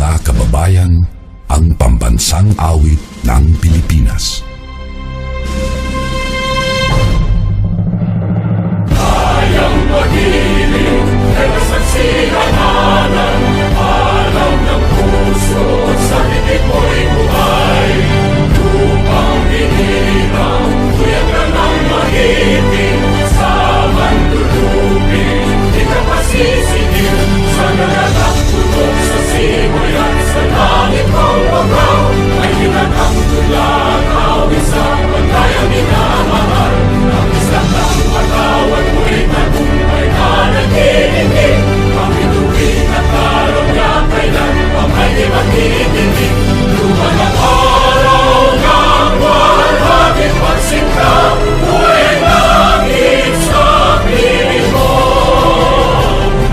mga kababayan, ang pambansang awit ng Pilipinas. Kayang pag-ibig ay masagsihananan, alam ng puso sa titik mo'y buhay. Lupang hinirang, tuyag ka ng mahiting, sa mandulupin, di ka pasisigil, sa nagalang tulog sa simoy at sa langit kong babaw, ay hinatang tulad, awit sa pagkayang minamahal, ang isang ng patawad mo'y tagumpay na nag-iindig, ang ituwin at araw niya kailan pa may di magtitindig, lupa ng araw ng walhagin pagsinta, buhay langit sa piling mo,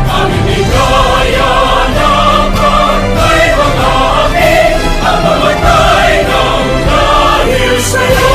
ang inigaya ng pagkay mga aking, ang mamatay ng dahil sa'yo.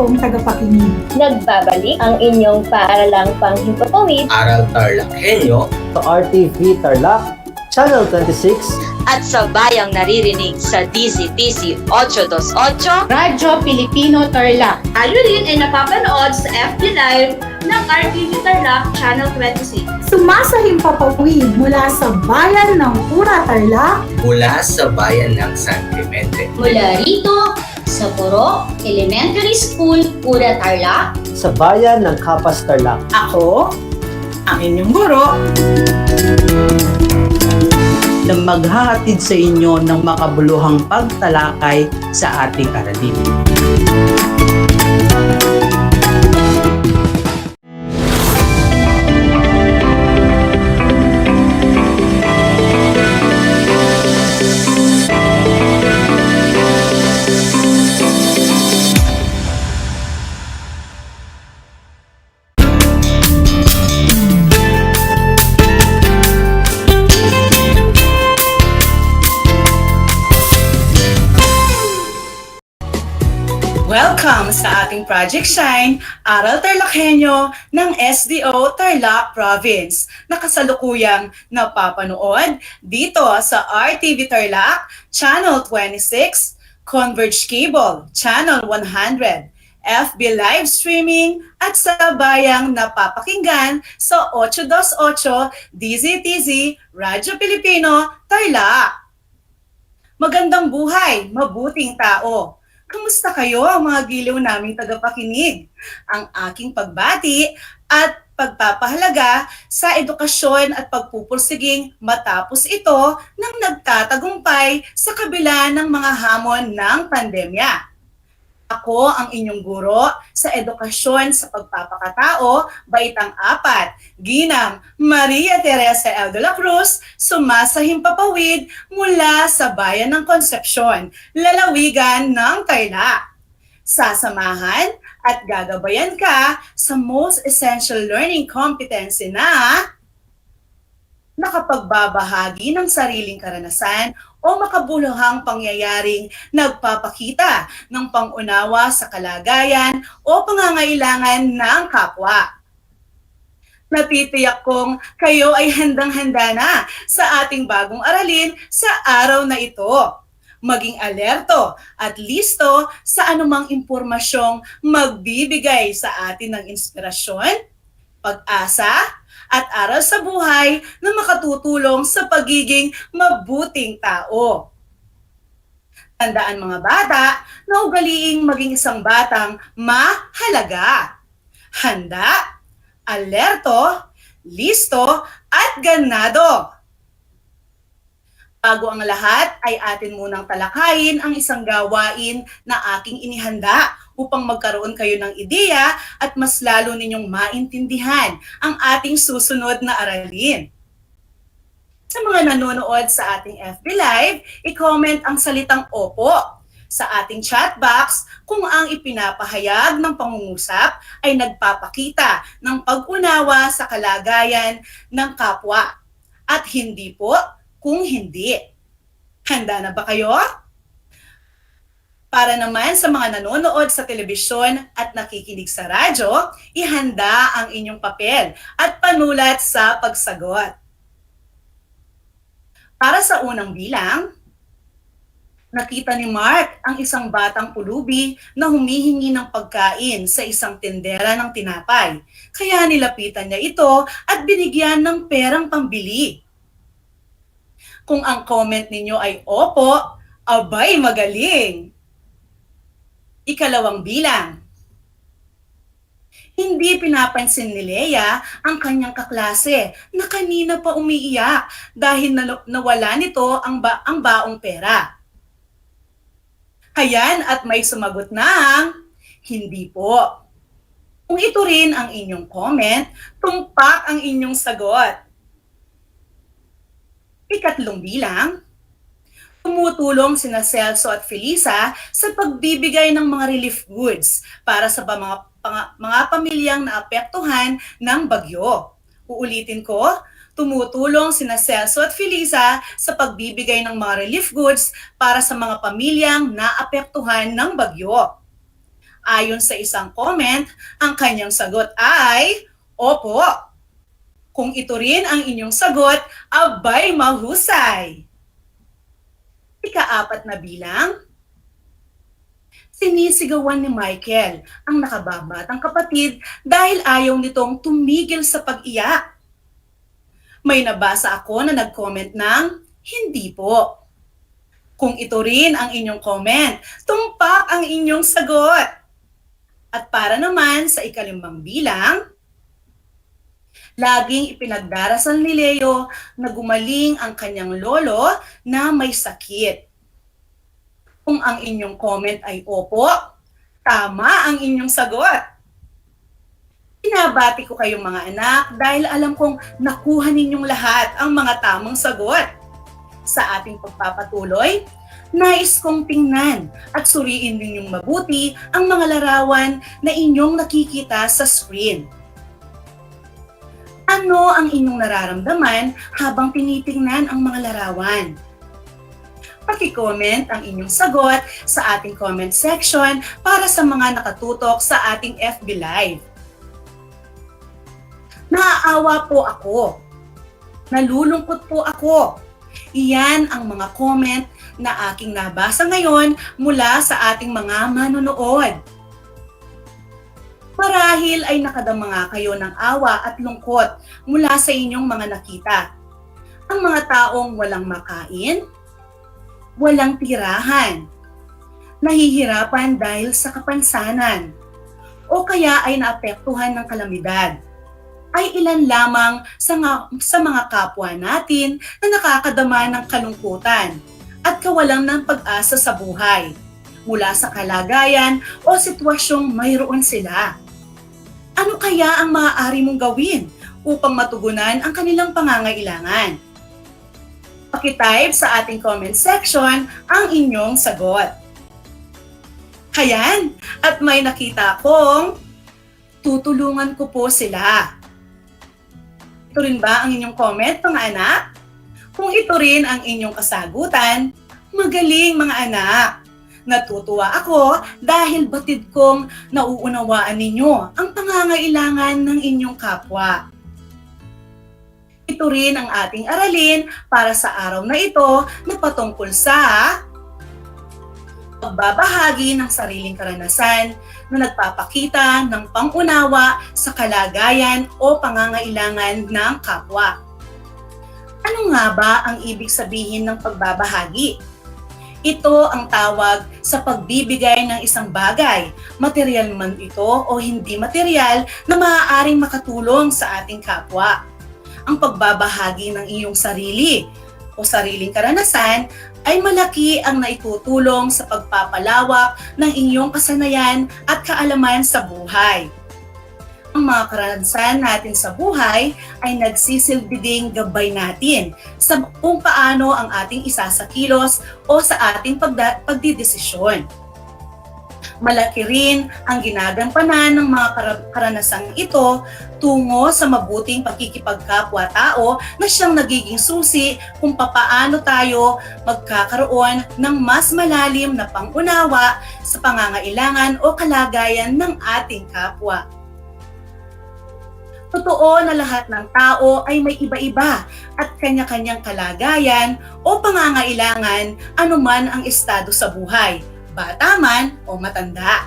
taong tagapakinig. Nagbabalik ang inyong paaralang panghimpapawid Aral TarlakHenyo sa RTV Tarlac, Channel 26, at sa bayang naririnig sa DZTC 828 Radyo Pilipino Tarlac. Tayo rin ay napapanood sa FB Live ng RTV Tarlac Channel 26. Sumasahimpapawid mula sa bayan ng Pura Tarlac, mula sa bayan ng San Clemente. Mula rito sa Puro Elementary School, Pura Tarlac, sa bayan ng Kapas Tarlac. Ako, ang inyong guro, na maghahatid sa inyo ng makabuluhang pagtalakay sa ating aralin. Welcome sa ating Project Shine, Aral TarlakHenyo ng SDO Tarlac Province, na kasalukuyang napapanood dito sa RTV Tarlac, Channel 26, Converge Cable, Channel 100, FB Live Streaming at sa bayang napapakinggan sa 828 DZTZ Radyo Pilipino Tarlac. Magandang buhay, mabuting tao! Kamusta kayo mga giliw naming tagapakinig? Ang aking pagbati at pagpapahalaga sa edukasyon at pagpupursiging matapos ito ng nagtatagumpay sa kabila ng mga hamon ng pandemya. Ako ang inyong guro sa edukasyon sa pagpapakatao, baitang 4, Ginang Maria Teresa L. de la Cruz, sumasahimpapawid mula sa bayan ng Concepcion, lalawigan ng Tarlac. Sasamahan at gagabayan ka sa Most Essential Learning Competency na nakapagbabahagi ng sariling karanasan o makabuluhang pangyayaring nagpapakita ng pangunawa sa kalagayan o pangangailangan ng kapwa. Natitiyak kong kayo ay handang-handa na sa ating bagong aralin sa araw na ito. Maging alerto at listo sa anumang impormasyong magbibigay sa atin ng inspirasyon, pag-asa, at aral sa buhay na makatutulong sa pagiging mabuting tao. Tandaan mga bata na ugaliing maging isang batang mahalaga. Handa, alerto, listo, at ganado. Bago ang lahat ay atin munang talakayin ang isang gawain na aking inihanda upang magkaroon kayo ng ideya at mas lalo ninyong maintindihan ang ating susunod na aralin. Sa mga nanonood sa ating FB Live, i-comment ang salitang opo sa ating chat box kung ang ipinapahayag ng pangungusap ay nagpapakita ng pag-unawa sa kalagayan ng kapwa at hindi po kung hindi. Handa na ba kayo? Para naman sa mga nanonood sa telebisyon at nakikinig sa radyo, ihanda ang inyong papel at panulat sa pagsagot. Para sa unang bilang, nakita ni Mark ang isang batang pulubi na humihingi ng pagkain sa isang tindera ng tinapay. Kaya nilapitan niya ito at binigyan ng perang pambili. Kung ang comment ninyo ay opo, abay magaling! Ikalawang bilang. Hindi pinapansin ni Leia ang kanyang kaklase na kanina pa umiiyak dahil nawala nito ang baong pera. Hayan at may sumagot ng, hindi po. Kung ito rin ang inyong comment, tumpak ang inyong sagot. Ikatlong bilang. Tumutulong sina Celso at Felisa sa pagbibigay ng mga relief goods para sa mga pamilyang naapektuhan ng bagyo. Uulitin ko, tumutulong sina Celso at Felisa sa pagbibigay ng mga relief goods para sa mga pamilyang naapektuhan ng bagyo. Ayon sa isang comment, ang kanyang sagot ay, Opo. Kung ito rin ang inyong sagot, abay mahusay. Ika-4 na bilang, sinisigawan ni Michael ang nakababatang kapatid dahil ayaw nitong tumigil sa pag-iyak. May nabasa ako na nag-comment ng, hindi po. Kung ito rin ang inyong comment, tumpak ang inyong sagot. At para naman sa ika-5 bilang, laging ipinagdarasal ni Leo na gumaling ang kanyang lolo na may sakit. Kung ang inyong comment ay opo, tama ang inyong sagot. Pinabati ko kayong mga anak dahil alam kong nakuha ninyong lahat ang mga tamang sagot. Sa ating pagpapatuloy, nais kong tingnan at suriin ninyong mabuti ang mga larawan na inyong nakikita sa screen. Ano ang inyong nararamdaman habang tinitingnan ang mga larawan? Paki-comment ang inyong sagot sa ating comment section para sa mga nakatutok sa ating FB Live. Naaawa po ako. Nalulungkot po ako. Iyan ang mga comment na aking nabasa ngayon mula sa ating mga manonood. Marahil ay nakadama nga kayo ng awa at lungkot mula sa inyong mga nakita. Ang mga taong walang makain, walang tirahan, nahihirapan dahil sa kapansanan, o kaya ay naapektuhan ng kalamidad, ay ilan lamang sa mga kapwa natin na nakakadama ng kalungkutan at kawalan ng pag-asa sa buhay mula sa kalagayan o sitwasyong mayroon sila. Ano kaya ang maaari mong gawin upang matugunan ang kanilang pangangailangan? Paki-type sa ating comment section ang inyong sagot. Hayan, at may nakita kong tutulungan ko po sila. Ito rin ba ang inyong comment, mga anak? Kung ito rin ang inyong kasagutan, magaling mga anak. Natutuwa ako dahil batid kong nauunawaan ninyo ang pangangailangan ng inyong kapwa. Ito rin ang ating aralin para sa araw na ito na patungkol sa pagbabahagi ng sariling karanasan na nagpapakita ng pangunawa sa kalagayan o pangangailangan ng kapwa. Ano nga ba ang ibig sabihin ng pagbabahagi? Ito ang tawag sa pagbibigay ng isang bagay, material man ito o hindi material, na maaaring makatulong sa ating kapwa. Ang pagbabahagi ng iyong sarili o sariling karanasan ay malaki ang naitutulong sa pagpapalawak ng inyong kasanayan at kaalaman sa buhay. Ang mga karanasan natin sa buhay ay nagsisilbi ding gabay natin sa kung paano ang ating isasakilos o sa ating pagdidesisyon. Malaki rin ang ginagampanan ng mga karanasang ito tungo sa mabuting pakikipagkapwa-tao na siyang nagiging susi kung papaano tayo magkakaroon ng mas malalim na pangunawa sa pangangailangan o kalagayan ng ating kapwa. Totoo na lahat ng tao ay may iba-iba at kanya-kanyang kalagayan o pangangailangan anuman ang estado sa buhay, bata man o matanda.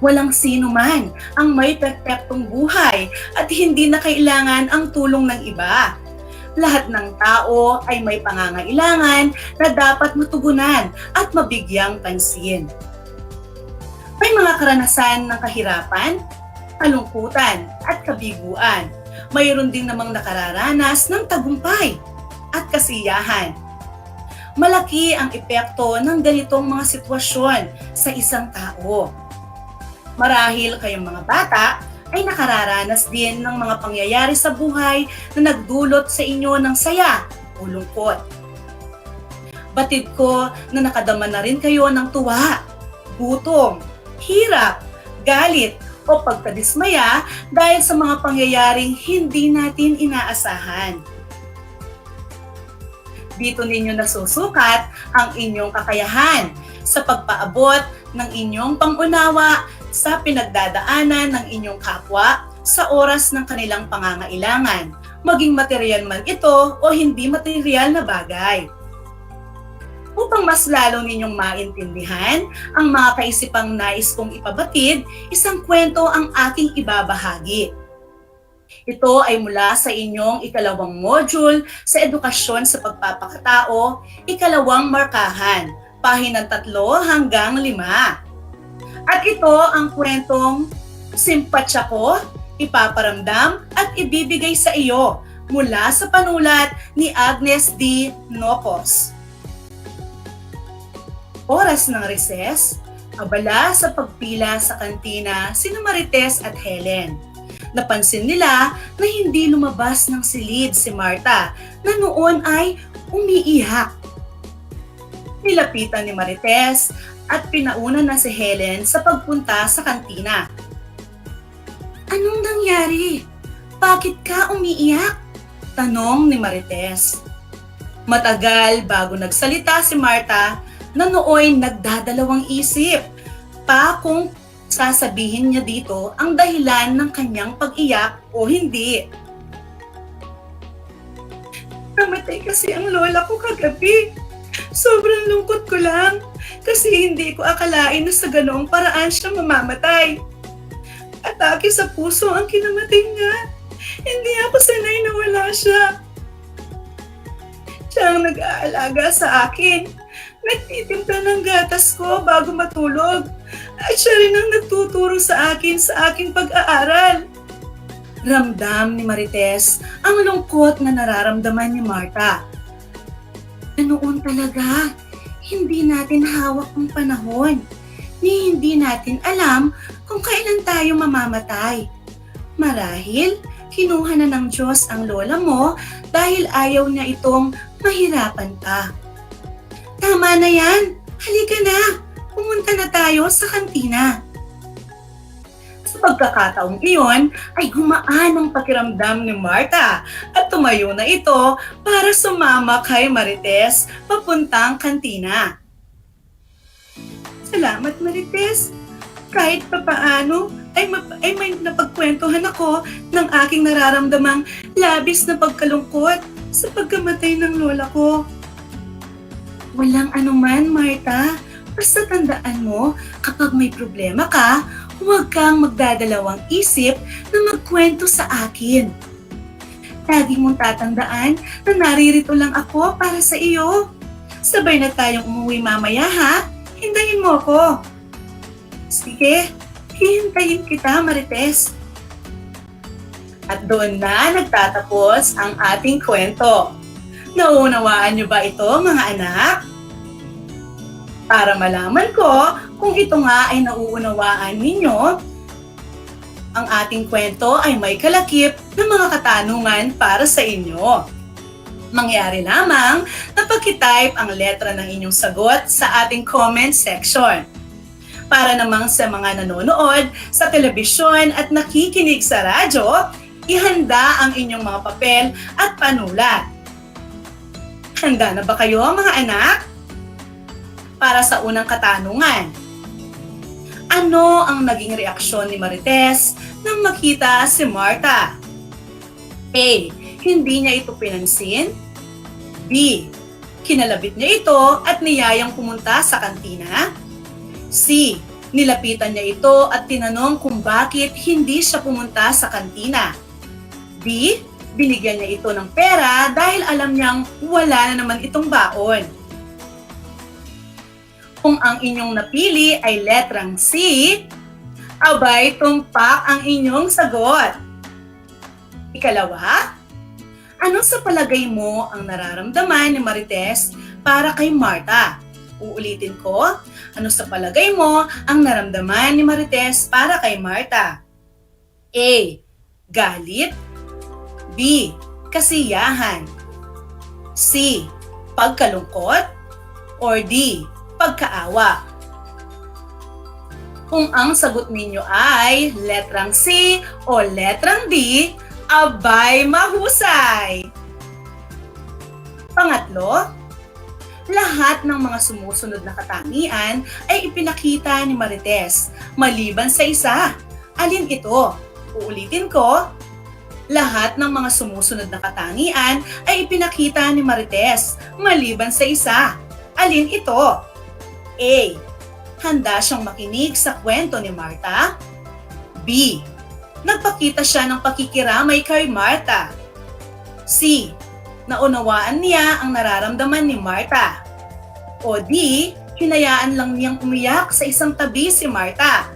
Walang sino man ang may perpektong buhay at hindi na kailangan ang tulong ng iba. Lahat ng tao ay may pangangailangan na dapat matugunan at mabigyang pansin. May mga karanasan ng kahirapan, kalungkutan at kabiguan. Mayroon din namang nakararanas ng tagumpay at kasiyahan. Malaki ang epekto ng ganitong mga sitwasyon sa isang tao. Marahil kayong mga bata ay nakararanas din ng mga pangyayari sa buhay na nagdulot sa inyo ng saya o lungkot. Batid ko na nakadama na rin kayo ng tuwa, gutom, hirap, galit, o pagkadismaya dahil sa mga pangyayaring hindi natin inaasahan. Dito ninyo nasusukat ang inyong kakayahan sa pagpaabot ng inyong pangunawa sa pinagdadaanan ng inyong kapwa sa oras ng kanilang pangangailangan, maging material man ito o hindi material na bagay. Upang mas lalo ninyong maintindihan ang mga kaisipang nais kong ipabatid, isang kwento ang aking ibabahagi. Ito ay mula sa inyong ikalawang module sa edukasyon sa pagpapakatao, ikalawang markahan, pahinang 3 hanggang 5. At ito ang kwentong Simpatya ko, ipaparamdam at ibibigay sa iyo mula sa panulat ni Agnes D. Nocos. Oras ng recess, abala sa pagpila sa kantina sina Marites at Helen. Napansin nila na hindi lumabas ng silid si Marta na noon ay umiiyak. Nilapitan ni Marites at pinauna na si Helen sa pagpunta sa kantina. Anong nangyari? Bakit ka umiiyak? Tanong ni Marites. Matagal bago nagsalita si Marta na nooy nagdadalawang isip pa kung sasabihin niya dito ang dahilan ng kanyang pag-iyak o hindi. Namatay kasi ang lola ko kagabi. Sobrang lungkot ko lang kasi hindi ko akalain na sa ganoong paraan siya mamamatay. Atake sa puso ang kinamatay niya. Hindi ako sanay na wala siya. Siya ang nag-aalaga sa akin. Nagtitimpla ng gatas ko bago matulog. At siya rin ang nagtuturo sa akin sa aking pag-aaral. Ramdam ni Marites ang lungkot na nararamdaman ni Marta. Noon talaga, hindi natin hawak ang panahon. Ni hindi natin alam kung kailan tayo mamamatay. Marahil, kinuha na ng Diyos ang lola mo dahil ayaw niya itong mahirapan ka. Tama na yan. Halika na. Pumunta na tayo sa kantina. Sa pagkakataong iyon ay gumaan ang pakiramdam ni Marta at tumayo na ito para sumama kay Marites papuntang kantina. Salamat Marites. Kahit papaano ay may napagkwentuhan ako ng aking nararamdamang labis na pagkalungkot sa pagkamatay ng lola ko. Walang anuman, Marta. Basta tandaan mo, kapag may problema ka, huwag kang magdadalawang isip na magkwento sa akin. Lagi mong tatandaan na naririto lang ako para sa iyo. Sabay na tayong umuwi mamaya ha. Hintayin mo ako. Sige, hihintayin kita, Marites. At doon na nagtatapos ang ating kwento. Nauunawaan niyo ba ito, mga anak? Para malaman ko kung ito nga ay nauunawaan ninyo, ang ating kwento ay may kalakip ng mga katanungan para sa inyo. Mangyari lamang na pag-type ang letra ng inyong sagot sa ating comment section. Para namang sa mga nanonood sa telebisyon at nakikinig sa radyo, ihanda ang inyong mga papel at panulat. Handa na ba kayo, mga anak? Para sa unang katanungan. Ano ang naging reaksyon ni Marites nang makita si Marta? A. Hindi niya ito pinansin. B. Kinalabit niya ito at niyayang pumunta sa kantina. C. Nilapitan niya ito at tinanong kung bakit hindi siya pumunta sa kantina. D. Binigyan niya ito ng pera dahil alam niyang wala na naman itong baon. Kung ang inyong napili ay letrang C, abay tumpak ang inyong sagot. Ikalawa, ano sa palagay mo ang nararamdaman ni Marites para kay Marta? Uulitin ko, ano sa palagay mo ang naramdaman ni Marites para kay Marta? A. Galit. B. Kasiyahan. C. Pagkalungkot. Or D. Pagkaawa. Kung ang sagot ninyo ay letrang C o letrang D, abay mahusay. Pangatlo, Lahat ng mga sumusunod na katangian ay ipinakita ni Marites, maliban sa isa. Alin ito? Uulitin ko. Lahat ng mga sumusunod na katangian ay ipinakita ni Marites, maliban sa isa. Alin ito? A. Handa siyang makinig sa kwento ni Marta. B. Nagpakita siya ng pakikiramay kay Marta. C. Naunawaan niya ang nararamdaman ni Marta. O D. Hinayaan lang niyang umiyak sa isang tabi si Marta.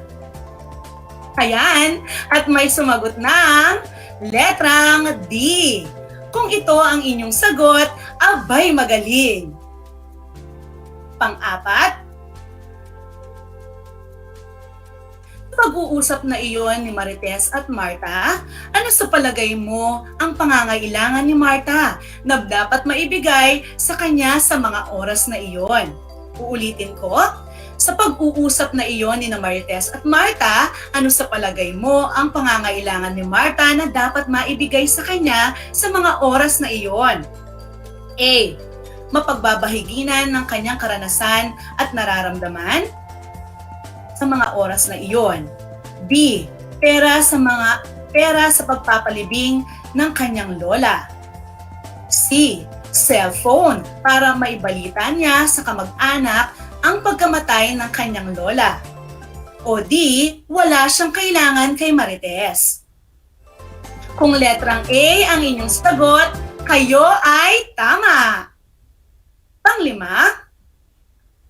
Ayan, at may sumagot ng letrang D. Kung ito ang inyong sagot, abay magaling. Pang-apat, pag-uusap na iyon ni Marites at Marta, ano sa palagay mo ang pangangailangan ni Marta na dapat maibigay sa kanya sa mga oras na iyon? Uulitin ko, sa pag-uusap na iyon ni Marites at Marta, ano sa palagay mo ang pangangailangan ni Marta na dapat maibigay sa kanya sa mga oras na iyon? A. Mapagbabahiginan ng kanyang karanasan at nararamdaman sa mga oras na iyon. B. Pera sa pagpapalibing ng kanyang lola. C. Cellphone para maibalita niya sa kamag-anak ang pagkamatay ng kanyang lola. O D. Wala siyang kailangan kay Marites. Kung letrang A ang inyong sagot, kayo ay tama. Panglima,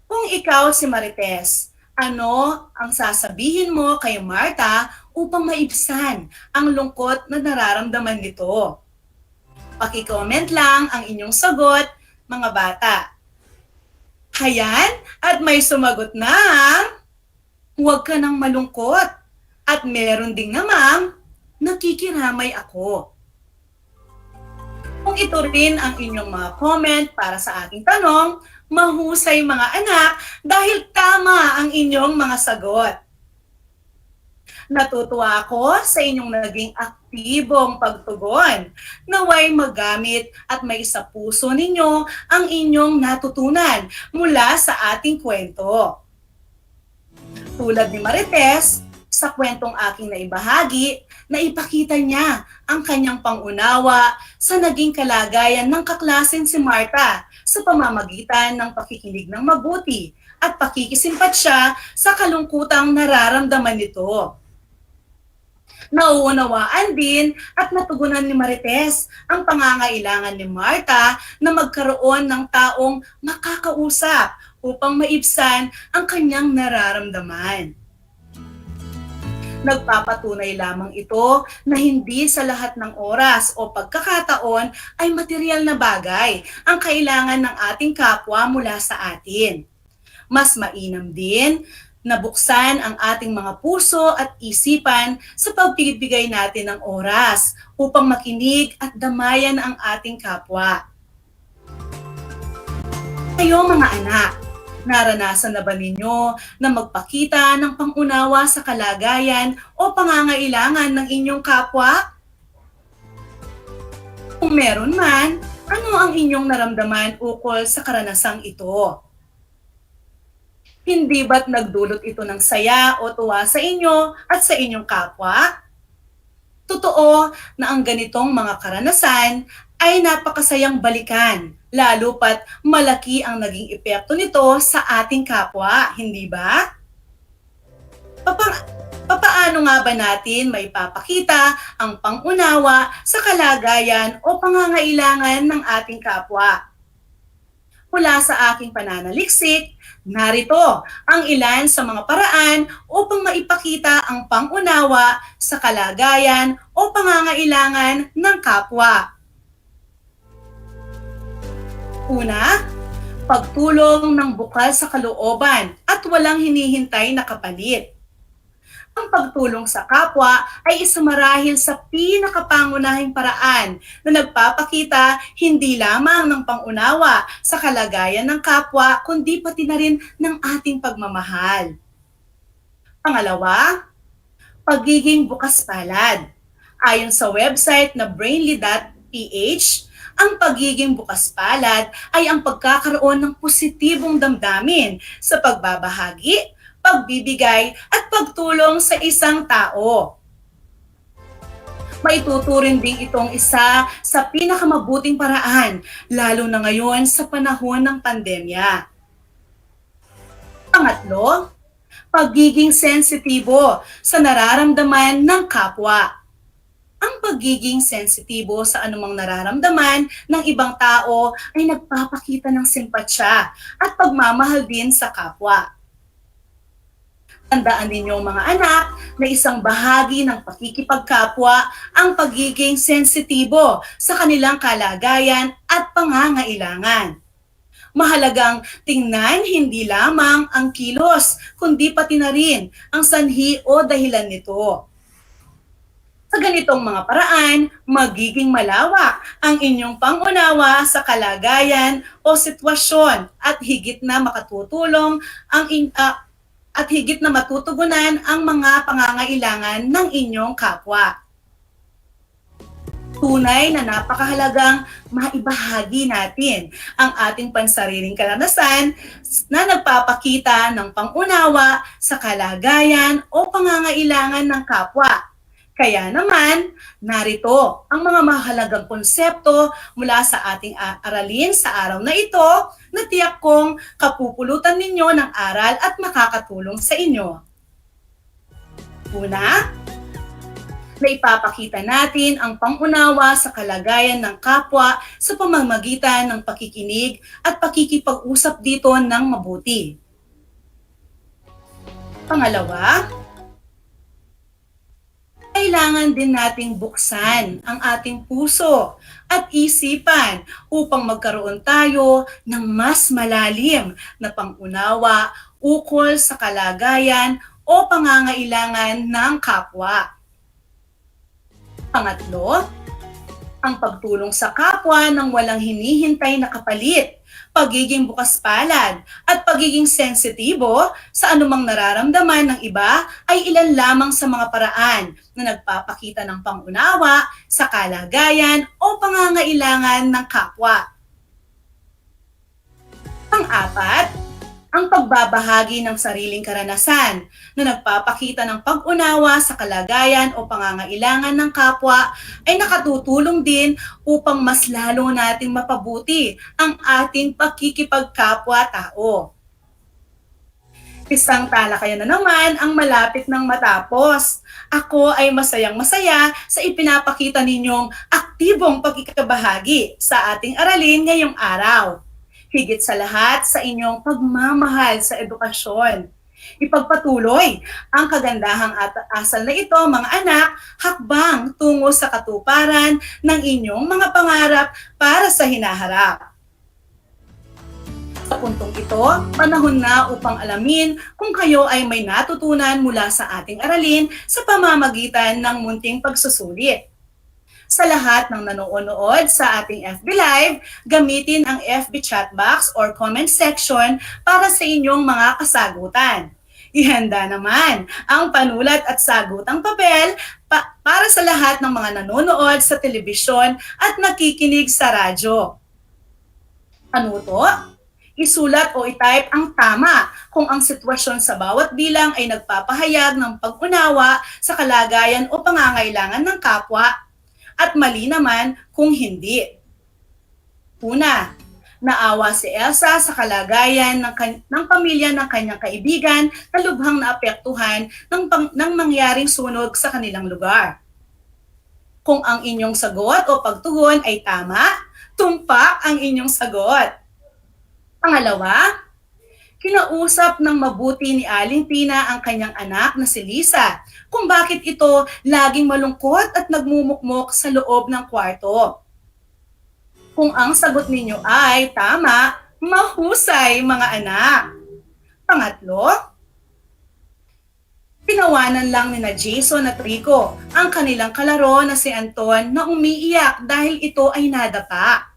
kung ikaw si Marites, ano ang sasabihin mo kay Marta upang maibsan ang lungkot na nararamdaman nito? Paki-comment lang ang inyong sagot, mga bata. Hayan, at may sumagot na, huwag ka nang malungkot. At meron ding namang, nakikiramay ako. Kung ito rin ang inyong mga comment para sa aking tanong, mahusay mga anak dahil tama ang inyong mga sagot. Natutuwa ako sa inyong naging aktibong pagtugon. Naway magamit at may sa puso ninyo ang inyong natutunan mula sa ating kwento. Tulad ni Marites, sa kwentong aking naibahagi, naipakita niya ang kanyang pangunawa sa naging kalagayan ng kaklasen si Marta sa pamamagitan ng pakikinig ng mabuti at pakikisimpatya sa kalungkutang nararamdaman nito. Nauunawaan din at natugunan ni Marites ang pangangailangan ni Marta na magkaroon ng taong makakausap upang maibsan ang kanyang nararamdaman. Nagpapatunay lamang ito na hindi sa lahat ng oras o pagkakataon ay material na bagay ang kailangan ng ating kapwa mula sa atin. Mas mainam din na buksan ang ating mga puso at isipan sa pagbibigay natin ng oras upang makinig at damayan ang ating kapwa. Kayo mga anak, naranasan na ba ninyo na magpakita ng pangunawa sa kalagayan o pangangailangan ng inyong kapwa? Kung meron man, ano ang inyong naramdaman ukol sa karanasang ito? Hindi ba't nagdulot ito ng saya o tuwa sa inyo at sa inyong kapwa? Totoo na ang ganitong mga karanasan ay napakasayang balikan, lalo pat malaki ang naging epekto nito sa ating kapwa, hindi ba? Papaano nga ba natin maipapakita ang pangunawa sa kalagayan o pangangailangan ng ating kapwa? Mula sa aking pananaliksik, narito ang ilan sa mga paraan upang maipakita ang pangunawa sa kalagayan o pangangailangan ng kapwa. Una, pagtulong ng bukal sa kalooban at walang hinihintay na kapalit. Ang pagtulong sa kapwa ay isa marahil sa pinakapangunahing paraan na nagpapakita hindi lamang ng pangunawa sa kalagayan ng kapwa, kundi pati na rin ng ating pagmamahal. Pangalawa, pagiging bukas palad. Ayon sa website na brainly.ph, Ang pagiging bukas palad ay ang pagkakaroon ng positibong damdamin sa pagbabahagi, pagbibigay at pagtulong sa isang tao. Maituturing din itong isa sa pinakamabuting paraan, lalo na ngayon sa panahon ng pandemya. Pangatlo, pagiging sensitibo sa nararamdaman ng kapwa. Ang pagiging sensitibo sa anumang nararamdaman ng ibang tao ay nagpapakita ng simpatsya at pagmamahal din sa kapwa. Tandaan ninyo mga anak na isang bahagi ng pakikipagkapwa ang pagiging sensitibo sa kanilang kalagayan at pangangailangan. Mahalagang tingnan hindi lamang ang kilos, kundi pati na rin ang sanhi o dahilan nito. Sa ganitong mga paraan, magiging malawak ang inyong pangunawa sa kalagayan o sitwasyon at higit na makatutulong at higit na matutugunan ang mga pangangailangan ng inyong kapwa. Tunay na napakahalagang maibahagi natin ang ating pansariling karanasan na nagpapakita ng pangunawa sa kalagayan o pangangailangan ng kapwa. Kaya naman, narito ang mga mahalagang konsepto mula sa ating aralin sa araw na ito na tiyak kong kapupulutan ninyo ng aral at makakatulong sa inyo. Una, naipapakita natin ang pangunawa sa kalagayan ng kapwa sa pamamagitan ng pakikinig at pakikipag-usap dito ng mabuti. Pangalawa, kailangan din nating buksan ang ating puso at isipan upang magkaroon tayo ng mas malalim na pangunawa ukol sa kalagayan o pangangailangan ng kapwa. Pangatlo, ang pagtulong sa kapwa ng walang hinihintay na kapalit, pagiging bukas palad, at pagiging sensitibo sa anumang nararamdaman ng iba ay ilan lamang sa mga paraan na nagpapakita ng pangunawa sa kalagayan o pangangailangan ng kapwa. Pang-apat, ang pagbabahagi ng sariling karanasan na nagpapakita ng pag-unawa sa kalagayan o pangangailangan ng kapwa ay nakatutulong din upang mas lalo nating mapabuti ang ating pakikipagkapwa-tao. Isang talakayan na naman ang malapit ng matapos. Ako ay masayang-masaya sa ipinapakita ninyong aktibong pagkikabahagi sa ating aralin ngayong araw. Higit sa lahat sa inyong pagmamahal sa edukasyon. Ipagpatuloy ang kagandahang asal na ito, mga anak, hakbang tungo sa katuparan ng inyong mga pangarap para sa hinaharap. Sa puntong ito, panahon na upang alamin kung kayo ay may natutunan mula sa ating aralin sa pamamagitan ng munting pagsusulit. Sa lahat ng nanonood sa ating FB Live, gamitin ang FB chat box or comment section para sa inyong mga kasagutan. Ihanda naman ang panulat at sagutang papel para sa lahat ng mga nanonood sa telebisyon at nakikinig sa radyo. Ano to? Isulat o i-type ang tama kung ang sitwasyon sa bawat bilang ay nagpapahayag ng pag-unawa sa kalagayan o pangangailangan ng kapwa, at mali naman kung hindi. Una, naawa si Elsa sa kalagayan ng pamilya ng kanyang kaibigan na lubhang naapektuhan ng mangyaring sunog sa kanilang lugar. Kung ang inyong sagot o pagtugon ay tama, tumpak ang inyong sagot. Pangalawa, kinausap ng mabuti ni Aling Tina ang kanyang anak na si Lisa kung bakit ito laging malungkot at nagmumukmok sa loob ng kwarto. Kung ang sagot ninyo ay tama, mahusay mga anak. Pangatlo, pinawanan lang ni na Jason at Rico ang kanilang kalaro na si Anton na umiiyak dahil ito ay nadapa.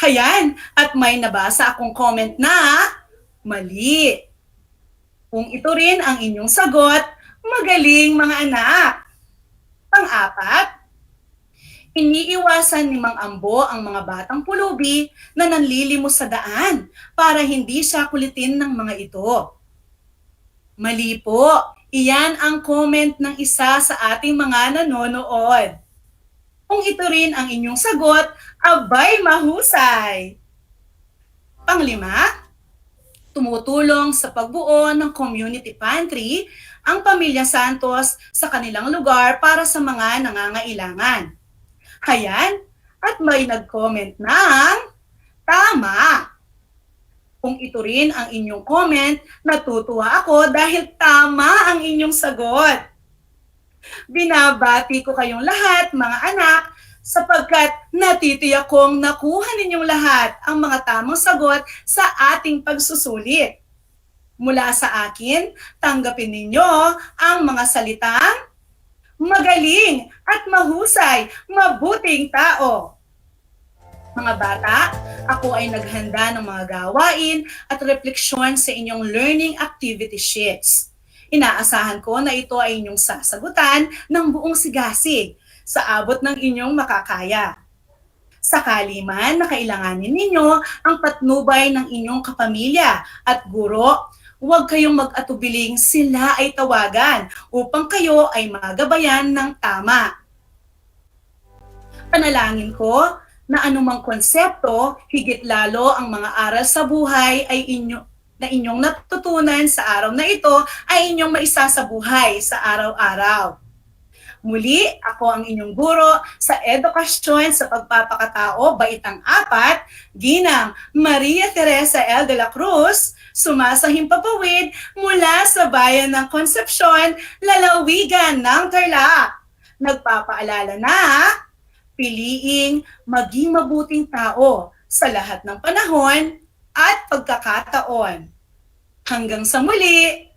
Hayan, at may nabasa akong comment na mali. Kung ito rin ang inyong sagot, magaling mga anak. Pang-apat, Iniiwasan ni Mang Ambo ang mga batang pulubi na nanlilimos sa daan para hindi siya kulitin ng mga ito. Mali po, iyan ang comment ng isa sa ating mga nanonood. Kung ito rin ang inyong sagot, abay mahusay! Panglima, tumutulong sa pagbuo ng community pantry ang Pamilya Santos sa kanilang lugar para sa mga nangangailangan. Ayan, at may nag-comment ng tama. Kung ito rin ang inyong comment, natutuwa ako dahil tama ang inyong sagot. Binabati ko kayong lahat, mga anak, sapagkat natitiyak kong nakuha ninyong lahat ang mga tamang sagot sa ating pagsusulit. Mula sa akin, tanggapin ninyo ang mga salitang magaling at mahusay, mabuting tao. Mga bata, ako ay naghanda ng mga gawain at refleksyon sa inyong learning activity sheets. Inaasahan ko na ito ay inyong sasagutan ng buong sigasig sa abot ng inyong makakaya. Sakali man na kailanganin ninyo ang patnubay ng inyong kapamilya at guro, huwag kayong mag-atubiling sila ay tawagan upang kayo ay magabayan ng tama. Panalangin ko na anumang konsepto, higit lalo ang mga aral sa buhay ay inyong natutunan sa araw na ito ay inyong maisasabuhay sa araw-araw. Muli, ako ang inyong guro sa edukasyon sa pagpapakatao, baitang 4, Ginang Maria Teresa L. de la Cruz, sumasahing papawid mula sa bayan ng Concepcion, lalawigan ng Tarlac. Nagpapaalala na, piliing maging mabuting tao sa lahat ng panahon at pagkakataon. Hanggang sa muli!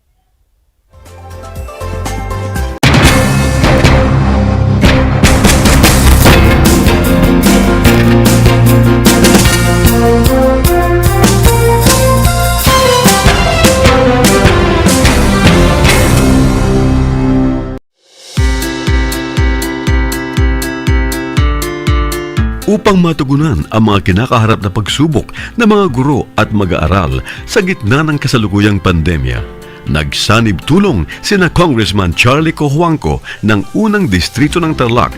Upang matugunan ang mga kinakaharap na pagsubok ng mga guro at mag-aaral sa gitna ng kasalukuyang pandemya, nagsanib tulong sina Congressman Charlie Cojuangco ng unang distrito ng Tarlac,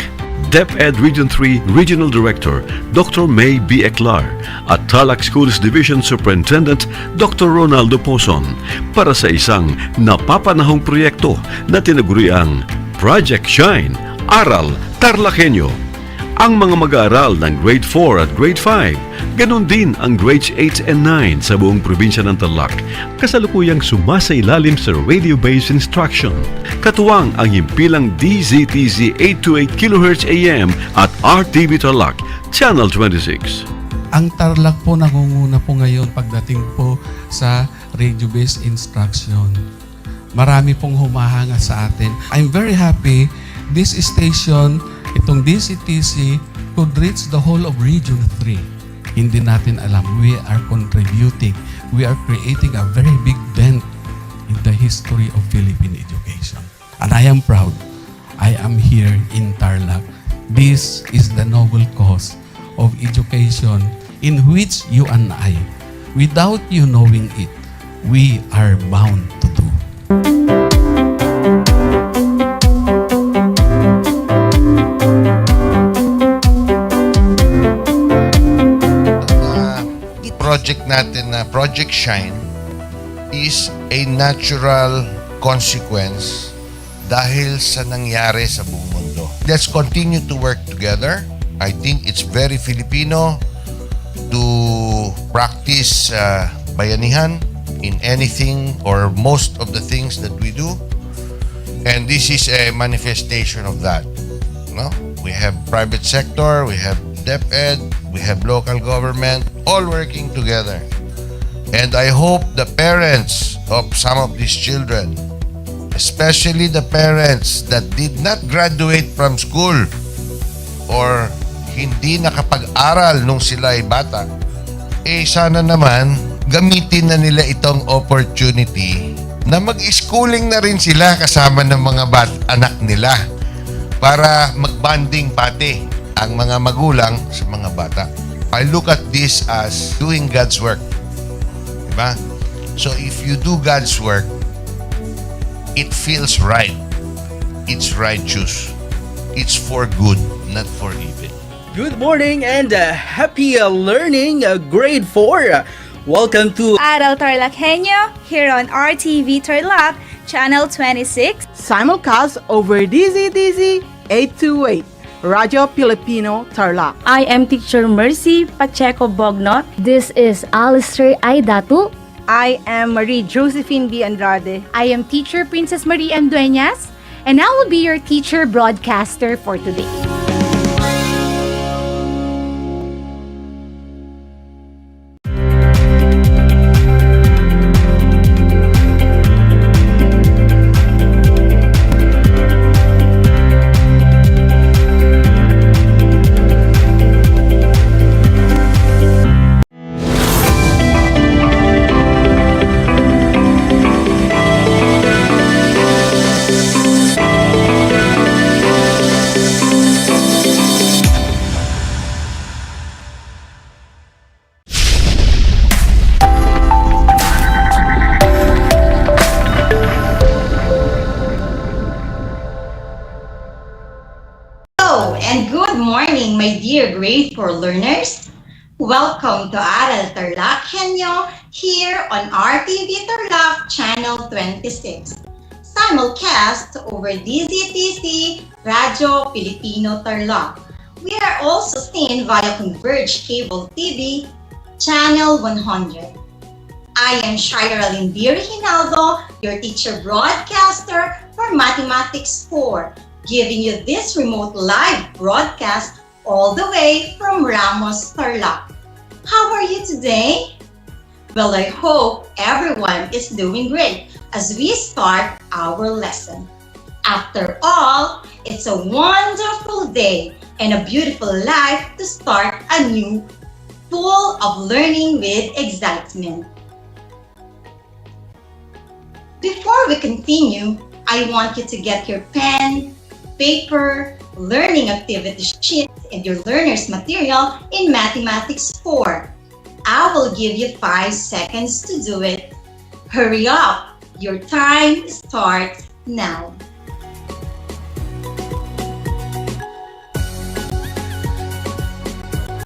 DEPED Region 3 Regional Director Dr. May B. Eclar at Tarlac Schools Division Superintendent Dr. Ronaldo Pozon para sa isang napapanahong proyekto na tinaguriang Project Shine, Aral TarlakHenyo. Ang mga mag-aaral ng Grade 4 at Grade 5, ganon din ang Grades 8 and 9 sa buong probinsya ng Tarlac, kasalukuyang sumasailalim sa radio-based instruction. Katuwang ang himpilang DZTZ 828 kHz AM at RTV Tarlac, Channel 26. Ang Tarlac po nangunguna po ngayon pagdating po sa radio-based instruction. Marami pong humahanga sa atin. I'm very happy this station, itong DCTC, could reach the whole of Region 3. Hindi natin alam, we are contributing, we are creating a very big dent in the history of Philippine education. And I am proud, I am here in Tarlac. This is the noble cause of education in which you and I, without you knowing it, we are bound to do. Project natin na Project Shine is a natural consequence dahil sa nangyari sa buong mundo. Let's continue to work together. I think it's very Filipino to practice bayanihan in anything or most of the things that we do. And this is a manifestation of that. No? We have private sector, we have DEPED, we have local government, all working together. And I hope the parents of some of these children, especially the parents that did not graduate from school or hindi nakapag-aral nung sila ay bata, sana naman gamitin na nila itong opportunity na mag-schooling na rin sila kasama ng mga anak nila para mag-bonding pati. ang mga magulang sa mga bata. I look at this as doing God's work. Diba? So if you do God's work, it feels right. It's righteous. It's for good, not for evil. Good morning and happy learning, grade 4. Welcome to Aral TarlakHenyo here on RTV Tarlac, Channel 26. Simulcast over DZDZ 828, Radio Filipino Tarlac. I am Teacher Mercy Pacheco Bognot. This is Alistair Aidatu. I am Marie Josephine B. Andrade. I am Teacher Princess Marie M. Dueñas, and I will be your teacher broadcaster for today. And good morning, my dear grade 4 learners. Welcome to Aral TarlakHenyo here on RTV Tarlac Channel 26. Simulcast over DZTC Radio Filipino Tarlac. We are also seen via Converge Cable TV Channel 100. I am Shira Lindiri Hinaldo, your teacher broadcaster for Mathematics 4. Giving you this remote live broadcast all the way from Ramos, Tarlac. How are you today? Well, I hope everyone is doing great as we start our lesson. After all, it's a wonderful day and a beautiful life to start anew, full of learning with excitement. Before we continue, I want you to get your pen, paper, learning activity sheets, and your learner's material in Mathematics 4. I will give you 5 seconds to do it. Hurry up! Your time starts now.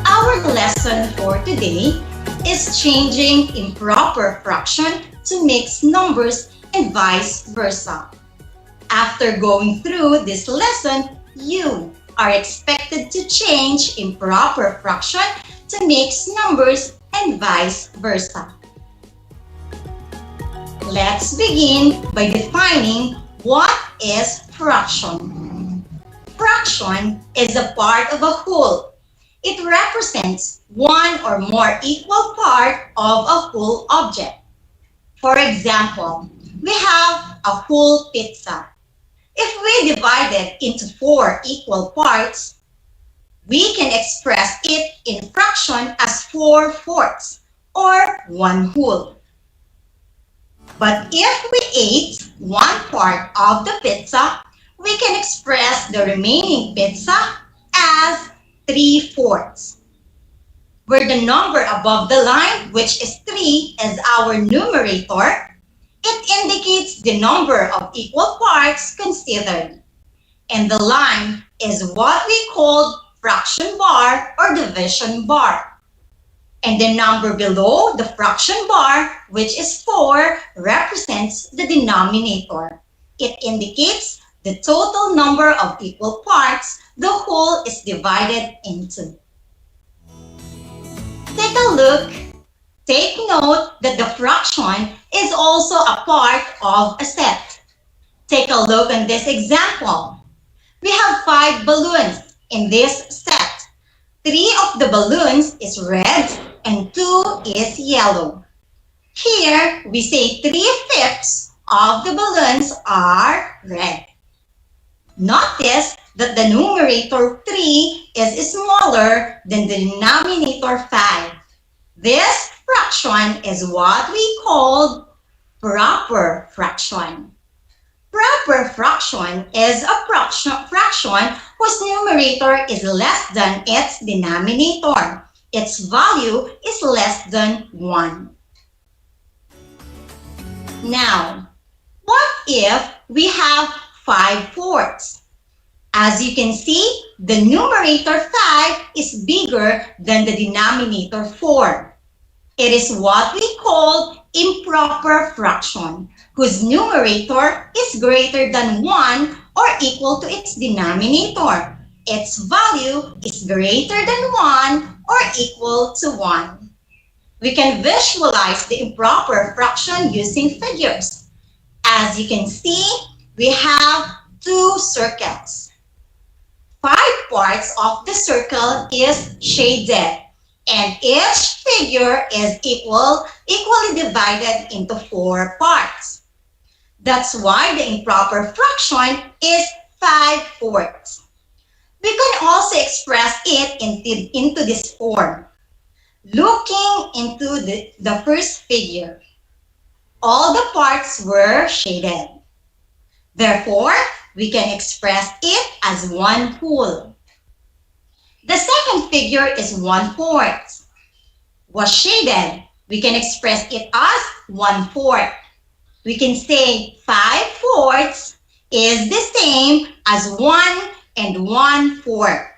Our lesson for today is changing improper fraction to mixed numbers and vice versa. After going through this lesson, you are expected to change improper fraction to mixed numbers and vice versa. Let's begin by defining what is fraction. Fraction is a part of a whole. It represents one or more equal part of a whole object. For example, we have a whole pizza. If we divide it into 4 equal parts, we can express it in fraction as 4/4 or 1 whole. But if we ate 1 part of the pizza, we can express the remaining pizza as 3/4. Where the number above the line, which is 3, is our numerator, it indicates the number of equal parts considered. And the line is what we call fraction bar or division bar. And the number below the fraction bar, which is 4, represents the denominator. It indicates the total number of equal parts the whole is divided into. Take a look. Take note that the fraction is also a part of a set. Take a look at this example. We have 5 balloons in this set. 3 of the balloons is red and 2 is yellow. Here, we say 3/5 of the balloons are red. Notice that the numerator 3 is smaller than the denominator 5. This fraction is what we call proper fraction. Proper fraction is a fraction fraction whose numerator is less than its denominator. Its value is less than 1. Now, what if we have 5/4? As you can see, the numerator 5 is bigger than the denominator 4. It is what we call improper fraction, whose numerator is greater than 1 or equal to its denominator. Its value is greater than 1 or equal to 1. We can visualize the improper fraction using figures. As you can see, we have 2 circles. 5 parts of the circle is shaded, and each figure is equally divided into 4 parts. That's why the improper fraction is 5/4. We can also express it into this form. Looking into the first figure, all the parts were shaded. Therefore, we can express it as 1 whole. The second figure is 1/4. Was shaded, we can express it as 1/4. We can say 5/4 is the same as 1 and 1/4.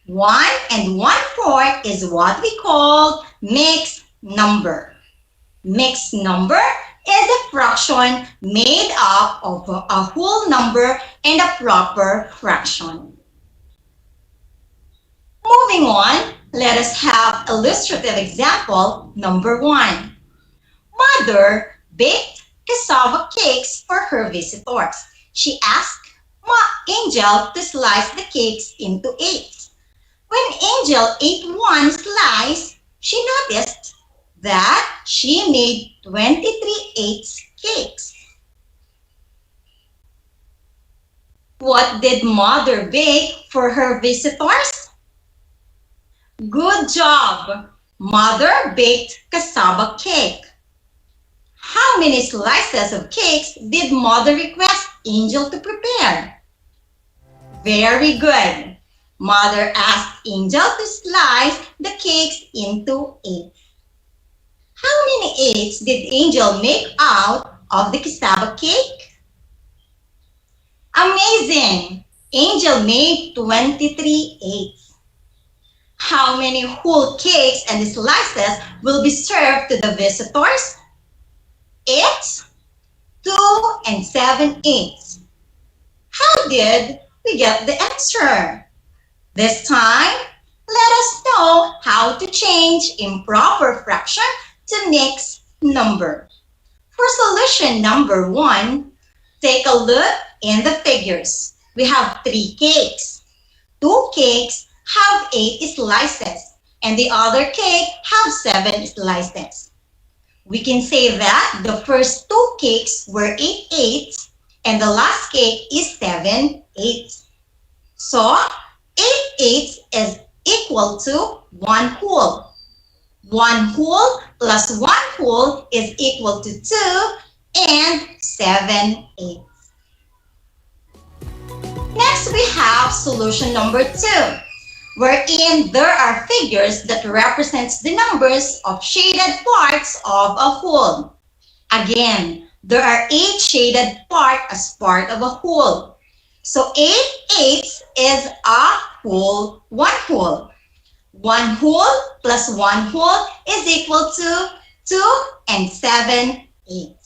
1 and 1/4 is what we call mixed number. Mixed number is a fraction made up of a whole number and a proper fraction. Moving on, let us have illustrative example number 1. Mother baked cassava cakes for her visitors. She asked Angel to slice the cakes into 8. When Angel ate 1 slice, she noticed that she made 23/8 cakes. What did Mother bake for her visitors? Good job! Mother baked cassava cake. How many slices of cakes did Mother request Angel to prepare? Very good. Mother asked Angel to slice the cakes into 8. How many 8s did Angel make out of the cassava cake? Amazing! Angel made 23/8. How many whole cakes and slices will be served to the visitors? 8, 2, and 7/8. How did we get the answer? This time, let us know how to change improper fraction to mixed number. For solution number 1, take a look in the figures. We have 3 cakes. 2 cakes have 8 slices, and the other cake have 7 slices. We can say that the first 2 cakes were 8/8, and the last cake is 7/8. So, 8/8 is equal to 1 whole. 1 whole plus 1 whole is equal to 2 and 7/8. Next, we have solution number 2, wherein there are figures that represents the numbers of shaded parts of a whole. Again, there are 8 shaded parts as part of a whole. So 8/8 is a whole, 1 whole. 1 whole plus 1 whole is equal to 2 and 7/8.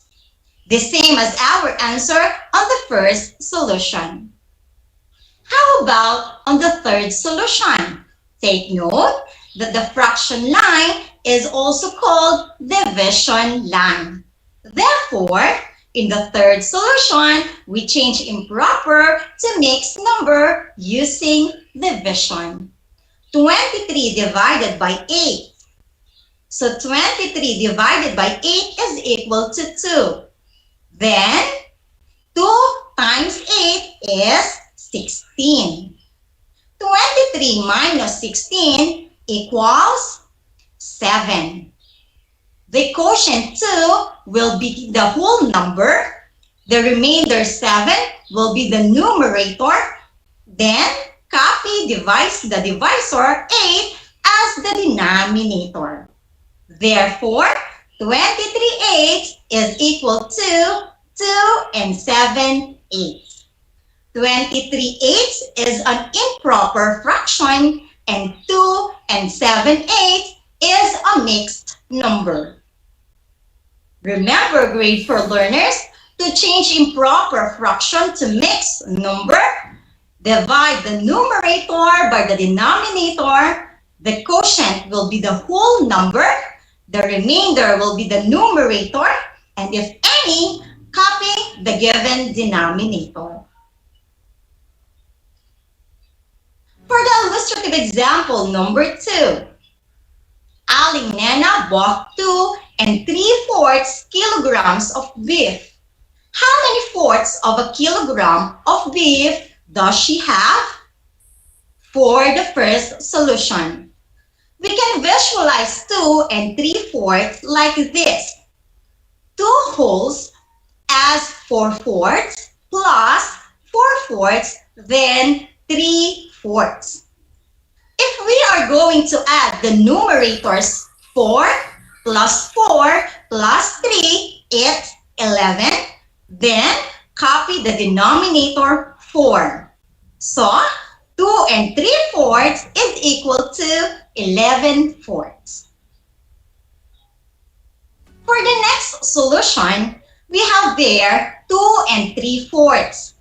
The same as our answer on the first solution. How about on the third solution? Take note that the fraction line is also called division line. Therefore, in the third solution, we change improper to mixed number using division. 23 divided by 8. So 23 divided by 8 is equal to 2. Then 2 times 8 is 16. 23 minus 16 equals 7. The quotient 2 will be the whole number. The remainder 7 will be the numerator. Then, copy the divisor 8 as the denominator. Therefore, 23/8 is equal to 2 and 7/8. 23/8 is an improper fraction and 2 and 7/8 is a mixed number. Remember, grade 4 learners, to change improper fraction to mixed number, divide the numerator by the denominator. The quotient will be the whole number. The remainder will be the numerator. And if any, copy the given denominator. For the illustrative example number 2, Aling Nena bought 2 and 3/4 kilograms of beef. How many fourths of a kilogram of beef does she have? For the first solution, we can visualize 2 and 3/4 like this. 2 wholes as 4/4 plus 4/4, then 3/4. If we are going to add the numerators 4 plus 4 plus 3, it's 11. Then copy the denominator 4. So 2 and 3/4 is equal to 11/4. For the next solution, we have there 2 and 3/4.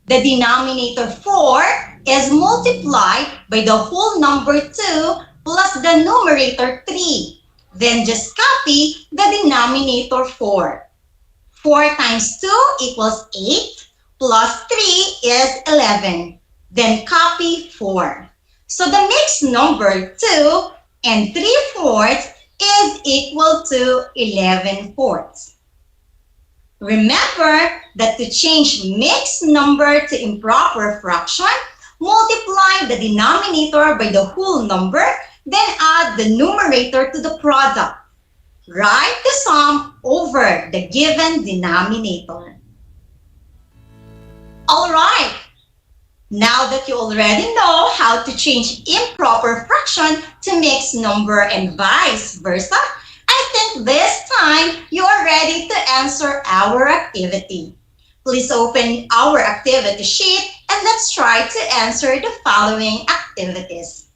The denominator 4 is multiplied by the whole number 2 plus the numerator 3. Then just copy the denominator 4. 4 times 2 equals 8, plus 3 is 11. Then copy 4. So the mixed number 2 and 3/4 is equal to 11/4. Remember that to change mixed number to improper fraction, multiply the denominator by the whole number, then add the numerator to the product. Write the sum over the given denominator. Alright, now that you already know how to change improper fraction to mixed number and vice versa, I think this time you are ready to answer our activity. Please open our activity sheet and let's try to answer the following activities.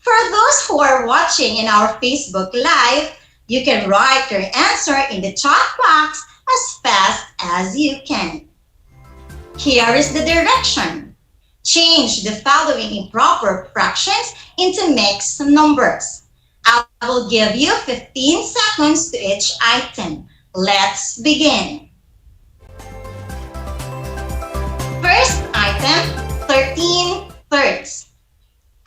For those who are watching in our Facebook Live, you can write your answer in the chat box as fast as you can. Here is the direction. Change the following improper fractions into mixed numbers. I will give you 15 seconds to each item. Let's begin. First item, 13/3.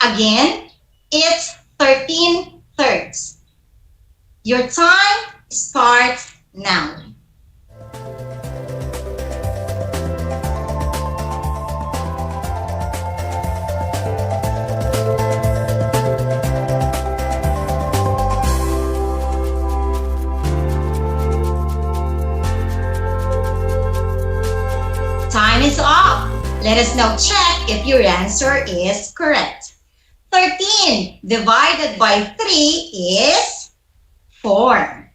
Again, it's 13/3. Your time starts now. Time is up. Let us now check if your answer is correct. 13 divided by 3 is 4.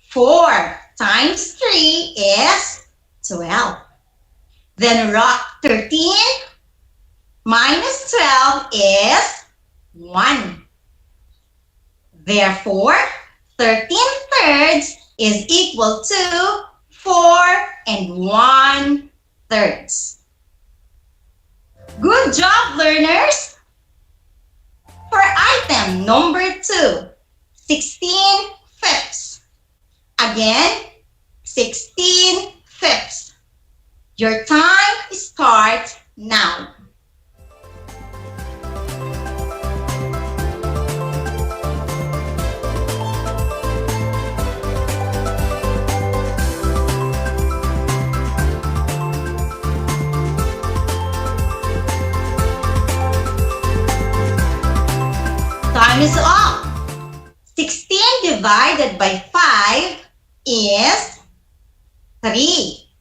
4 times 3 is 12. Then 13 minus 12 is 1. Therefore, 13/3 is equal to 4 and 1/3. Good job, learners! For item number 2, 16/5. Again, 16/5. Your time starts now. Time is up. 16 divided by 5 is 3.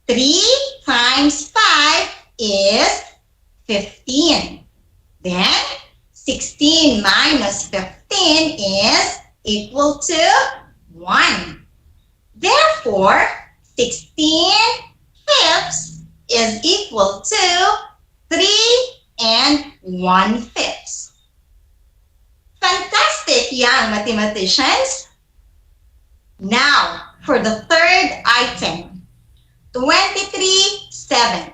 3 times 5 is 15. Then, 16 minus 15 is equal to 1. Therefore, 16 fifths is equal to 3 and 1/5. Fantastic, young mathematicians! Now, for the third item, 23/7.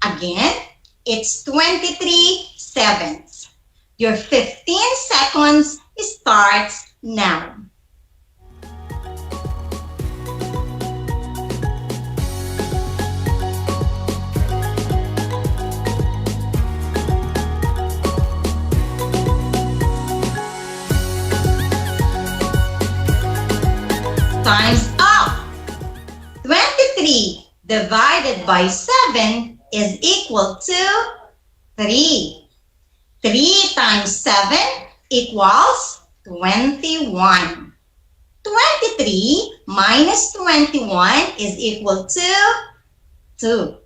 Again, it's 23/7. Your 15 seconds starts now. Time's up! 23 divided by 7 is equal to 3. 3 times 7 equals 21. 23 minus 21 is equal to 2.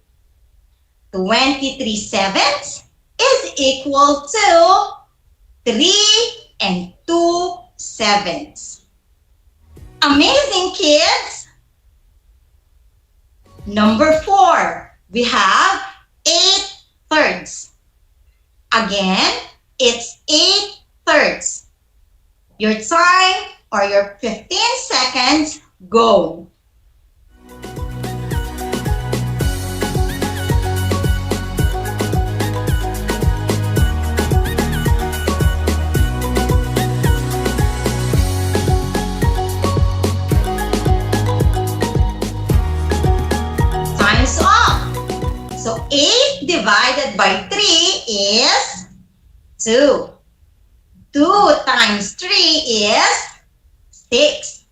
23/7 is equal to 3 and 2/7. Amazing, kids! Number 4, we have 8/3. Again, it's 8/3. Your time or your 15 seconds go. Time's up. So 8 divided by 3 is 2. 2 times 3 is 6.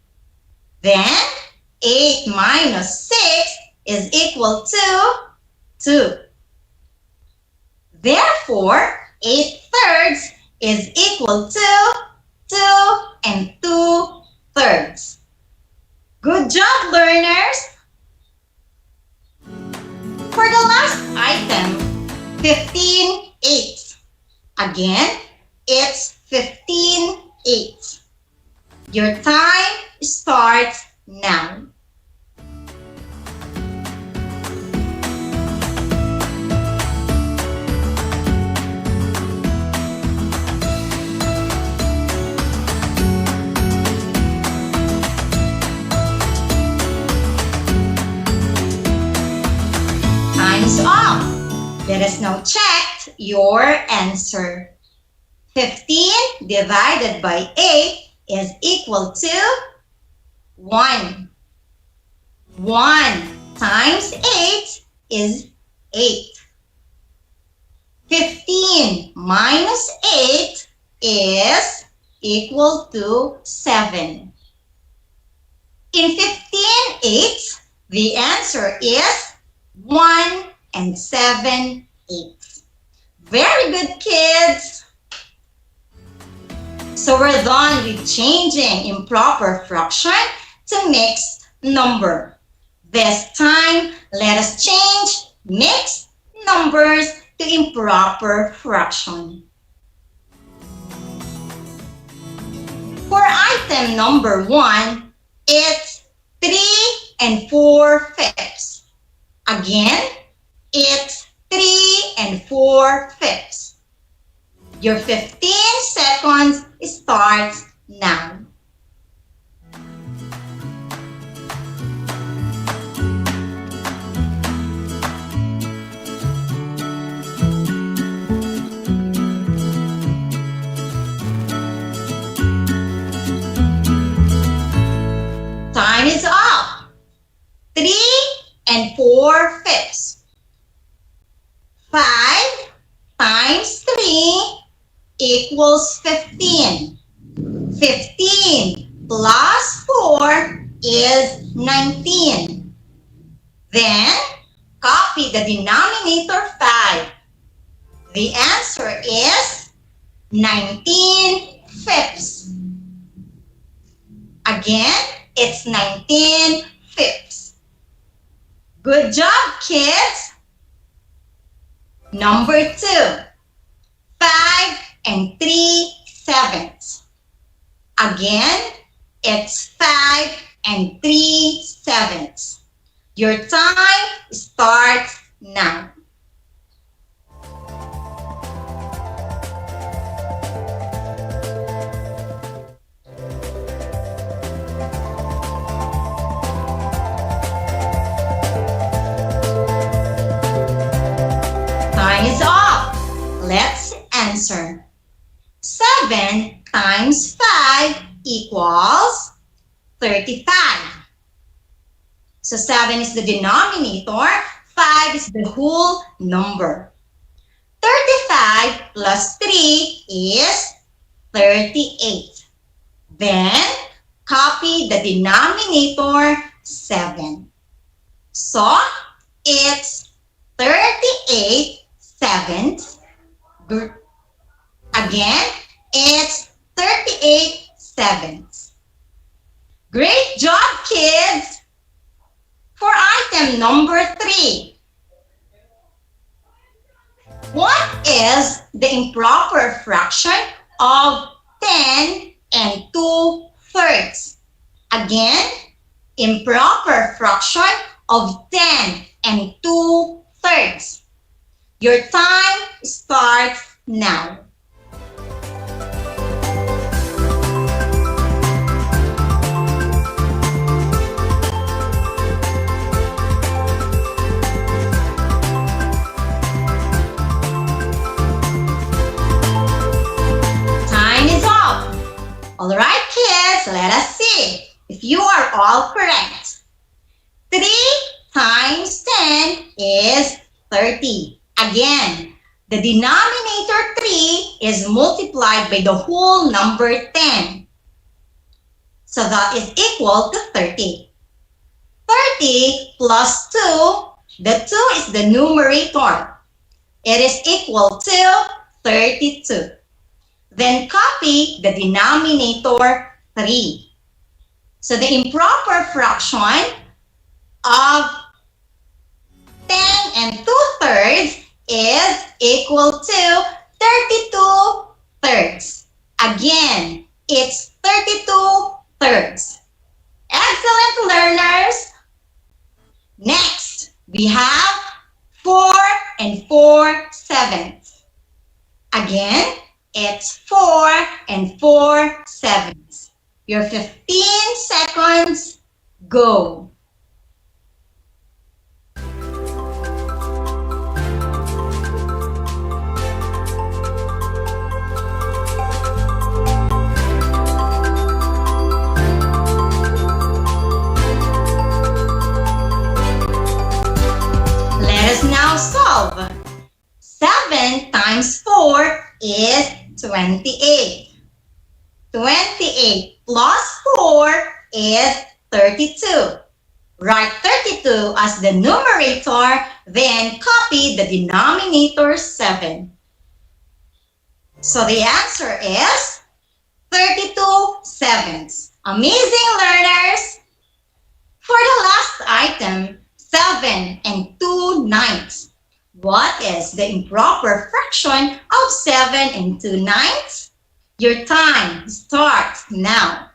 Then 8 minus 6 is equal to 2. Therefore, 8/3 is equal to 2 and 2/3. Good job, learners! For the last item, 15/8. Again, it's 15/8. Your time starts now. Time's up. Let us now check your answer. 15 divided by 8 is equal to 1. 1 times 8 is 8. 15 minus 8 is equal to 7. In 15/8, the answer is 1 and 7/8. Very good, kids! So we're done with changing improper fraction to mixed number. This time, let us change mixed numbers to improper fraction. For item number 1, it's 3 and 4/5. Again, it's 3 and 4/5. Your 15 seconds starts now. Time is up. 3 and 4/5. 5 times 3 equals 15. 15 plus 4 is 19. Then, copy the denominator 5. The answer is 19/5. Again, it's 19/5. Good job, kids! Number 2, 5 and 3/7. Again, it's 5 and 3/7. Your time starts now. Time is up. Let's answer. 7 times 5 equals 35. So 7 is the denominator, 5 is the whole number. 35 plus 3 is 38. Then, copy the denominator 7. So, it's 38/7. Again, it's 38/7. Great job, kids! For item number 3, what is the improper fraction of 10 and 2/3? Again, improper fraction of 10 and 2/3. Your time starts now. Time is up. All right, kids, let us see if you are all correct. 3 times 10 is 30. Again, the denominator 3 is multiplied by the whole number 10. So that is equal to 30. 30 plus 2, the 2 is the numerator. It is equal to 32. Then copy the denominator 3. So the improper fraction of 10 and 2/3 is equal to 32/3. Again, it's 32/3. Excellent, learners! Next, we have 4 and 4/7. Again, it's 4 and 4/7. Your 15 seconds, go! Let us now solve. 7 times 4 is 28. 28 plus 4 is 32. Write 32 as the numerator, then copy the denominator 7. So the answer is 32/7. Amazing, learners! For the last item, 7 and 2/9. What is the improper fraction of 7 and 2/9? Your time starts now.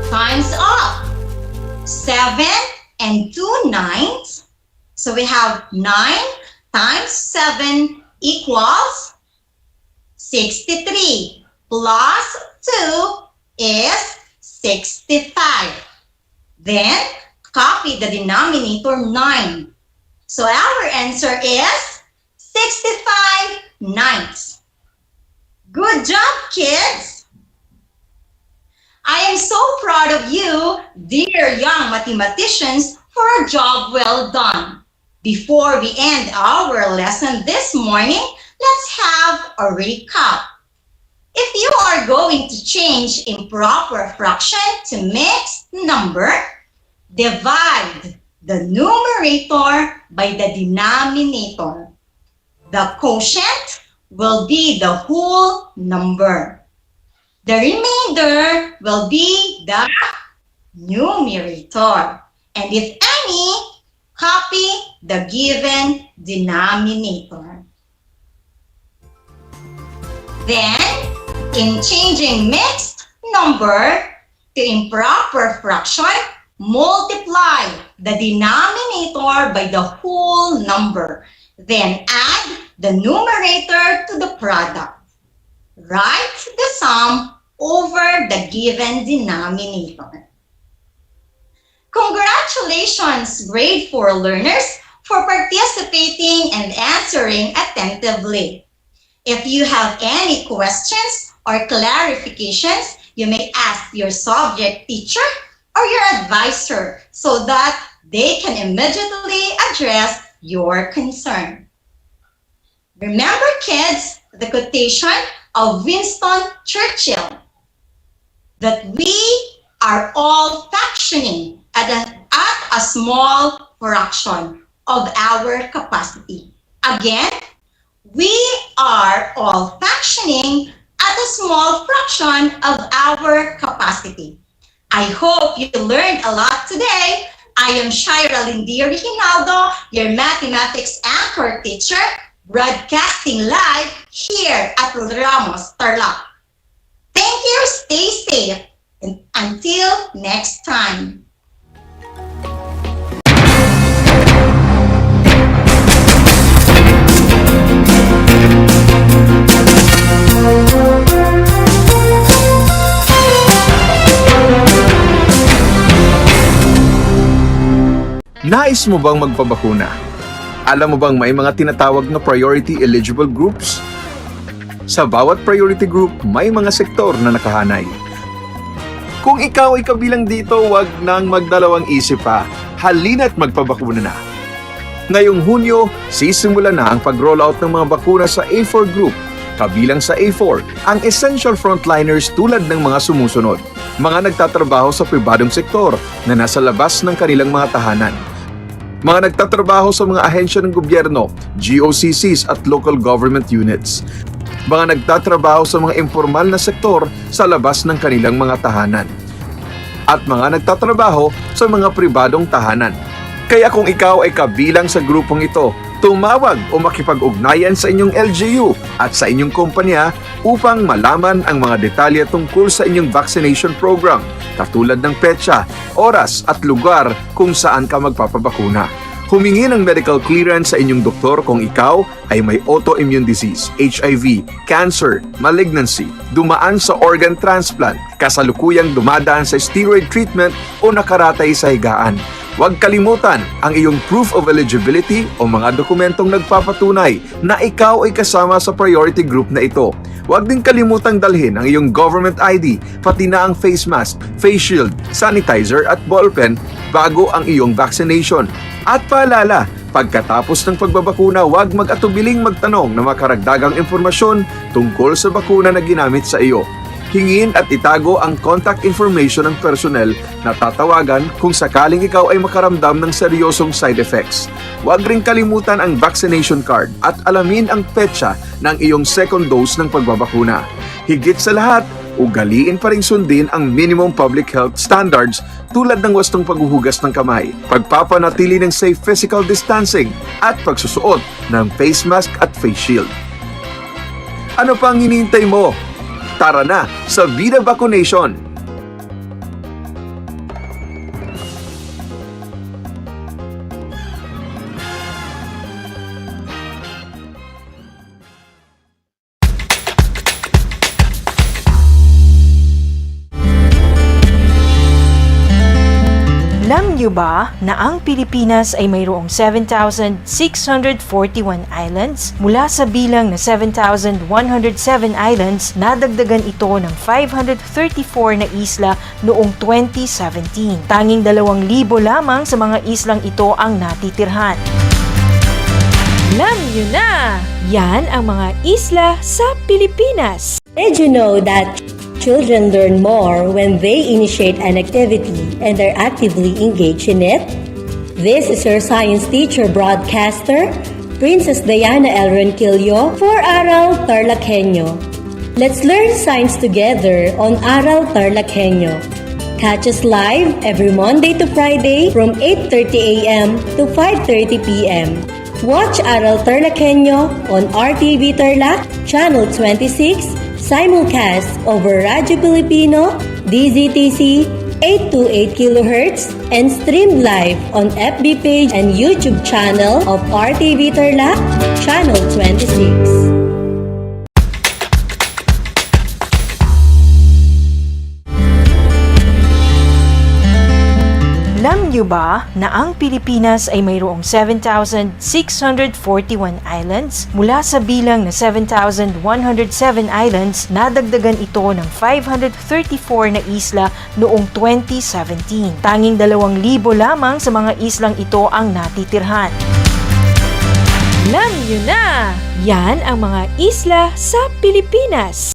Time's up. 7 and 2/9. So we have 9 times 7 equals 63. Plus 2 is 65. Then, copy the denominator 9. So our answer is 65/9. Good job, kids! I am so proud of you, dear young mathematicians, for a job well done. Before we end our lesson this morning, let's have a recap. If you are going to change improper fraction to mixed number, divide the numerator by the denominator. The quotient will be the whole number. The remainder will be the numerator. And if any, copy the given denominator. Then, in changing mixed number to improper fraction, multiply the denominator by the whole number. Then add the numerator to the product. Write the sum over the given denominator. Congratulations, grade 4 learners, for participating and answering attentively. If you have any questions or clarifications, you may ask your subject teacher or your advisor so that they can immediately address your concern. Remember, kids, the quotation of Winston Churchill, that we are all functioning at a small fraction of our capacity. Again, we are all functioning at a small fraction of our capacity. I hope you learned a lot today. I am Shaira Lindiri Hinaldo, your mathematics anchor teacher, broadcasting live here at Ramos Tarlac. Thank you, stay safe, and until next time. Nais mo bang magpabakuna? Alam mo bang may mga tinatawag na priority eligible groups? Sa bawat priority group, may mga sektor na nakahanay. Kung ikaw ay kabilang dito, wag nang magdalawang isip pa. Halina't magpabakuna na. Ngayong Hunyo, sisimula na ang pag-rollout ng mga bakuna sa A4 group. Kabilang sa A4, ang essential frontliners tulad ng mga sumusunod. Mga nagtatrabaho sa pribadong sektor na nasa labas ng kanilang mga tahanan. Mga nagtatrabaho sa mga ahensya ng gobyerno, GOCCs at local government units. Mga nagtatrabaho sa mga informal na sektor sa labas ng kanilang mga tahanan. At mga nagtatrabaho sa mga pribadong tahanan. Kaya kung ikaw ay kabilang sa grupong ito, tumawag o makipag-ugnayan sa inyong LGU at sa inyong kumpanya upang malaman ang mga detalye tungkol sa inyong vaccination program, katulad ng petsa, oras at lugar kung saan ka magpapabakuna. Humingi ng medical clearance sa inyong doktor kung ikaw ay may autoimmune disease, HIV, cancer, malignancy, dumaan sa organ transplant, kasalukuyang dumadaan sa steroid treatment o nakaratay sa higaan. Huwag kalimutan ang iyong proof of eligibility o mga dokumentong nagpapatunay na ikaw ay kasama sa priority group na ito. Huwag din kalimutang dalhin ang iyong government ID, pati na ang face mask, face shield, sanitizer at ballpen bago ang iyong vaccination. At paalala, pagkatapos ng pagbabakuna, huwag mag-atubiling magtanong na makaragdagang impormasyon tungkol sa bakuna na ginamit sa iyo. Hingin at itago ang contact information ng personnel na tatawagan kung sakaling ikaw ay makaramdam ng seryosong side effects. Huwag ring kalimutan ang vaccination card at alamin ang petsa ng iyong second dose ng pagbabakuna. Higit sa lahat, ugaliin pa ring sundin ang minimum public health standards tulad ng wastong paghuhugas ng kamay, pagpapanatili ng safe physical distancing at pagsusuot ng face mask at face shield. Ano pang hinihintay mo? Tara na sa Vida Vaccination! Alam niyo ba na ang Pilipinas ay mayroong 7,641 islands? Mula sa bilang na 7,107 islands, nadagdagan ito ng 534 na isla noong 2017. Tanging 2,000 lamang sa mga islang ito ang natitirhan. Alam niyo na! Yan ang mga isla sa Pilipinas. Did you know that children learn more when they initiate an activity and are actively engaged in it? This is your science teacher broadcaster, Princess Diana L. Ronquillo for Aral TarlakHenyo. Let's learn science together on Aral TarlakHenyo. Catch us live every Monday to Friday from 8:30 a.m. to 5:30 p.m. Watch Aral TarlakHenyo on RTV Tarlac, Channel 26, simulcast over Radyo Pilipino, DZTC 828 kHz, and streamed live on FB page and YouTube channel of RTV Tarlac, Channel 26. Alam niyo ba na ang Pilipinas ay mayroong 7,641 islands? Mula sa bilang na 7,107 islands, nadagdagan ito ng 534 na isla noong 2017. Tanging 2,000 lamang sa mga islang ito ang natitirhan. Alam niyo na! Yan ang mga isla sa Pilipinas.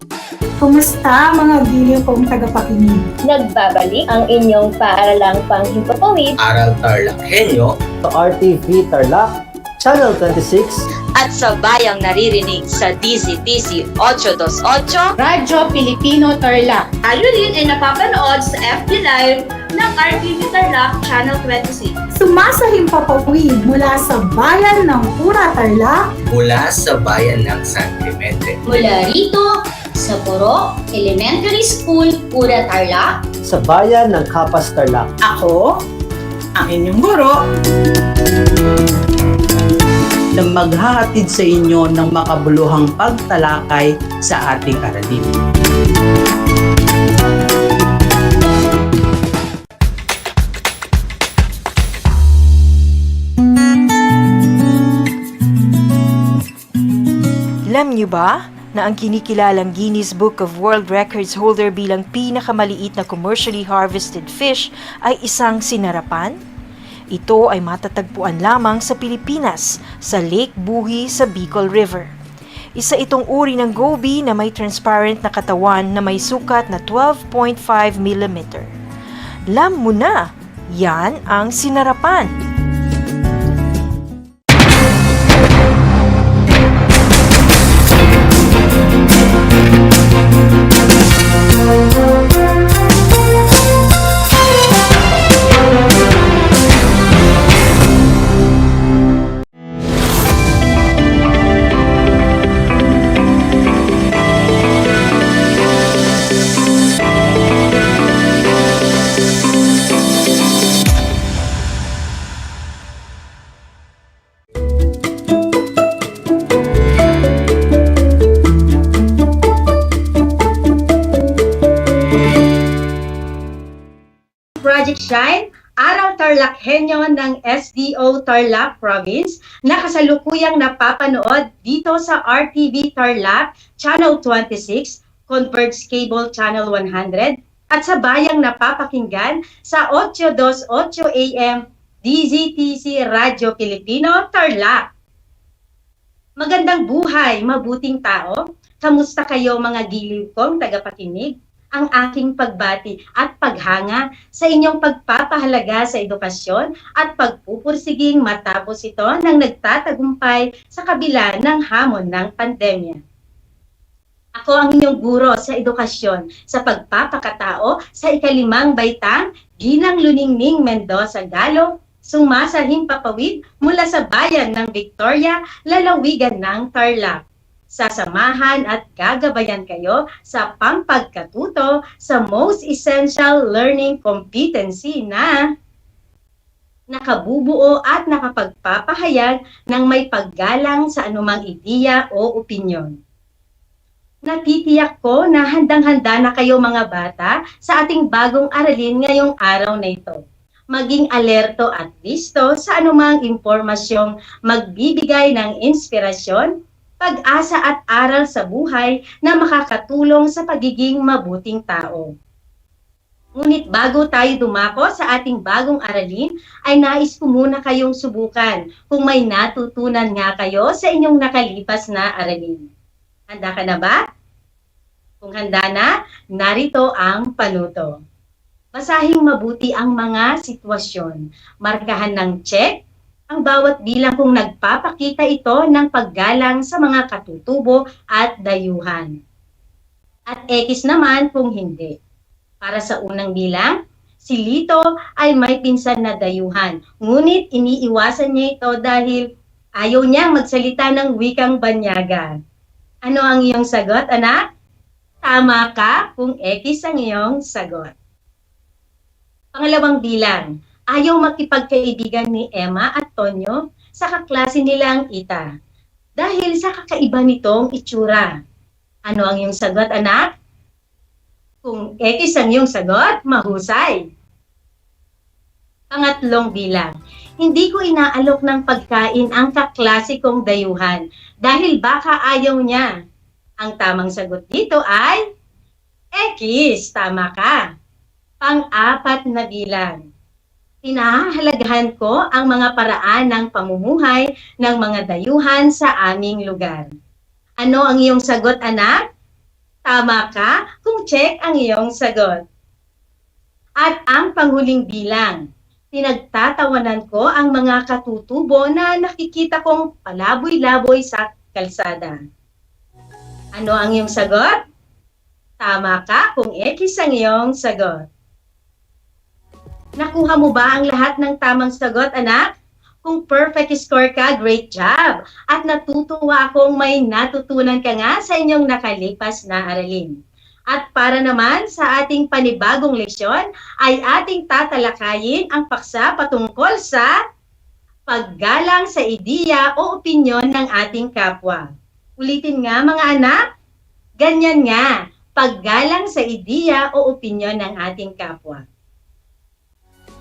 Kumusta mga giliw kong tagapakinig? Nagbabalik ang inyong paaralang panghimpapawid, Aral TarlakHenyo, sa RTV Tarlac, Channel 26, at sa bayang naririnig sa DZTC 828, Radyo Pilipino Tarlac. tayo rin ay napapanood sa FB Live ng RTV Tarlac Channel 26. Sumasahimpapawid mula sa bayan ng Pura Tarlac, mula sa bayan ng San Clemente. Mula rito, sa Poro Elementary School, Pura Tarlac, sa bayan ng Capas Tarlac. Ako, ang inyong guro, na maghahatid sa inyo ng makabuluhang pagtalakay sa ating aralin. Alam niyo ba na ang kinikilalang Guinness Book of World Records holder bilang pinakamaliit na commercially harvested fish ay isang sinarapan? Ito ay matatagpuan lamang sa Pilipinas, sa Lake Buhi sa Bicol River. Isa itong uri ng goby na may transparent na katawan na may sukat na 12.5 mm. Alam mo na, yan ang sinarapan. Project Shine, Aral TarlakHenyo ng SDO Tarlac Province na kasalukuyang napapanood dito sa RTV Tarlac Channel 26, Converged Cable Channel 100 at sa bayang napapakinggan sa 828 AM DZTC Radyo Pilipino Tarlac. Magandang buhay, mabuting tao. Kamusta kayo mga giliw kong tagapakinig? Ang aking pagbati at paghanga sa inyong pagpapahalaga sa edukasyon at pagpupursiging matapos ito ng nagtatagumpay sa kabila ng hamon ng pandemya. Ako ang inyong guro sa edukasyon sa pagpapakatao sa ika-5 baitang Ginang Luningning Mendoza Galo, sumasahimpapawid mula sa bayan ng Victoria, lalawigan ng Tarlac. Sasamahan at gagabayan kayo sa pampagkatuto sa Most Essential Learning Competency na nakabubuo at nakapagpapahayag ng may paggalang sa anumang ideya o opinyon. Natitiyak ko na handang-handa na kayo mga bata sa ating bagong aralin ngayong araw na ito. Maging alerto at listo sa anumang impormasyong magbibigay ng inspirasyon, pag-asa at aral sa buhay na makakatulong sa pagiging mabuting tao. Ngunit bago tayo dumako sa ating bagong aralin, ay nais ko muna kayong subukan kung may natutunan nga kayo sa inyong nakalipas na aralin. Handa ka na ba? Kung handa na, narito ang panuto. Basahing mabuti ang mga sitwasyon. Markahan ng check Ang bawat bilang kung nagpapakita ito ng paggalang sa mga katutubo at dayuhan. At X naman kung hindi. Para sa unang bilang, si Lito ay may pinsan na dayuhan. Ngunit iniiwasan niya ito dahil ayaw niyang magsalita ng wikang banyaga. Ano ang iyong sagot, anak? Tama ka kung X ang iyong sagot. Pangalawang bilang, ayaw makipagkaibigan ni Emma at Tonyo sa kaklase nilang Ita dahil sa kakaiba nitong itsura. Ano ang iyong sagot, anak? Kung X ang iyong sagot, mahusay. Pangatlong bilang, hindi ko inaalok ng pagkain ang kaklase kong dayuhan dahil baka ayaw niya. Ang tamang sagot dito ay X, tama ka. Pang-apat na bilang, pinahahalagahan ko ang mga paraan ng pamumuhay ng mga dayuhan sa aming lugar. Ano ang iyong sagot, anak? Tama ka kung check ang iyong sagot. At ang panghuling bilang, pinagtatawanan ko ang mga katutubo na nakikita kong palaboy-laboy sa kalsada. Ano ang iyong sagot? Tama ka kung X ang iyong sagot. Nakuha mo ba ang lahat ng tamang sagot, anak? Kung perfect score ka, great job! At natutuwa akong may natutunan ka nga sa inyong nakalipas na aralin. At para naman sa ating panibagong leksyon, ay ating tatalakayin ang paksa patungkol sa paggalang sa ideya o opinyon ng ating kapwa. Ulitin nga mga anak, ganyan nga, paggalang sa ideya o opinyon ng ating kapwa.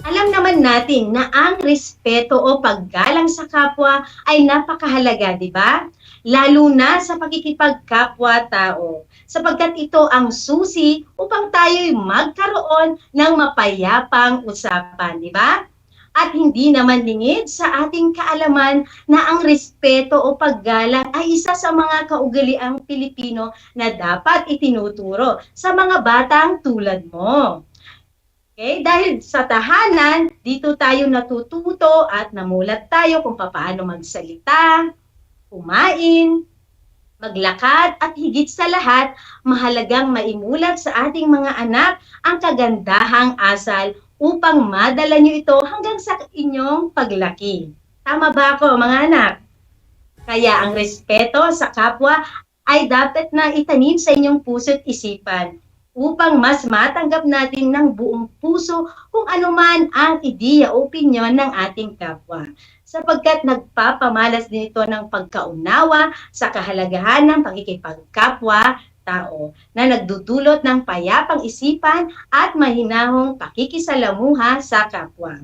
Alam naman natin na ang respeto o paggalang sa kapwa ay napakahalaga, di ba? Lalo na sa pakikipagkapwa-tao, sapagkat ito ang susi upang tayo'y magkaroon ng mapayapang usapan, di ba? At hindi naman lingid sa ating kaalaman na ang respeto o paggalang ay isa sa mga kaugaliang Pilipino na dapat itinuturo sa mga batang tulad mo. Okay? Dahil sa tahanan, dito tayo natututo at namulat tayo kung paano magsalita, kumain, maglakad at higit sa lahat, mahalagang maimulat sa ating mga anak ang kagandahang asal upang madala nyo ito hanggang sa inyong paglaki. Tama ba ako, mga anak? Kaya ang respeto sa kapwa ay dapat na itanim sa inyong puso't isipan upang mas matanggap natin ng buong puso kung anuman ang ideya o opinyon ng ating kapwa. Sapagkat nagpapamalas din ito ng pagkaunawa sa kahalagahan ng pakikipagkapwa-tao na nagdudulot ng payapang isipan at mahinahong pakikisalamuha sa kapwa.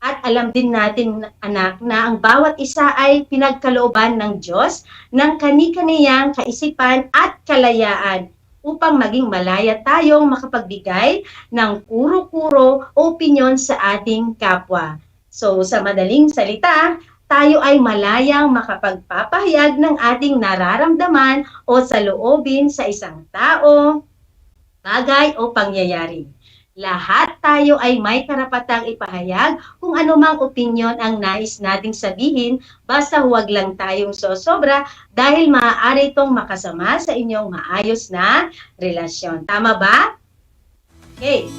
At alam din natin, anak, na ang bawat isa ay pinagkalooban ng Diyos ng kani-kaniyang kaisipan at kalayaan upang maging malaya tayong makapagbigay ng kuro-kuro o opinyon sa ating kapwa. So, sa madaling salita, tayo ay malayang makapagpapahayag ng ating nararamdaman o saloobin sa isang tao, bagay o pangyayari. Lahat tayo ay may karapatang ipahayag kung anumang opinyon ang nais nating sabihin, basta huwag lang tayong sosobra dahil maaari itong makasama sa inyong maayos na relasyon. Tama ba? Okay.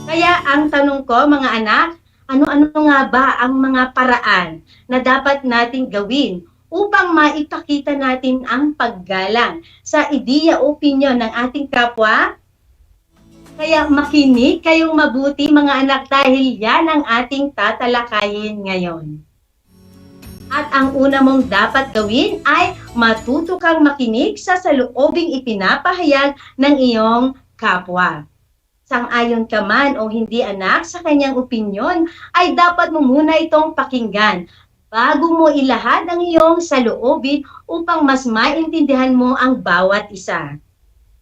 Kaya ang tanong ko, mga anak, ano-ano nga ba ang mga paraan na dapat nating gawin upang maipakita natin ang paggalang sa ideya o opinyon ng ating kapwa? Kaya makinig kayong mabuti, mga anak, dahil yan ang ating tatalakayin ngayon. At ang una mong dapat gawin ay matuto kang makinig sa saloobing ipinapahayag ng iyong kapwa. Sang-ayon ka man o hindi, anak, sa kanyang opinyon, ay dapat mo muna itong pakinggan bago mo ilahad ang iyong saloobin upang mas maintindihan mo ang bawat isa.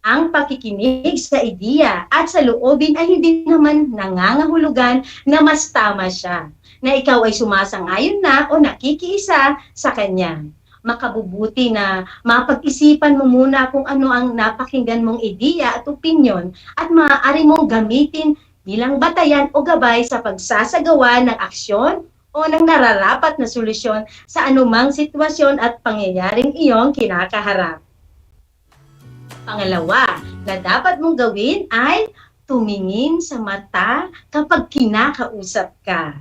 Ang pakikinig sa ideya at sa loobin ay hindi naman nangangahulugan na mas tama siya, na ikaw ay sumasang-ayon na o nakikiisa sa kanya. Makabubuti na mapag-isipan mo muna kung ano ang napakinggan mong ideya at opinyon at maaari mong gamitin bilang batayan o gabay sa pagsasagawa ng aksyon o ng nararapat na solusyon sa anumang sitwasyon at pangyayaring iyong kinakaharap. Pangalawa na dapat mong gawin ay tumingin sa mata kapag kinakausap ka.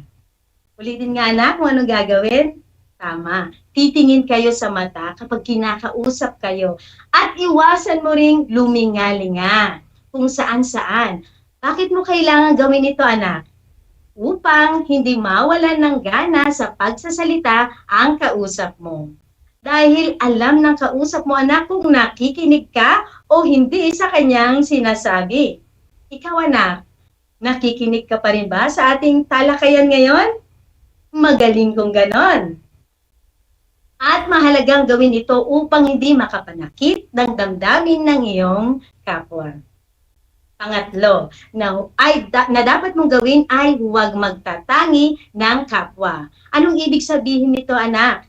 Ulitin nga anak kung anong gagawin. Tama. Titingin kayo sa mata kapag kinakausap kayo. At iwasan mo ring lumingalinga kung saan-saan. Bakit mo kailangan gawin ito, anak? Upang hindi mawalan ng gana sa pagsasalita ang kausap mo. Dahil alam ng kausap mo, anak, kung nakikinig ka o hindi sa kanyang sinasabi. Ikaw, anak, nakikinig ka pa rin ba sa ating talakayan ngayon? Magaling kung ganon. At mahalagang gawin ito upang hindi makapanakit ng damdamin ng iyong kapwa. Pangatlo, na dapat mong gawin ay huwag magtatangi ng kapwa. Anong ibig sabihin nito, anak?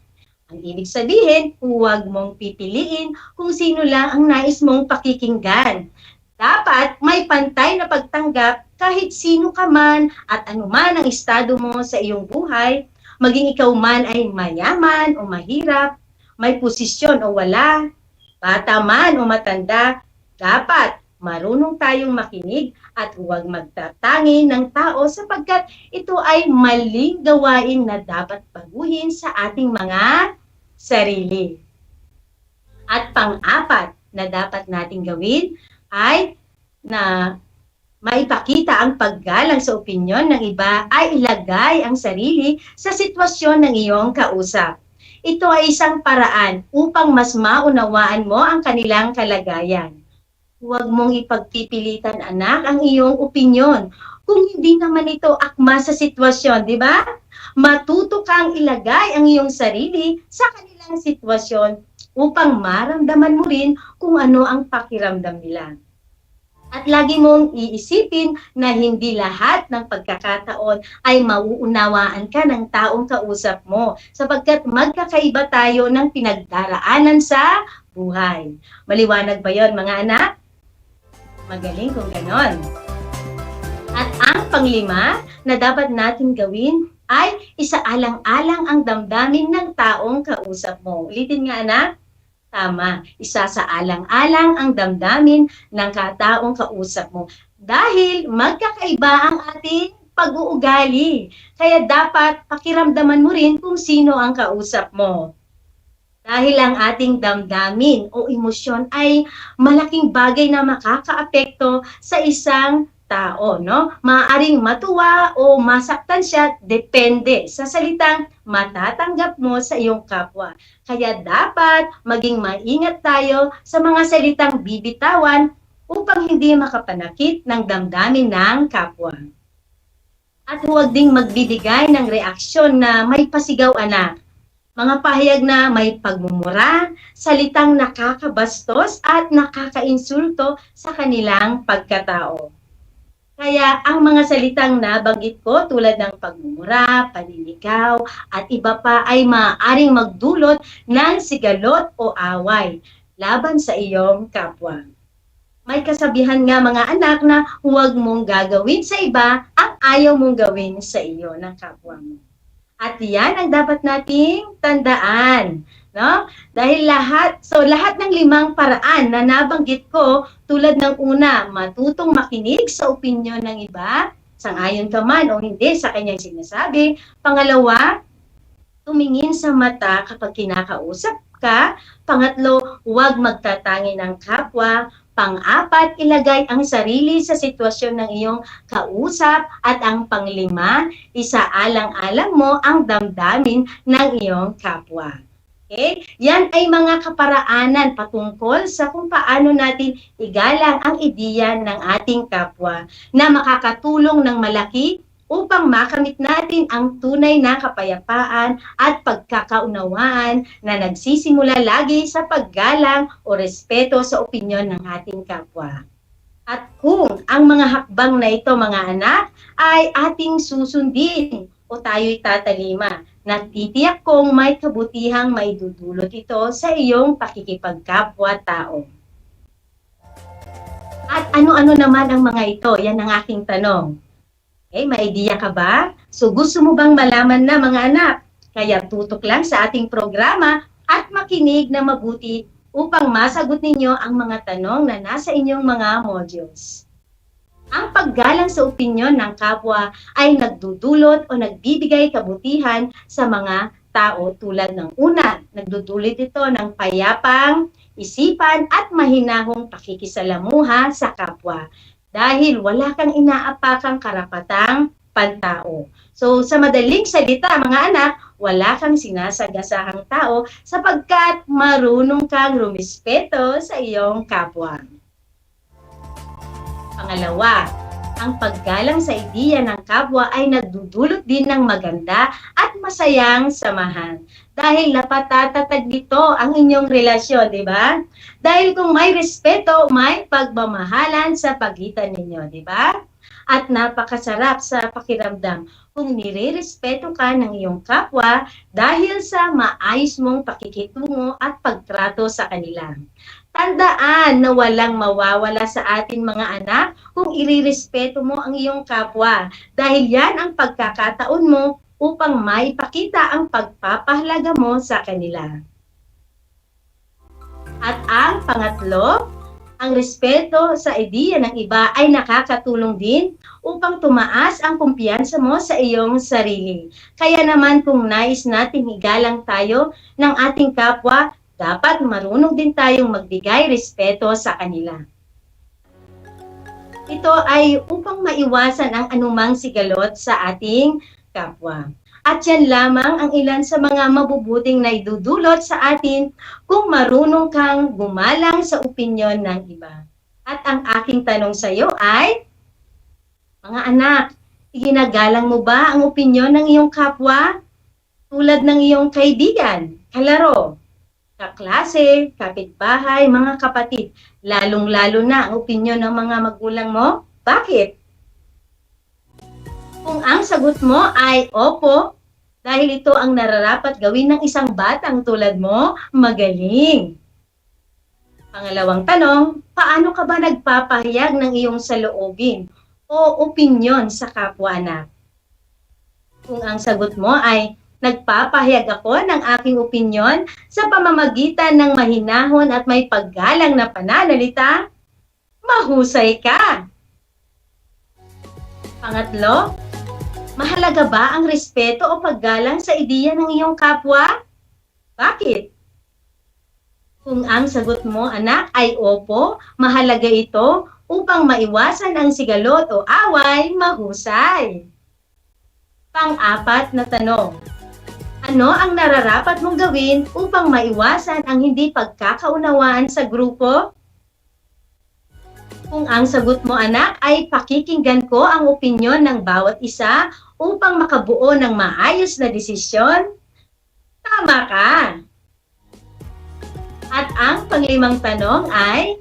Ang ibig sabihin, huwag mong pipiliin kung sino lang ang nais mong pakikinggan. Dapat may pantay na pagtanggap kahit sino ka man at anuman ang estado mo sa iyong buhay, maging ikaw man ay mayaman o mahirap, may posisyon o wala, bata man o matanda, dapat marunong tayong makinig at huwag magtatangi ng tao sapagkat ito ay maling gawain na dapat baguhin sa ating mga sarili. At pang-apat na dapat nating gawin ay na maipakita ang paggalang sa opinyon ng iba ay ilagay ang sarili sa sitwasyon ng iyong kausap. Ito ay isang paraan upang mas maunawaan mo ang kanilang kalagayan. Huwag mong ipagpipilitan, anak, ang iyong opinyon kung hindi naman ito akma sa sitwasyon, di ba? Matuto kang ilagay ang iyong sarili sa kanilang sitwasyon upang maramdaman mo rin kung ano ang pakiramdam nila. At lagi mong iisipin na hindi lahat ng pagkakataon ay mauunawaan ka ng taong kausap mo sapagkat magkakaiba tayo ng pinagdaraanan sa buhay. Maliwanag ba yon, mga anak? Magaling kung ganon. At ang panglima na dapat natin gawin ay isaalang-alang ang damdamin ng taong kausap mo. Ulitin nga, anak. Tama, isasaalang-alang ang damdamin ng taong kausap mo. Dahil magkakaiba ang ating pag-uugali. Kaya dapat pakiramdaman mo rin kung sino ang kausap mo. Dahil ang ating damdamin o emosyon ay malaking bagay na makakaapekto sa isang tao, no? Maaaring matuwa o masaktan siya, depende sa salitang matatanggap mo sa iyong kapwa. Kaya dapat maging maingat tayo sa mga salitang bibitawan upang hindi makapanakit ng damdamin ng kapwa. At huwag ding magbibigay ng reaksyon na may pasigaw, anak. Mga pahayag na may pagmumura, salitang nakakabastos at nakakainsulto sa kanilang pagkatao. Kaya ang mga salitang nabanggit ko tulad ng pagmumura, panliligaw at iba pa ay maaaring magdulot ng sigalot o away laban sa iyong kapwa. May kasabihan nga, mga anak, na huwag mong gagawin sa iba ang ayaw mong gawin sa iyo ng kapwa mo. At yan ang dapat nating tandaan, no? Dahil lahat ng 5 paraan na nabanggit ko, tulad ng una, matutong makinig sa opinyon ng iba, sang-ayon ka man o hindi sa kanyang sinasabi. Pangalawa, tumingin sa mata kapag kinakausap ka. Pangatlo, huwag magtatangi ng kapwa. Pang-apat, ilagay ang sarili sa sitwasyon ng iyong kausap. At ang panglima, isaalang-alang mo ang damdamin ng iyong kapwa. Okay? Yan ay mga kaparaanan patungkol sa kung paano natin igalang ang ideya ng ating kapwa na makakatulong ng malaki upang makamit natin ang tunay na kapayapaan at pagkakaunawaan na nagsisimula lagi sa paggalang o respeto sa opinyon ng ating kapwa. At kung ang mga hakbang na ito, mga anak, ay ating susundin o tayo'y tatalima, natitiyak kong may kabutihang maidudulot ito sa iyong pakikipagkapwa-tao. At ano-ano naman ang mga ito? Yan ang aking tanong. Okay, may idea ka ba? So gusto mo bang malaman na mga anak? Kaya tutok lang sa ating programa at makinig na mabuti upang masagot ninyo ang mga tanong na nasa inyong mga modules. Ang paggalang sa opinyon ng kapwa ay nagdudulot o nagbibigay kabutihan sa mga tao tulad ng una, nagdudulot ito ng payapang isipan at mahinahong pakikisalamuha sa kapwa dahil wala kang inaapakang karapatang pantao. So sa madaling salita mga anak, wala kang sinasagasahang tao sapagkat marunong kang rumispeto sa iyong kapwa. Pangalawa, ang paggalang sa ideya ng kapwa ay nagdudulot din ng maganda at masayang samahan. Dahil napatatag dito ang inyong relasyon, di ba? Dahil kung may respeto, may pagmamahalan sa pagitan ninyo, di ba? At napakasarap sa pakiramdam kung nire-respeto ka ng iyong kapwa dahil sa maayos mong pakikitungo at pagtrato sa kanila. Tandaan na walang mawawala sa atin mga anak kung irirespeto mo ang iyong kapwa dahil yan ang pagkakataon mo upang maipakita ang pagpapahalaga mo sa kanila. At ang pangatlo, ang respeto sa ideya ng iba ay nakakatulong din upang tumaas ang kumpiyansa mo sa iyong sarili. Kaya naman kung nais nating igalang tayo ng ating kapwa, dapat marunong din tayong magbigay respeto sa kanila. Ito ay upang maiwasan ang anumang sigalot sa ating kapwa. At yan lamang ang ilan sa mga mabubuting naidudulot sa atin kung marunong kang gumalang sa opinyon ng iba. At ang aking tanong sa iyo ay, mga anak, iginagalang mo ba ang opinyon ng iyong kapwa? Tulad ng iyong kaibigan, kalaro, kaklase, kapitbahay, mga kapatid, lalong-lalo na ang opinyon ng mga magulang mo? Bakit? Kung ang sagot mo ay opo, dahil ito ang nararapat gawin ng isang batang tulad mo, magaling. Pangalawang tanong, paano ka ba nagpapahayag ng iyong saloobin o opinyon sa kapwa-anak? Kung ang sagot mo ay nagpapahayag ako ng aking opinyon sa pamamagitan ng mahinahon at may paggalang na pananalita, mahusay ka. Pangatlo, mahalaga ba ang respeto o paggalang sa ideya ng iyong kapwa? Bakit? Kung ang sagot mo, anak, ay opo, mahalaga ito upang maiwasan ang sigalot o away, mahusay. Pang-apat na tanong, ano ang nararapat mong gawin upang maiwasan ang hindi pagkakaunawaan sa grupo? Kung ang sagot mo, anak, ay pakikinggan ko ang opinyon ng bawat isa upang makabuo ng maayos na desisyon, tama ka. At ang panglimang tanong ay,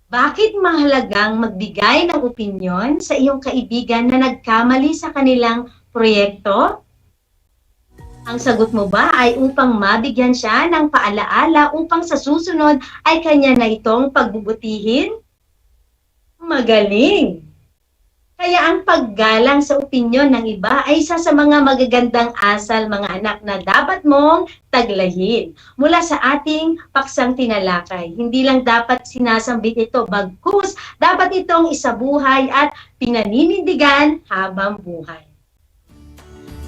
bakit mahalagang magbigay ng opinyon sa iyong kaibigan na nagkamali sa kanilang proyekto? Ang sagot mo ba ay upang mabigyan siya ng paalaala upang sa susunod ay kanya na itong pagbubutihin? Magaling! Kaya ang paggalang sa opinyon ng iba ay isa sa mga magagandang asal mga anak na dapat mong taglayin mula sa ating paksang tinalakay. Hindi lang dapat sinasambit ito, bagkus dapat itong isabuhay at pinaninindigan habang buhay.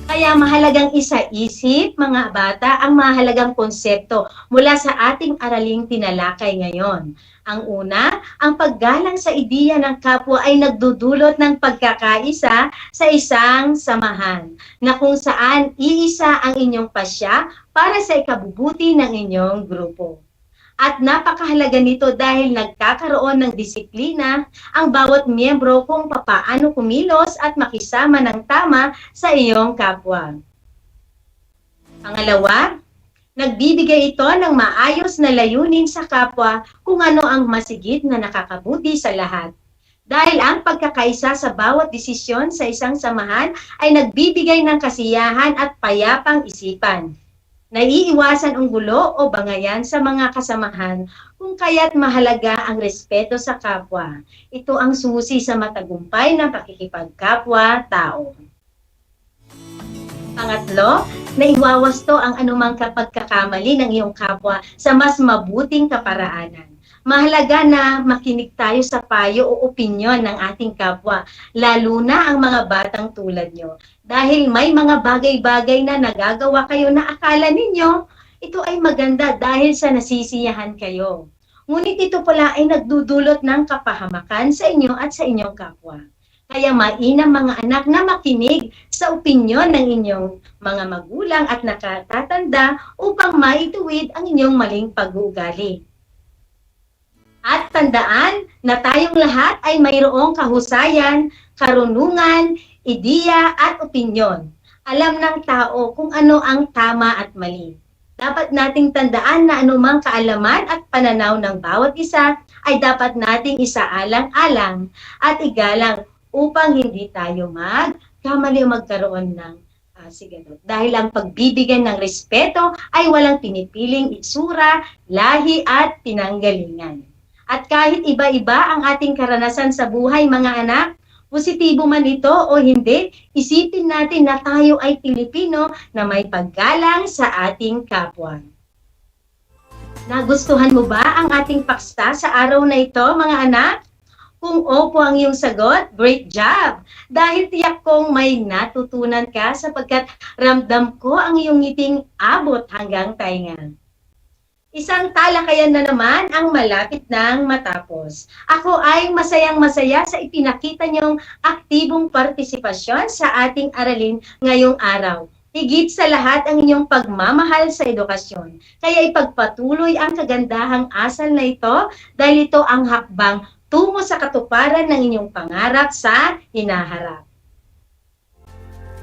Kaya mahalagang isa-isip, mga bata, ang mahalagang konsepto mula sa ating araling tinalakay ngayon. Ang una, ang paggalang sa ideya ng kapwa ay nagdudulot ng pagkakaisa sa isang samahan, na kung saan iisa ang inyong pasya para sa ikabubuti ng inyong grupo. At napakahalaga nito dahil nagkakaroon ng disiplina ang bawat miyembro kung papaano kumilos at makisama ng tama sa iyong kapwa. Pangalawa, nagbibigay ito ng maayos na layunin sa kapwa kung ano ang masigit na nakakabuti sa lahat. Dahil ang pagkakaisa sa bawat desisyon sa isang samahan ay nagbibigay ng kasiyahan at payapang isipan. Naiiwasan ang gulo o bangayan sa mga kasamahan kung kaya't mahalaga ang respeto sa kapwa. Ito ang susi sa matagumpay ng pakikipagkapwa-tao. Pangatlo, naiwawasto ang anumang pagkakamali ng iyong kapwa sa mas mabuting kaparaanan. Mahalaga na makinig tayo sa payo o opinyon ng ating kapwa, lalo na ang mga batang tulad nyo. Dahil may mga bagay-bagay na nagagawa kayo na akala ninyo, ito ay maganda dahil sa nasisiyahan kayo. Ngunit ito pala ay nagdudulot ng kapahamakan sa inyo at sa inyong kapwa. Kaya mainam mga anak na makinig sa opinyon ng inyong mga magulang at nakatatanda upang maituwid ang inyong maling pag-uugali. At tandaan na tayong lahat ay mayroong kahusayan, karunungan, ideya at opinyon. Alam ng tao kung ano ang tama at mali. Dapat nating tandaan na anumang kaalaman at pananaw ng bawat isa ay dapat nating isaalang-alang at igalang upang hindi tayo magkamali o magkaroon ng sigadot. Dahil ang pagbibigyan ng respeto ay walang pinipiling itsura, lahi at pinanggalingan. At kahit iba-iba ang ating karanasan sa buhay mga anak, positibo man ito o hindi, isipin natin na tayo ay Pilipino na may paggalang sa ating kapwa. Nagustuhan mo ba ang ating paksa sa araw na ito mga anak? Kung opo ang iyong sagot, great job! Dahil tiyak kong may natutunan ka sapagkat ramdam ko ang iyong ngiting abot hanggang tainga. Isang talakayan na naman ang malapit nang matapos. Ako ay masayang-masaya sa ipinakita niyong aktibong partisipasyon sa ating aralin ngayong araw. Higit sa lahat ang inyong pagmamahal sa edukasyon. Kaya ipagpatuloy ang kagandahang asal na ito dahil ito ang hakbang tungo sa katuparan ng inyong pangarap sa hinaharap.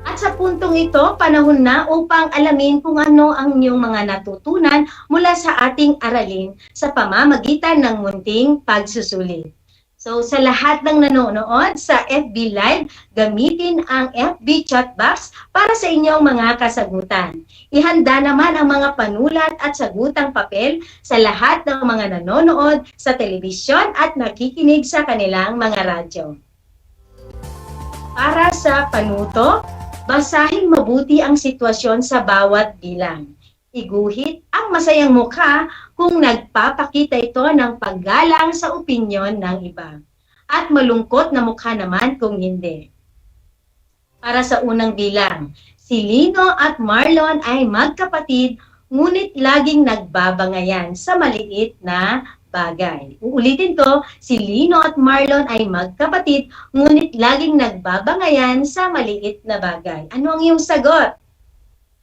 At sa puntong ito, panahon na upang alamin kung ano ang inyong mga natutunan mula sa ating aralin sa pamamagitan ng munting pagsusulit. So sa lahat ng nanonood sa FB Live, gamitin ang FB chat box para sa inyong mga kasagutan. Ihanda naman ang mga panulat at sagutang papel sa lahat ng mga nanonood sa telebisyon at nakikinig sa kanilang mga radyo. Para sa panuto, basahin mabuti ang sitwasyon sa bawat bilang. Iguhit ang masayang mukha kung nagpapakita ito ng paggalang sa opinyon ng iba. At malungkot na mukha naman kung hindi. Para sa unang bilang, si Lino at Marlon ay magkapatid ngunit laging nagbabangayan sa maliit na bagay. Uulitin ko, si Lino at Marlon ay magkapatid ngunit laging nagbabangayan sa maliit na bagay. Ano ang iyong sagot?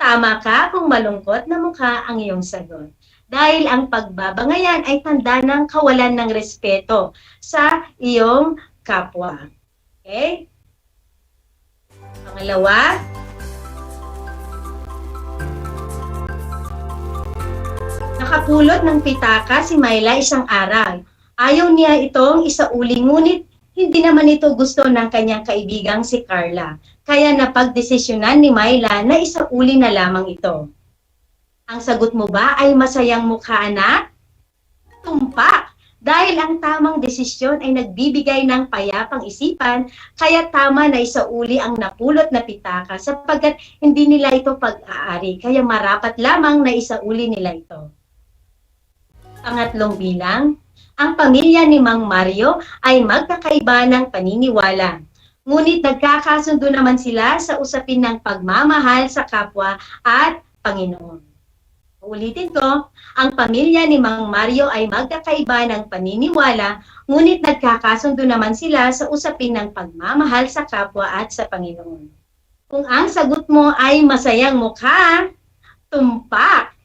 Tama ka kung malungkot na mukha ang iyong sagot. Dahil ang pagbabangayan ay tanda ng kawalan ng respeto sa iyong kapwa. Okay? Pangalawa, nakapulot ng pitaka si Myla isang araw. Ayaw niya itong isauli ngunit hindi naman ito gusto ng kanyang kaibigang si Carla. Kaya napagdesisyonan ni Myla na isauli na lamang ito. Ang sagot mo ba ay masayang mukha, anak? Tumpak! Dahil ang tamang desisyon ay nagbibigay ng payapang isipan, kaya tama na isauli ang napulot na pitaka sapagkat hindi nila ito pag-aari, kaya marapat lamang na isauli nila ito. Pangatlong bilang, ang pamilya ni Mang Mario ay magkakaiba ng paniniwala. Ngunit nagkakasundo naman sila sa usapin ng pagmamahal sa kapwa at Panginoon. Ulitin ko, ang pamilya ni Mang Mario ay magkakaiba ng paniniwala, ngunit nagkakasundo naman sila sa usapin ng pagmamahal sa kapwa at sa Panginoon. Kung ang sagot mo ay masayang mukha, tumpak!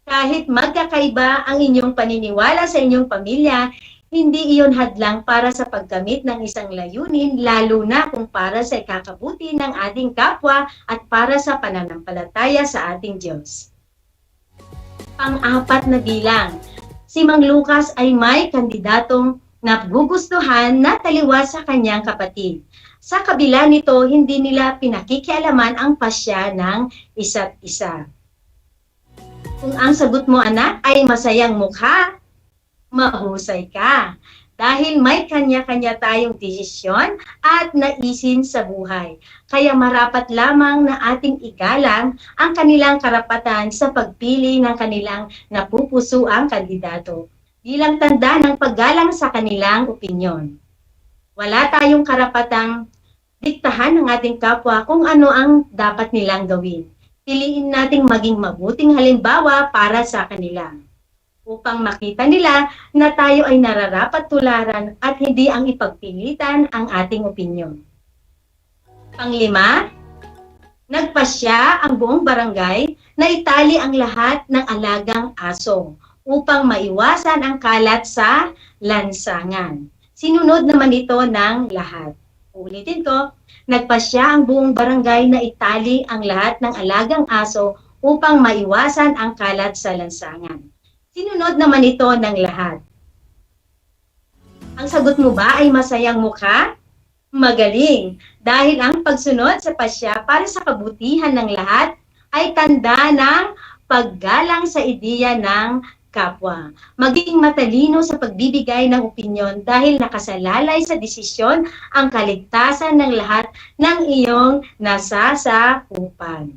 Kahit magkakaiba ang inyong paniniwala sa inyong pamilya, hindi iyon hadlang para sa pagkamit ng isang layunin, lalo na kung para sa ikakabuti ng ating kapwa at para sa pananampalataya sa ating Diyos. Pang-apat na bilang, si Mang Lucas ay may kandidatong nagugustuhan na taliwas sa kanyang kapatid. Sa kabila nito, hindi nila pinakikialaman ang pasya ng isa't isa. Kung ang sagot mo anak ay masayang mukha, mahusay ka. Dahil may kanya-kanya tayong desisyon at naisin sa buhay. Kaya marapat lamang na ating igalang ang kanilang karapatan sa pagpili ng kanilang napupusuang kandidato bilang tanda ng paggalang sa kanilang opinyon. Wala tayong karapatang diktahan ng ating kapwa kung ano ang dapat nilang gawin. Piliin nating maging mabuting halimbawa para sa kanila, upang makita nila na tayo ay nararapat tularan at hindi ang ipagpilitan ang ating opinyon. Panglima, nagpasya ang buong barangay na itali ang lahat ng alagang aso upang maiwasan ang kalat sa lansangan. Sinunod naman ito ng lahat. Ulitin ko, nagpasya ang buong barangay na itali ang lahat ng alagang aso upang maiwasan ang kalat sa lansangan. Sinunod naman ito ng lahat. Ang sagot mo ba ay masayang mukha? Magaling! Dahil ang pagsunod sa pasya para sa kabutihan ng lahat ay tanda ng paggalang sa ideya ng kapwa. Maging matalino sa pagbibigay ng opinyon dahil nakasalalay sa desisyon ang kaligtasan ng lahat ng iyong nasasakupan.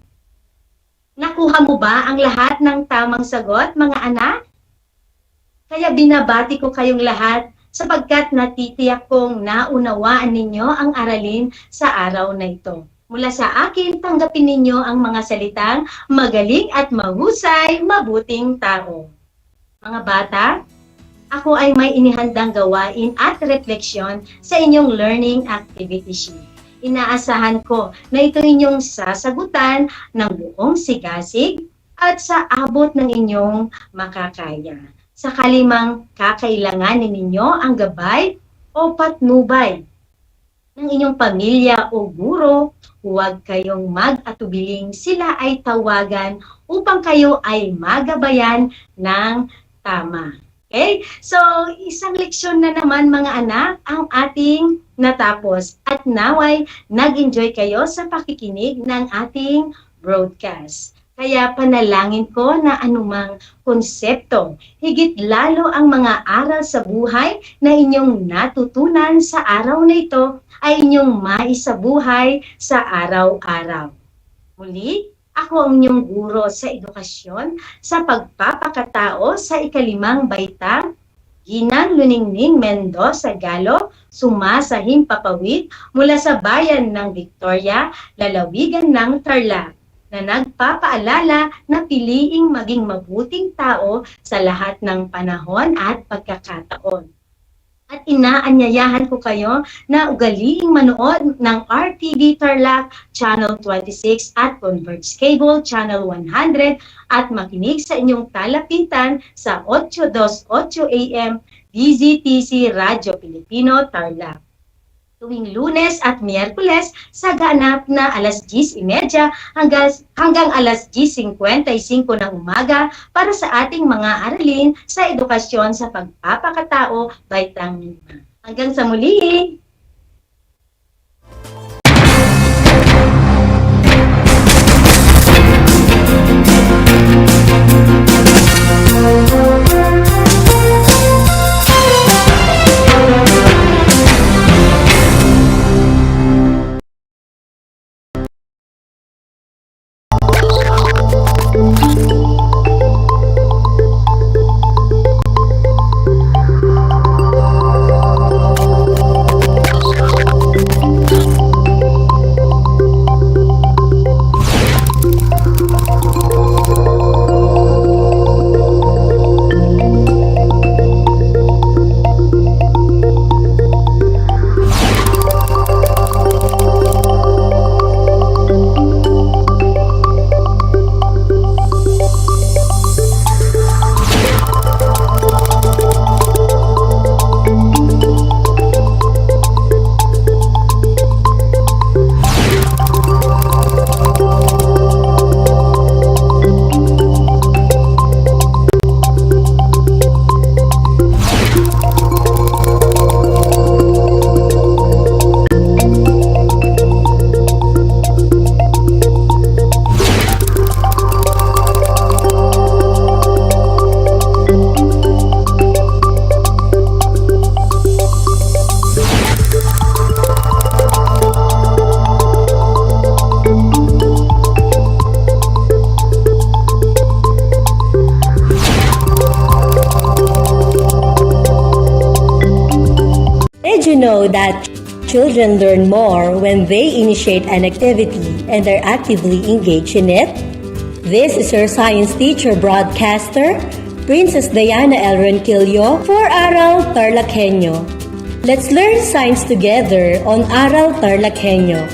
Nakuha mo ba ang lahat ng tamang sagot, mga anak? Kaya binabati ko kayong lahat sapagkat natitiyak kong naunawaan ninyo ang aralin sa araw na ito. Mula sa akin, tanggapin ninyo ang mga salitang magaling at mahusay, mabuting tao. Mga bata, ako ay may inihandang gawain at refleksyon sa inyong learning activity sheet. Inaasahan ko na ito inyong sasagutan ng buong sigasig at sa abot ng inyong makakaya. Sakali mang kakailanganin ninyo ang gabay o patnubay ng inyong pamilya o guro, huwag kayong mag-atubiling sila ay tawagan upang kayo ay magabayan ng tama. Okay? So, isang leksyon na naman mga anak ang ating natapos at naway nag-enjoy kayo sa pakikinig ng ating broadcast. Kaya panalangin ko na anumang konsepto, higit lalo ang mga aral sa buhay na inyong natutunan sa araw na ito ay inyong maisabuhay sa araw-araw. Muli, ako ang inyong guro sa edukasyon sa pagpapakatao sa ikalimang baitang, Ginang Luningning Mendoza Galo, sumasahim papawid mula sa bayan ng Victoria, lalawigan ng Tarlac, na nagpapaalala na piliing maging mabuting tao sa lahat ng panahon at pagkakataon. At inaanyayahan ko kayo na ugaliing manood ng RTV Tarlac Channel 26 at Converge Cable Channel 100 at makinig sa inyong talapitan sa 828 AM DZTC Radyo Pilipino Tarlac. Tuwing Lunes at Miyerkules sa ganap na alas 10:30 hanggang alas 10:55 ng umaga para sa ating mga aralin sa edukasyon sa pagpapakatao, baitang 5. Hanggang sa muli! Did you know that children learn more when they initiate an activity and are actively engaged in it? This is your science teacher broadcaster, Princess Diana L. Ronquillo for Aral TarlakHenyo. Let's learn science together on Aral TarlakHenyo.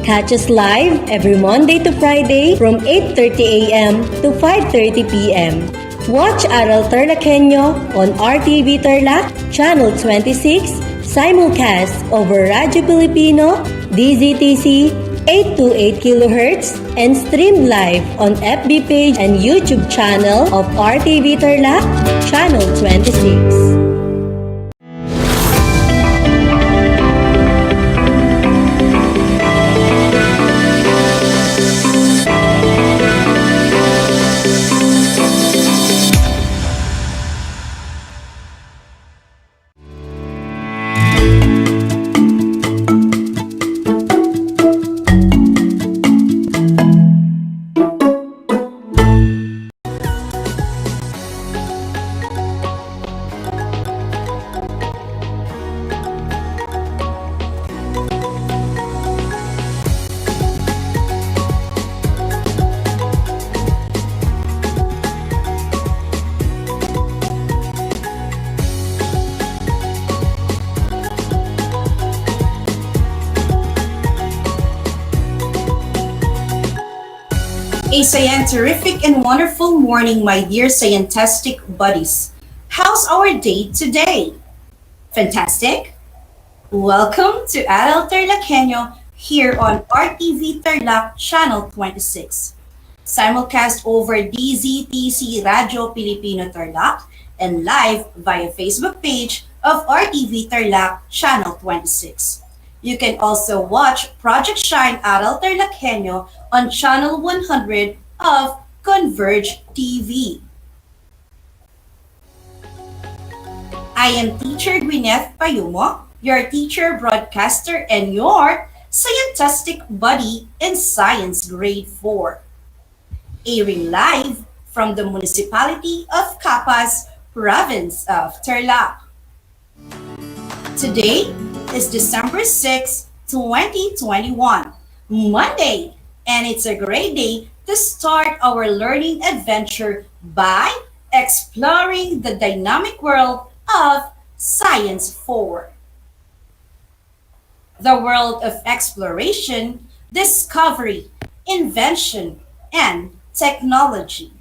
Catch us live every Monday to Friday from 8:30 a.m. to 5:30 p.m. Watch Aral TarlakHenyo on RTV Tarlac, Channel 26, simulcast over Radyo Pilipino, DZTC 828 kHz, and stream live on FB page and YouTube channel of RTV Tarlac, Channel 26. A scientific and wonderful morning, my dear scientistic buddies. How's our day today? Fantastic? Welcome to Aral TarlakHenyo here on RTV Tarlac, Channel 26. Simulcast over DZTC Radio Pilipino Tarlac and live via Facebook page of RTV Tarlac, Channel 26. You can also watch Project Shine Aral TarlakHenyo on Channel 100 of Converge TV. I am Teacher Gwyneth Payumo, your teacher broadcaster and your scientistic buddy in Science Grade 4. Airing live from the municipality of Capas, province of Tarlac. Today is December 6, 2021, Monday, and it's a great day to start our learning adventure by exploring the dynamic world of Science 4. The world of exploration, discovery, invention, and technology.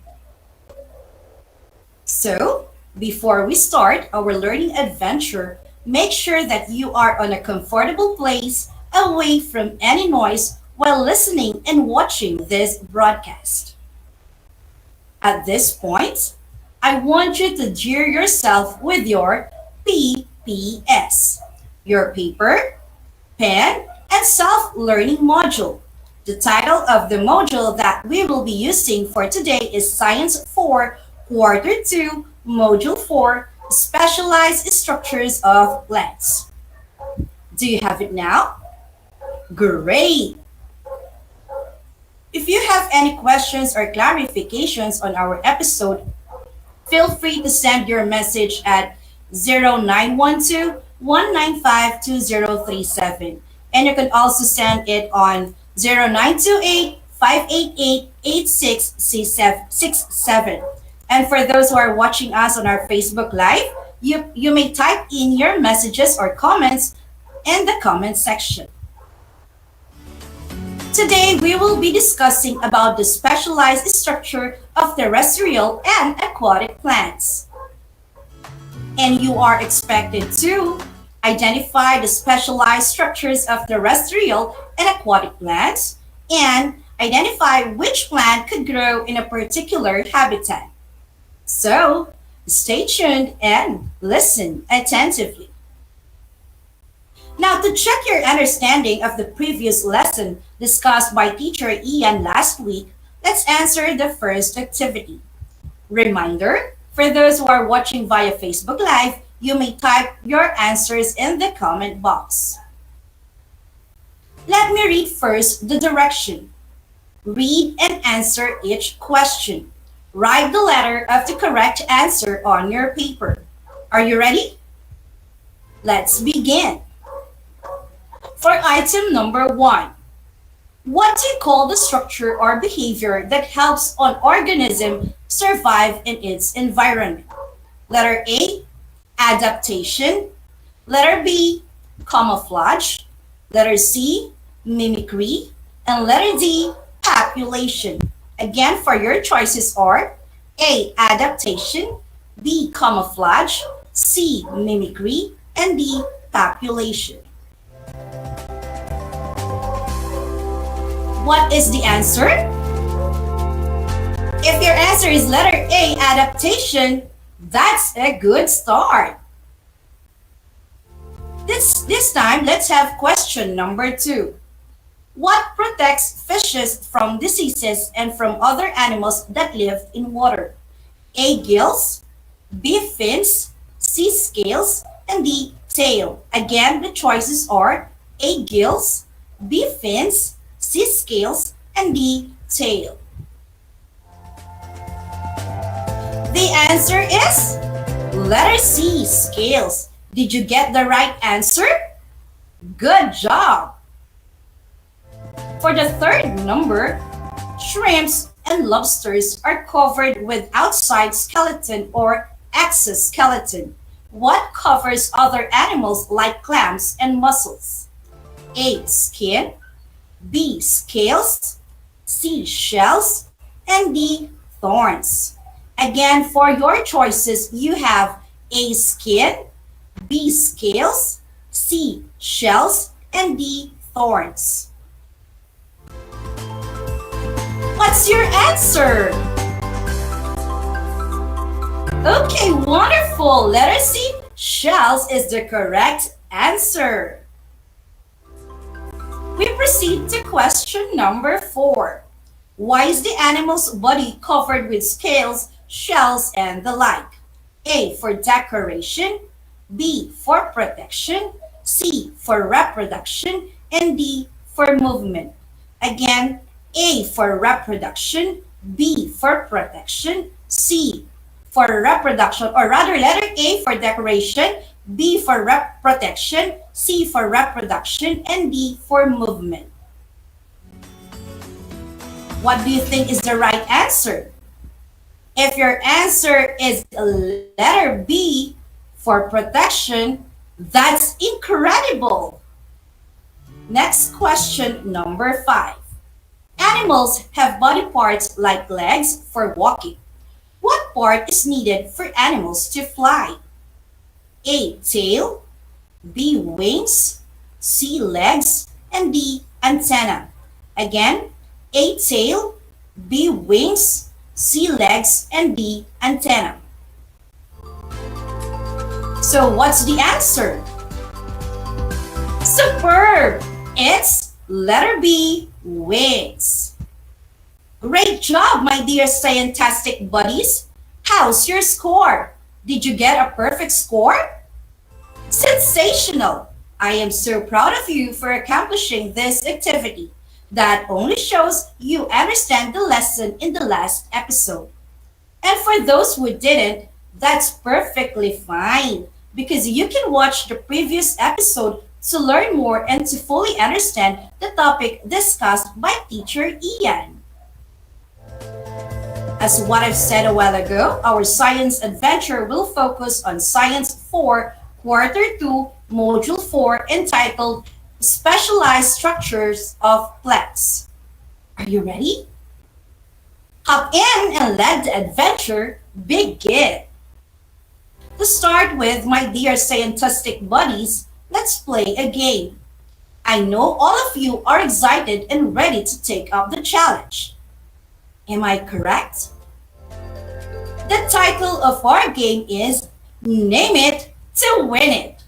So, before we start our learning adventure, make sure that you are on a comfortable place away from any noise while listening and watching this broadcast. At this point, I want you to gear yourself with your PPS, your paper, pen, and self-learning module. The title of the module that we will be using for today is Science 4, Quarter 2, Module 4, Specialized Structures of Plants. Do you have it now? Great! If you have any questions or clarifications on our episode, feel free to send your message at 0912-195-2037. And you can also send it on 0928-588-8667. And for those who are watching us on our Facebook Live, you may type in your messages or comments in the comment section. Today, we will be discussing about the specialized structure of terrestrial and aquatic plants. And you are expected to identify the specialized structures of terrestrial and aquatic plants and identify which plant could grow in a particular habitat. So, stay tuned and listen attentively. Now, to check your understanding of the previous lesson discussed by Teacher Ian last week, let's answer the first activity. Reminder, for those who are watching via Facebook Live, you may type your answers in the comment box. Let me read first the direction. Read and answer each question. Write the letter of the correct answer on your paper. Are you ready? Let's begin. For item number 1, what do you call the structure or behavior that helps an organism survive in its environment? Letter A, adaptation. Letter B, camouflage. Letter C, mimicry. And letter D, population. Again, for your choices are A, adaptation, B, camouflage, C, mimicry, and D, population. What is the answer? If your answer is letter A, adaptation, that's a good start. This time, let's have question number 2. What protects fishes from diseases and from other animals that live in water? A, gills, B, fins, C, scales, and D, tail. Again, the choices are A, gills, B, fins, C, scales, and D, tail. The answer is letter C, scales. Did you get the right answer? Good job! For the third number, shrimps and lobsters are covered with outside skeleton or exoskeleton. What covers other animals like clams and mussels? A, skin, B, scales, C, shells, and D, thorns. Again, for your choices, you have A, skin, B, scales, C, shells, and D, thorns. What's your answer? Okay, wonderful. Letter C, shells is the correct answer. We proceed to question number 4. Why is the animal's body covered with scales, shells, and the like? A, for decoration, B, for protection, C, for reproduction, and D, for movement. Again, A, for reproduction, B, for protection, C, for reproduction, or rather letter A for decoration, B for protection, C for reproduction, and D for movement. What do you think is the right answer? If your answer is letter B for protection, that's incredible. Next question, number 5. Animals have body parts like legs for walking. What part is needed for animals to fly? A, tail, B, wings, C, legs, and D, antenna. Again, A, tail, B, wings, C, legs, and D, antenna. So what's the answer? Superb! It's letter B, wings. Great job, my dear scientastic buddies. How's your score? Did you get a perfect score? Sensational! I am so proud of you for accomplishing this activity. That only shows you understand the lesson in the last episode. And for those who didn't, that's perfectly fine because you can watch the previous episode to learn more and to fully understand the topic discussed by Teacher Ian. As what I've said a while ago, our science adventure will focus on Science 4, Quarter 2, Module 4, entitled Specialized Structures of Plants. Are you ready? Hop in and let the adventure begin. To start with, my dear scientistic buddies, let's play a game. I know all of you are excited and ready to take up the challenge. Am I correct? The title of our game is Name It to Win It.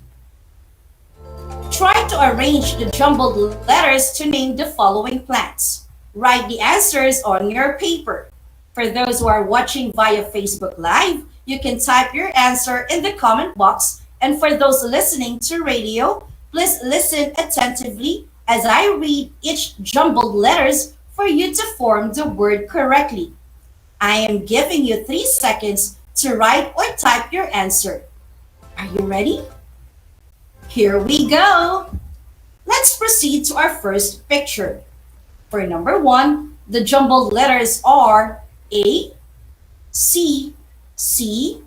Try to arrange the jumbled letters to name the following plants. Write the answers on your paper. For those who are watching via Facebook Live, you can type your answer in the comment box. And for those listening to radio, please listen attentively as I read each jumbled letters for you to form the word correctly. I am giving you 3 seconds to write or type your answer. Are you ready? Here we go. Let's proceed to our first picture. For number 1, the jumbled letters are A, C, C,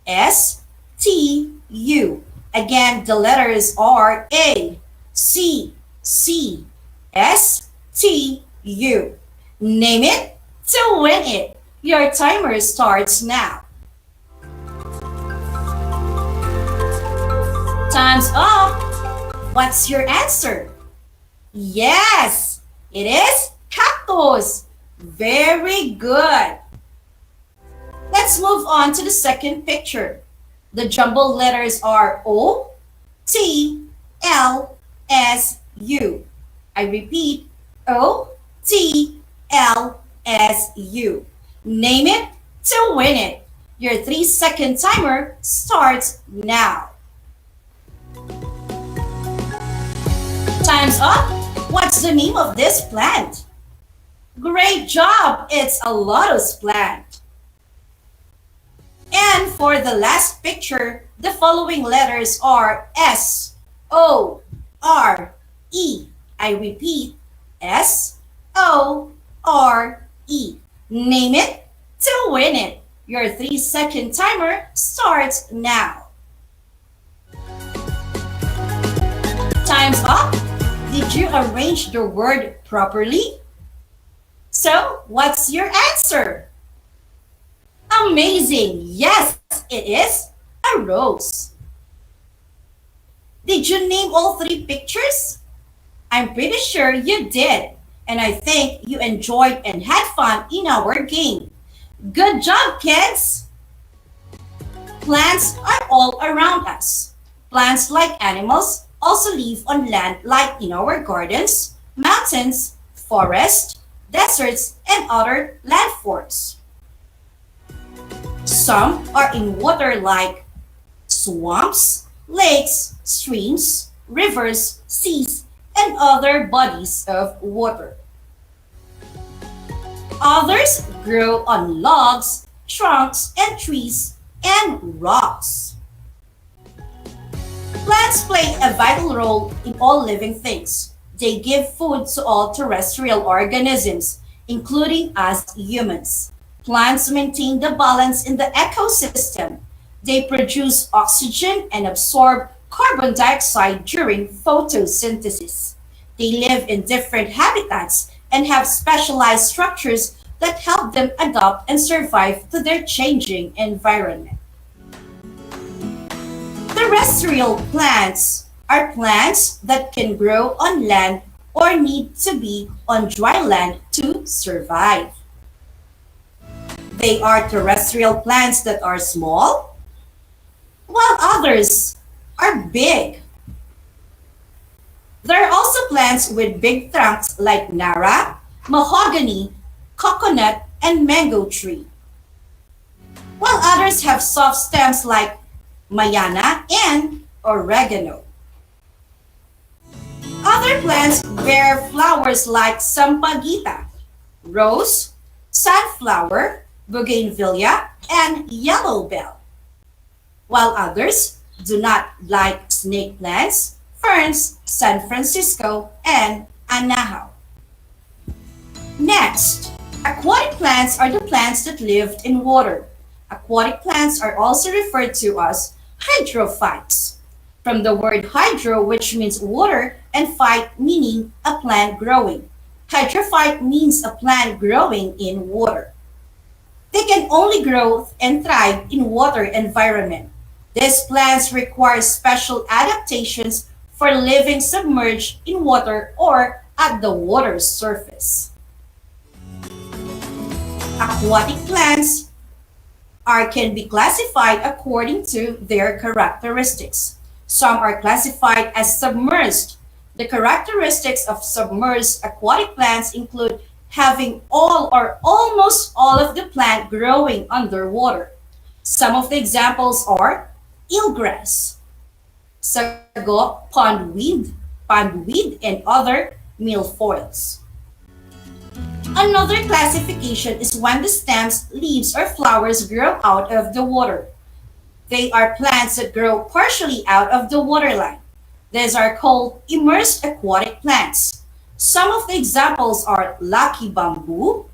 S, T, U. Again, the letters are A, C, C, S, T, U. Name it to win it. Your timer starts now. Time's up. What's your answer? Yes, it is cactus. Very good. Let's move on to the second picture. The jumbled letters are O, T, L, S, U. I repeat, O, T, L, S, U. Name it to win it. Your 3-second timer starts now. Time's up. What's the name of this plant? Great job! It's a lotus plant. And for the last picture, the following letters are S, O, R, E. I repeat, S, O, R, E. Name it to win it. Your 3-second timer starts now. Time's up. Did you arrange the word properly? So, what's your answer? Amazing! Yes, it is a rose. Did you name all 3 pictures? I'm pretty sure you did, and I think you enjoyed and had fun in our game. Good job, kids! Plants are all around us. Plants, like animals, also live on land, like in our gardens, mountains, forests, deserts, and other landforms. Some are in water, like swamps, lakes, streams, rivers, seas, and other bodies of water. Others grow on logs, trunks, and trees, and rocks. Plants play a vital role in all living things. They give food to all terrestrial organisms, including us humans. Plants maintain the balance in the ecosystem. They produce oxygen and absorb carbon dioxide during photosynthesis. They live in different habitats and have specialized structures that help them adapt and survive to their changing environment. Terrestrial plants are plants that can grow on land or need to be on dry land to survive. They are terrestrial plants that are small, while others are big. There are also plants with big trunks like nara, mahogany, coconut, and mango tree, while others have soft stems like mayana and oregano. Other plants bear flowers like sampaguita, rose, sunflower, bougainvillea, and yellow bell, while others do not, like snake plants, ferns, San Francisco, and anahaw. Next, aquatic plants are the plants that lived in water. Aquatic plants are also referred to as hydrophytes, from the word hydro, which means water, and phyte meaning a plant growing. Hydrophyte means a plant growing in water. They can only grow and thrive in water environment. These plants require special adaptations for living submerged in water or at the water's surface. Aquatic plants can be classified according to their characteristics. Some are classified as submerged. The characteristics of submerged aquatic plants include having all or almost all of the plant growing underwater. Some of the examples are eelgrass, sago, pondweed, and other milfoils. Another classification is when the stems, leaves, or flowers grow out of the water. They are plants that grow partially out of the waterline. These are called immersed aquatic plants. Some of the examples are lucky bamboo,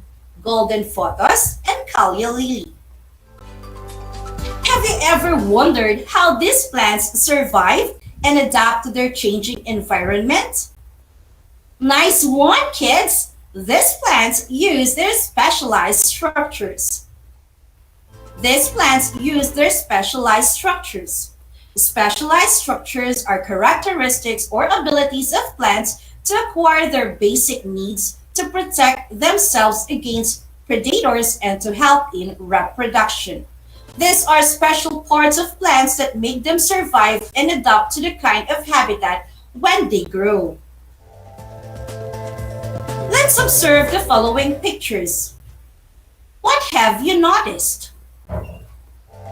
golden photos, and Kalia lily. Have you ever wondered how these plants survive and adapt to their changing environment? Nice one, kids! These plants use their specialized structures. Specialized structures are characteristics or abilities of plants to acquire their basic needs to protect themselves against predators and to help in reproduction. These are special parts of plants that make them survive and adapt to the kind of habitat when they grow. Let's observe the following pictures. What have you noticed?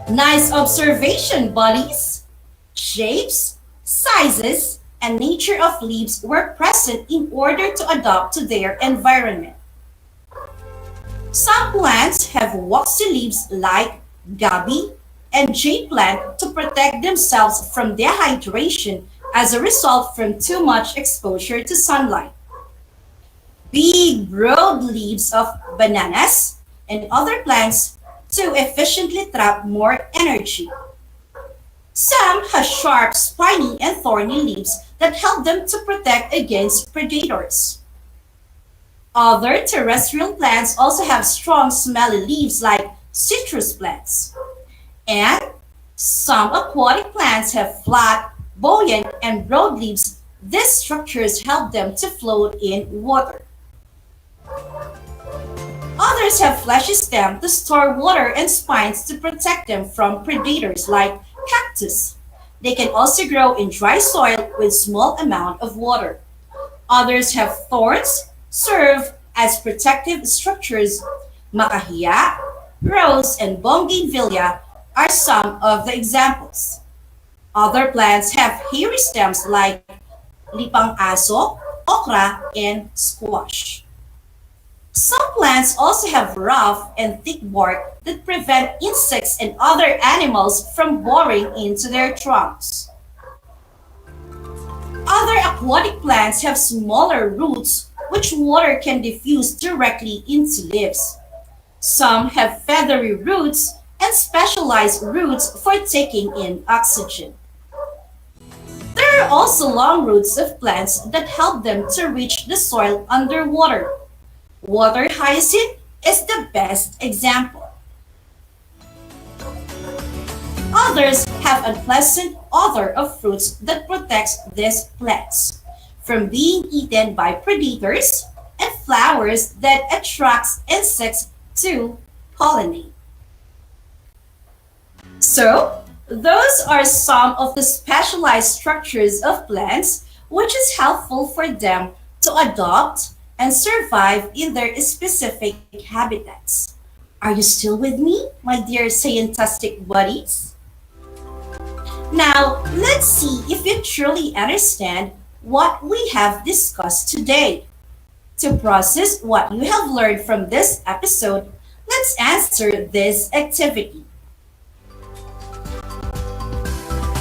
Nice observation, buddies! Shapes, sizes, and nature of leaves were present in order to adapt to their environment. Some plants have waxy leaves like gabi and jade plant to protect themselves from dehydration as a result from too much exposure to sunlight. Big, broad leaves of bananas and other plants to efficiently trap more energy. Some have sharp, spiny, and thorny leaves that help them to protect against predators. Other terrestrial plants also have strong, smelly leaves like citrus plants. And some aquatic plants have flat, buoyant, and broad leaves. These structures help them to float in water. Others have fleshy stems to store water and spines to protect them from predators like cactus. They can also grow in dry soil with small amount of water. Others have thorns, serve as protective structures. Macahiya, rose, and bougainvillea are some of the examples. Other plants have hairy stems like lipang aso, okra, and squash. Some plants also have rough and thick bark that prevent insects and other animals from boring into their trunks. Other aquatic plants have smaller roots which water can diffuse directly into leaves. Some have feathery roots and specialized roots for taking in oxygen. There are also long roots of plants that help them to reach the soil underwater. Water hyacinth is the best example. Others have unpleasant odor of fruits that protects these plants from being eaten by predators, and flowers that attracts insects to pollinate. So, those are some of the specialized structures of plants which is helpful for them to adopt and survive in their specific habitats. Are you still with me, my dear scientific buddies? Now, let's see if you truly understand what we have discussed today. To process what you have learned from this episode, let's answer this activity.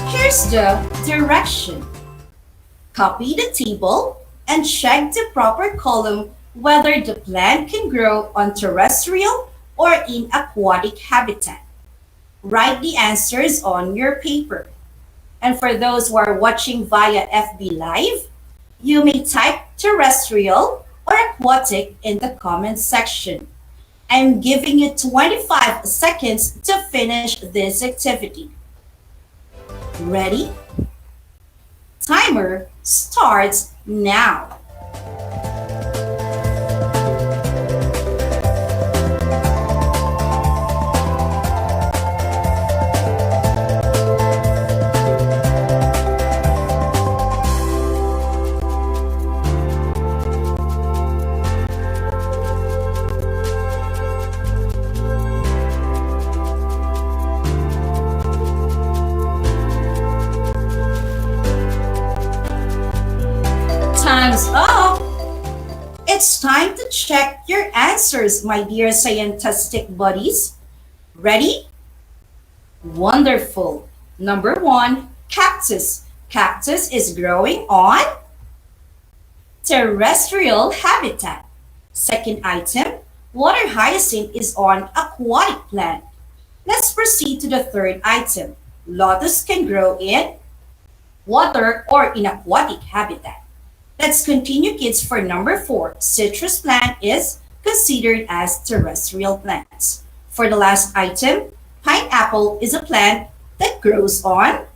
Here's the direction. Copy the table and check the proper column whether the plant can grow on terrestrial or in aquatic habitat. Write the answers on your paper. And for those who are watching via FB Live, you may type terrestrial or aquatic in the comment section. I'm giving you 25 seconds to finish this activity. Ready? Timer starts now. Time's up! It's time to check your answers, my dear scientific buddies. Ready? Wonderful. Number 1, cactus. Cactus is growing on terrestrial habitat. Second item, water hyacinth is on aquatic plant. Let's proceed to the third item. Lotus can grow in water or in aquatic habitat. Let's continue, kids, for number 4. Citrus plant is considered as terrestrial plants. For the last item, pineapple is a plant that grows on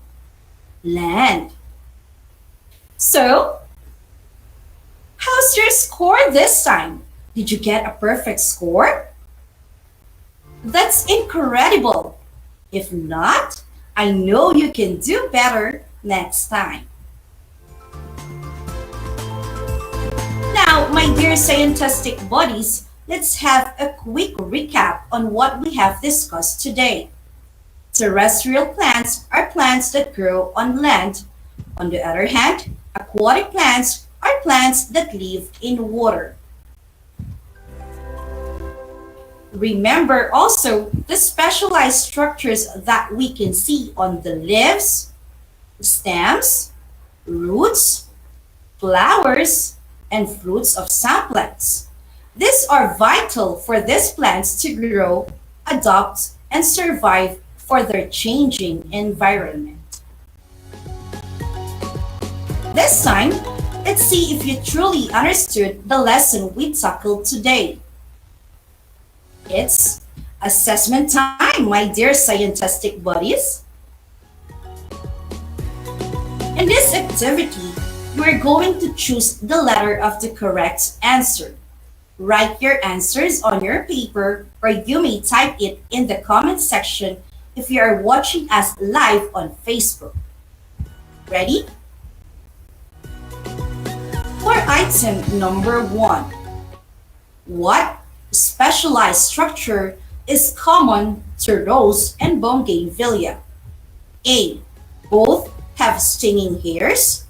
land. So, how's your score this time? Did you get a perfect score? That's incredible. If not, I know you can do better next time. Now, my dear scientific buddies, let's have a quick recap on what we have discussed today. Terrestrial plants are plants that grow on land. On the other hand, aquatic plants are plants that live in water. Remember also the specialized structures that we can see on the leaves, stems, roots, flowers, and fruits of some plants. These are vital for these plants to grow, adapt, and survive for their changing environment. This time, let's see if you truly understood the lesson we tackled today. It's assessment time, my dear scientific buddies. In this activity, we're going to choose the letter of the correct answer. Write your answers on your paper, or you may type it in the comment section if you are watching us live on Facebook. Ready? For item number 1, what specialized structure is common to rose and bougainvillea? A. Both have stinging hairs.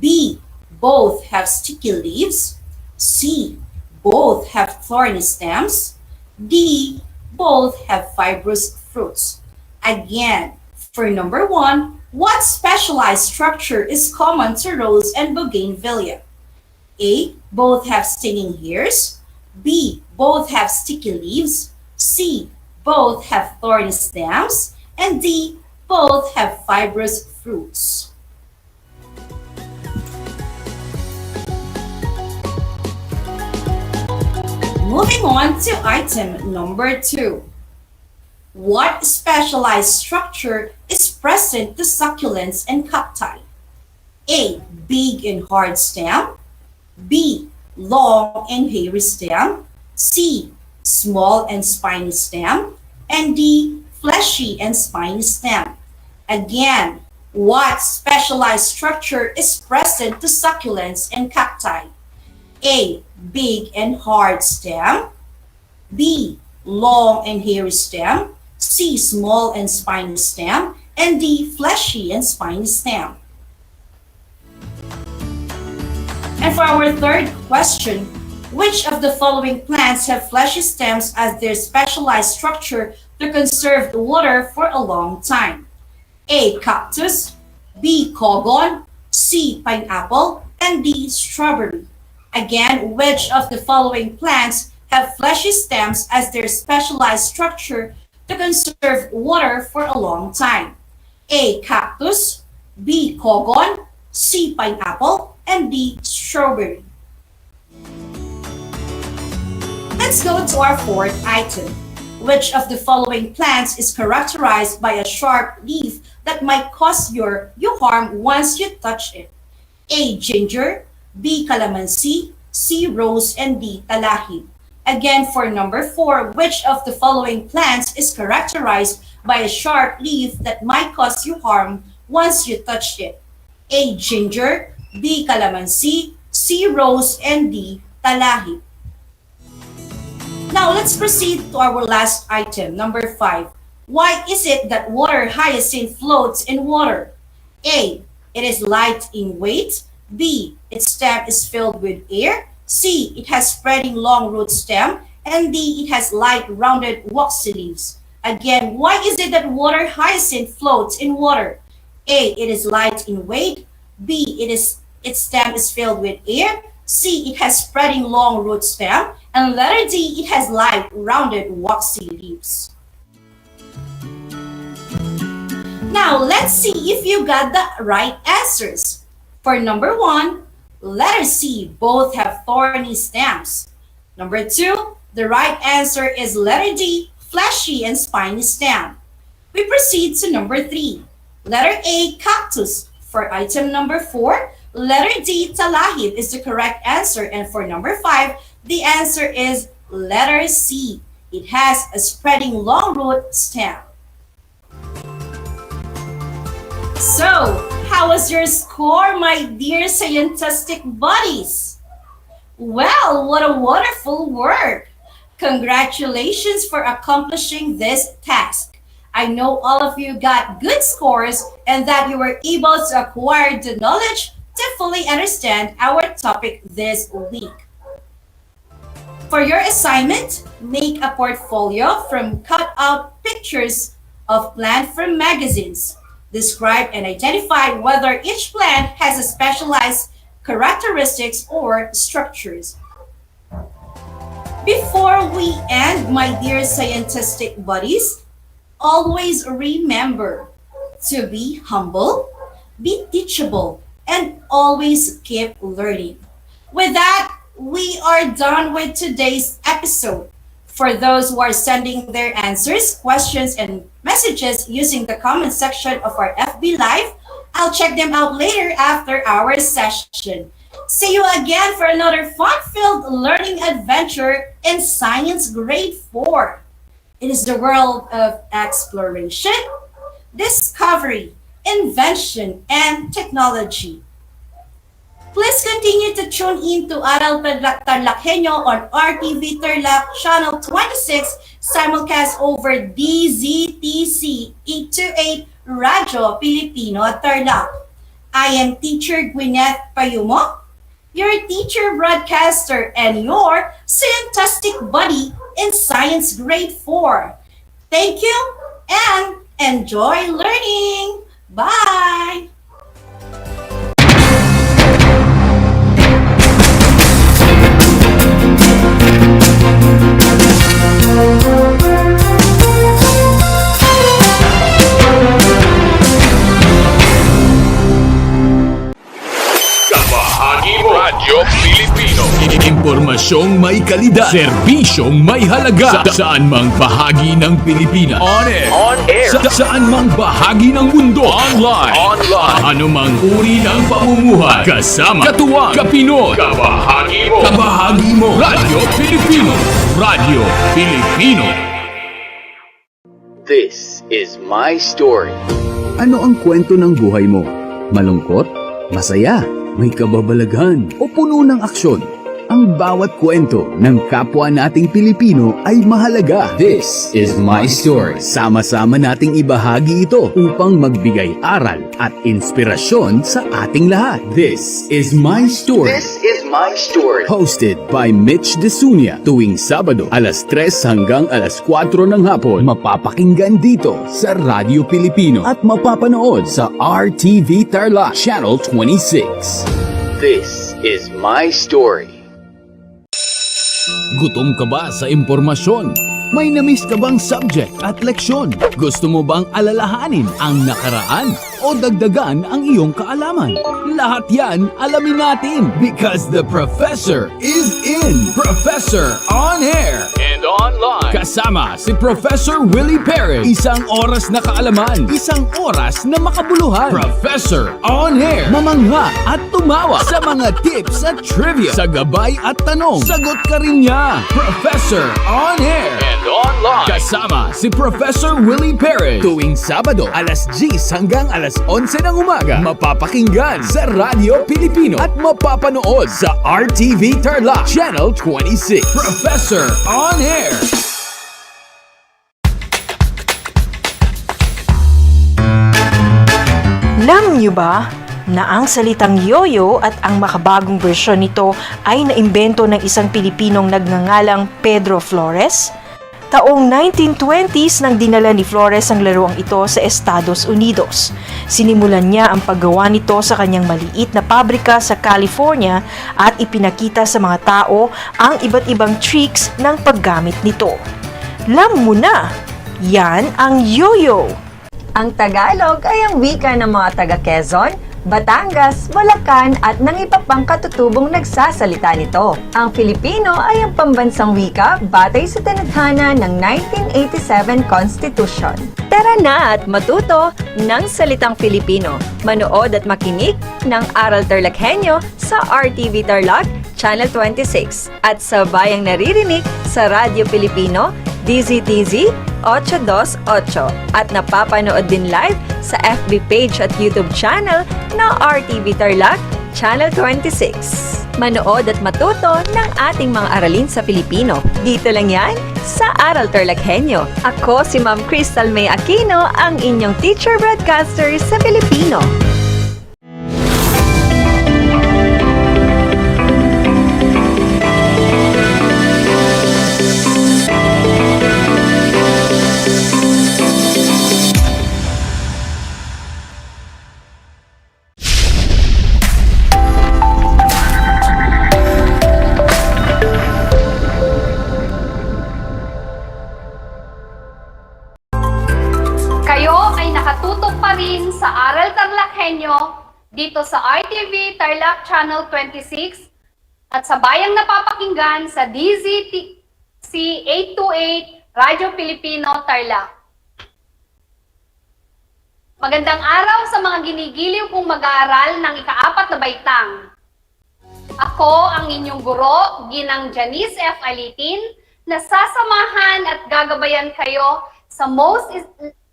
B. Both have sticky leaves. C. Both have thorny stems. D. Both have fibrous fruits. Again, for number 1, what specialized structure is common to rose and bougainvillea? A. Both have stinging hairs. B. Both have sticky leaves. C. Both have thorny stems. And D. Both have fibrous fruits. Moving on to item number 2. What specialized structure is present to succulents and cacti? A. Big and hard stem. B. Long and hairy stem. C. Small and spiny stem. And D. Fleshy and spiny stem. Again, what specialized structure is present to succulents and cacti? A. Big and hard stem. B. Long and hairy stem. C. Small and spiny stem. And D. Fleshy and spiny stem. And for our third question, which of the following plants have fleshy stems as their specialized structure to conserve water for a long time? A. Cactus. B. Cogon. C. Pineapple. And D. Strawberry. Again, which of the following plants have fleshy stems as their specialized structure to conserve water for a long time? A. Cactus. B. Cogon. C. Pineapple. And D. Strawberry. Let's go to our fourth item. Which of the following plants is characterized by a sharp leaf that might cause you harm once you touch it? A. Ginger. B. Calamansi. C. Rose. And D. Talahib. Again, for number 4, which of the following plants is characterized by a sharp leaf that might cause you harm once you touch it? A. Ginger. B. Calamansi. C. Rose. And D. Talahib. Now, let's proceed to our last item, number 5. Why is it that water hyacinth floats in water? A. It is light in weight. B. Its stem is filled with air. C. It has spreading long root stem. And D. It has light rounded waxy leaves. Again, why is it that water hyacinth floats in water? A. It is light in weight. B. Its stem is filled with air. C. It has spreading long root stem. And letter D. It has light, rounded, waxy leaves. Now, let's see if you got the right answers. For number 1, letter C, both have thorny stems. Number 2, the right answer is letter D, fleshy and spiny stem. We proceed to number 3. Letter A, cactus. For item number 4, letter D, talahib is the correct answer. And for number 5, the answer is letter C. It has a spreading long root stem. So, how was your score, my dear scientific buddies? Well, what a wonderful work! Congratulations for accomplishing this task. I know all of you got good scores and that you were able to acquire the knowledge to fully understand our topic this week. For your assignment, make a portfolio from cut-out pictures of plants from magazines. Describe and identify whether each plant has a specialized characteristics or structures. Before we end, my dear scientific buddies, always remember to be humble, be teachable, and always keep learning. With that, we are done with today's episode. For those who are sending their answers, questions, and messages using the comment section of our FB Live, I'll check them out later after our session. See you again for another fun-filled learning adventure in Science Grade 4. It is the world of exploration, discovery, invention, and technology. Please continue to tune in to Aral TarlakHenyo on RTV Tarlac Channel 26, simulcast over DZTC 828 Radyo Pilipino Tarlac. I am Teacher Gwyneth Payumo, your teacher broadcaster and your scientific buddy in Science Grade 4. Thank you and enjoy learning. Bye! Radyo Pilipino. Impormasyong may kalidad, serbisyong may halaga. Saan mang bahagi ng Pilipinas. On air. Saan mang bahagi ng mundo. Online. Ano mang uri ng pamumuhay. Kasama, katuwang, kapinoy. Kabahagi mo. Radyo Pilipino. Radyo Pilipino. This is my story. Ano ang kwento ng buhay mo? Malungkot? Masaya? May kababalaghan o puno ng aksyon? Ang bawat kwento ng kapwa nating Pilipino ay mahalaga. This is my story. Sama-sama nating ibahagi ito upang magbigay aral at inspirasyon sa ating lahat. This is my story. This is my story. Hosted by Mitch Desunia tuwing Sabado alas 3 hanggang alas 4 ng hapon. Mapapakinggan dito sa Radyo Pilipino at mapapanood sa RTV Tarlac Channel 26. This is my story. Gutom ka ba sa impormasyon? May namiss ka bang subject at leksyon? Gusto mo bang alalahanin ang nakaraan o dagdagan ang iyong kaalaman? Lahat yan alamin natin because the professor is in. Professor on air and online. Kasama si Professor Willie Perez. Isang oras na kaalaman, isang oras na makabuluhan. Professor on air. Mamangha at tumawa sa mga tips at trivia. Sa gabay at tanong, sagot ka rin niya. Professor on air and online. Kasama si Professor Willie Perez. Tuwing Sabado, alas 10 hanggang alas 11 ng umaga. Mapapakinggan sa Radyo Pilipino at mapapanood sa RTV Tarlac Channel 26. Professor on air. Alam niyo ba na ang salitang yoyo at ang makabagong bersyon nito ay naimbento ng isang Pilipinong nagngangalang Pedro Flores? Taong 1920s nang dinala ni Flores ang laruang ito sa Estados Unidos. Sinimulan niya ang paggawa nito sa kanyang maliit na pabrika sa California at ipinakita sa mga tao ang iba't ibang tricks ng paggamit nito. Alam mo na, yan ang yo-yo! Ang Tagalog ay ang wika ng mga taga-Quezon, Batangas, Bulacan at ng iba pang katutubong nagsasalita nito. Ang Filipino ay ang pambansang wika batay sa tanathana ng 1987 Constitution. Tara na at matuto ng salitang Filipino. Manood at makinig ng Aral TarlakHenyo sa RTV Tarlac, Channel 26 at sa bayang naririnig sa Radyo Pilipino, DZTZ 828 at napapanood din live sa FB page at YouTube channel na RTV Tarlac Channel 26. Manood at matuto ng ating mga aralin sa Filipino. Dito lang yan sa Aral TarlakHenyo. Ako si Ma'am Crystal May Aquino, ang inyong teacher broadcaster sa Filipino. Kayo ay nakatutok pa rin sa Aral TarlakHenyo dito sa RTV Tarlac Channel 26 at sa bayang napapakinggan sa DZTC 828 Radyo Pilipino Tarlac. Magandang araw sa mga ginigiliw kong mag-aaral ng ika-4 na baitang. Ako ang inyong guro, Ginang Janice F. Alitin, na sasamahan at gagabayan kayo sa Most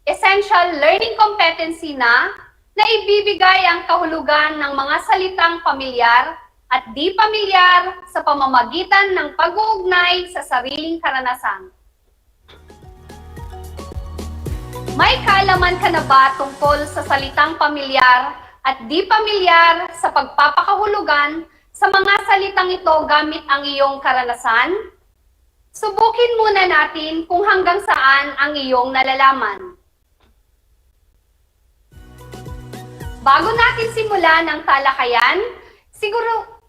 Essential Learning Competency na ibibigay ang kahulugan ng mga salitang pamilyar at di pamilyar sa pamamagitan ng pag-uugnay sa sariling karanasan. May kaalaman ka na ba tungkol sa salitang pamilyar at di pamilyar sa pagpapakahulugan sa mga salitang ito gamit ang iyong karanasan? Subukin muna natin kung hanggang saan ang iyong nalalaman. Bago natin simulan ang talakayan,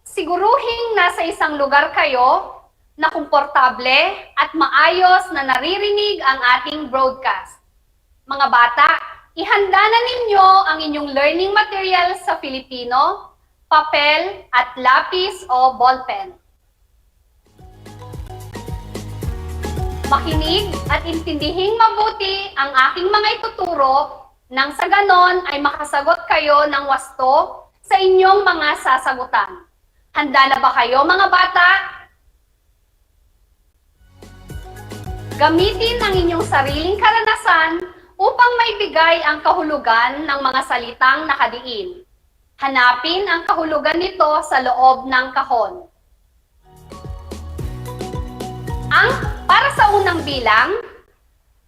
siguruhing nasa isang lugar kayo na komportable at maayos na naririnig ang ating broadcast. Mga bata, ihanda na ninyo ang inyong learning materials sa Filipino, papel at lapis o ballpen. Makinig at intindihing mabuti ang aking mga ituturo nang sa ganon ay makasagot kayo ng wasto sa inyong mga sasagutan. Handa na ba kayo mga bata? Gamitin ang inyong sariling karanasan upang maibigay ang kahulugan ng mga salitang nakadiin. Hanapin ang kahulugan nito sa loob ng kahon. Para sa unang bilang,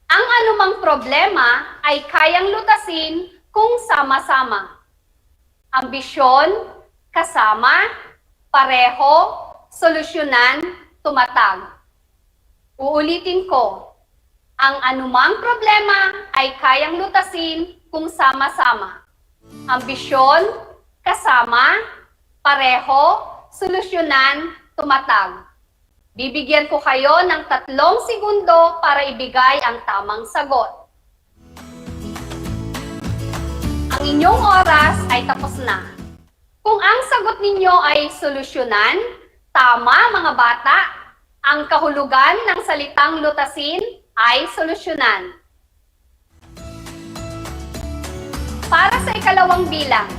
ang anumang problema ay kayang lutasin kung sama-sama. Ambisyon, kasama, pareho, solusyonan, tumatag. Uulitin ko, ang anumang problema ay kayang lutasin kung sama-sama. Ambisyon, kasama, pareho, solusyonan, tumatag. Bibigyan ko kayo ng 3 segundo para ibigay ang tamang sagot. Ang inyong oras ay tapos na. Kung ang sagot ninyo ay solusyonan, tama mga bata, ang kahulugan ng salitang lutasin ay solusyonan. Para sa ikalawang bilang,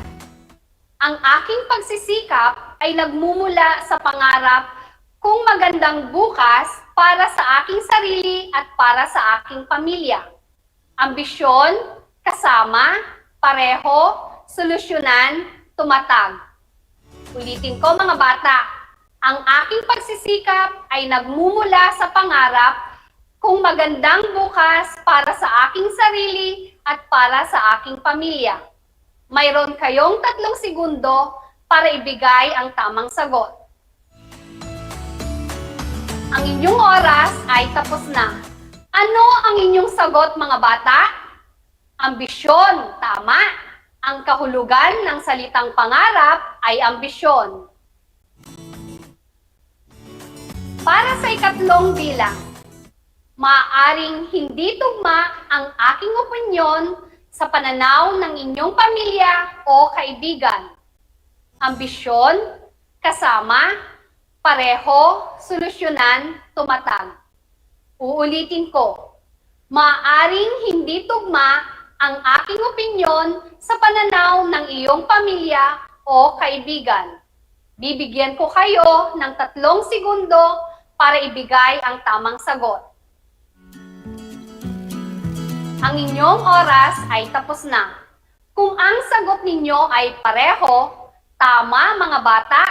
ang aking pagsisikap ay nagmumula sa pangarap kung magandang bukas para sa aking sarili at para sa aking pamilya. Ambisyon, kasama, pareho, solusyonan, tumatag. Ulitin ko mga bata, ang aking pagsisikap ay nagmumula sa pangarap kung magandang bukas para sa aking sarili at para sa aking pamilya. Mayroon kayong 3 segundo para ibigay ang tamang sagot. Ang inyong oras ay tapos na. Ano ang inyong sagot, mga bata? Ambisyon, tama. Ang kahulugan ng salitang pangarap ay ambisyon. Para sa ikatlong bilang, maaaring hindi tugma ang aking opinyon sa pananaw ng inyong pamilya o kaibigan. Ambisyon, kasama, pareho, solusyonan, tumatag. Uulitin ko, maaaring hindi tugma ang aking opinyon sa pananaw ng iyong pamilya o kaibigan. Bibigyan ko kayo ng 3 segundo para ibigay ang tamang sagot. Ang inyong oras ay tapos na. Kung ang sagot ninyo ay pareho, tama mga bata,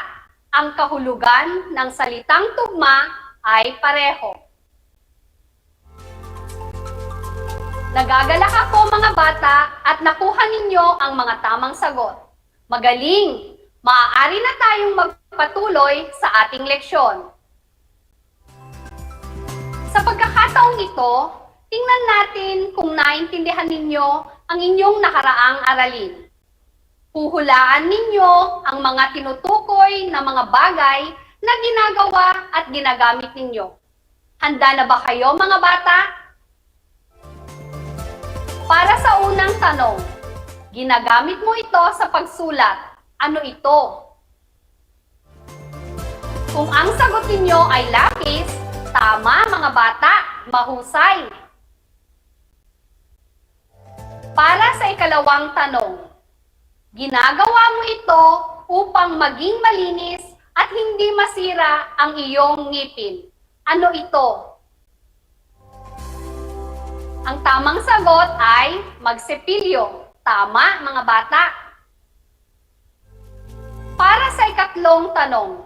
ang kahulugan ng salitang tugma ay pareho. Nagagalak ako mga bata at nakuha ninyo ang mga tamang sagot. Magaling! Maaari na tayong magpatuloy sa ating leksyon. Sa pagkakataong ito, tingnan natin kung naintindihan ninyo ang inyong nakaraang aralin. Huhulaan ninyo ang mga tinutukoy na mga bagay na ginagawa at ginagamit ninyo. Handa na ba kayo mga bata? Para sa unang tanong, ginagamit mo ito sa pagsulat. Ano ito? Kung ang sagot ninyo ay lapis, tama mga bata, mahusay. Para sa ikalawang tanong, ginagawa mo ito upang maging malinis at hindi masira ang iyong ngipin. Ano ito? Ang tamang sagot ay magsepilyo. Tama, mga bata. Para sa ikatlong tanong,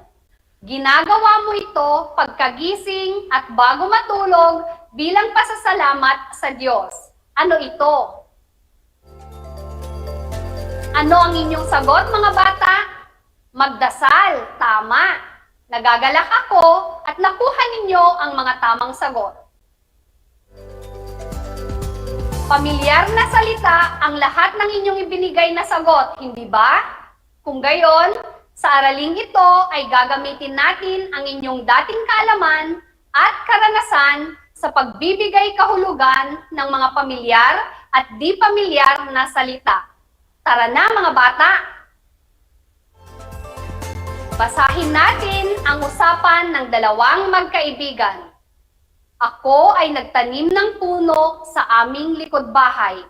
ginagawa mo ito pagkagising at bago matulog bilang pasasalamat sa Diyos. Ano ito? Ano ang inyong sagot, mga bata? Magdasal. Tama. Nagagalak ako at nakuha ninyo ang mga tamang sagot. Pamilyar na salita ang lahat ng inyong ibinigay na sagot, hindi ba? Kung gayon, sa araling ito ay gagamitin natin ang inyong dating kaalaman at karanasan sa pagbibigay kahulugan ng mga pamilyar at di pamilyar na salita. Tara na mga bata! Basahin natin ang usapan ng dalawang magkaibigan. Ako ay nagtanim ng puno sa aming likod bahay.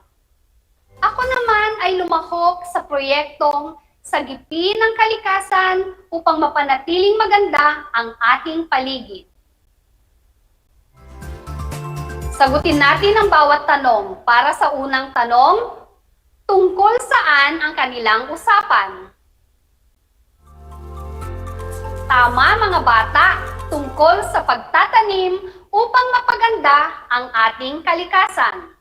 Ako naman ay lumahok sa proyektong sagipin ng kalikasan upang mapanatiling maganda ang ating paligid. Sagutin natin ang bawat tanong. Para sa unang tanong, tungkol saan ang kanilang usapan? Tama mga bata, tungkol sa pagtatanim upang mapaganda ang ating kalikasan.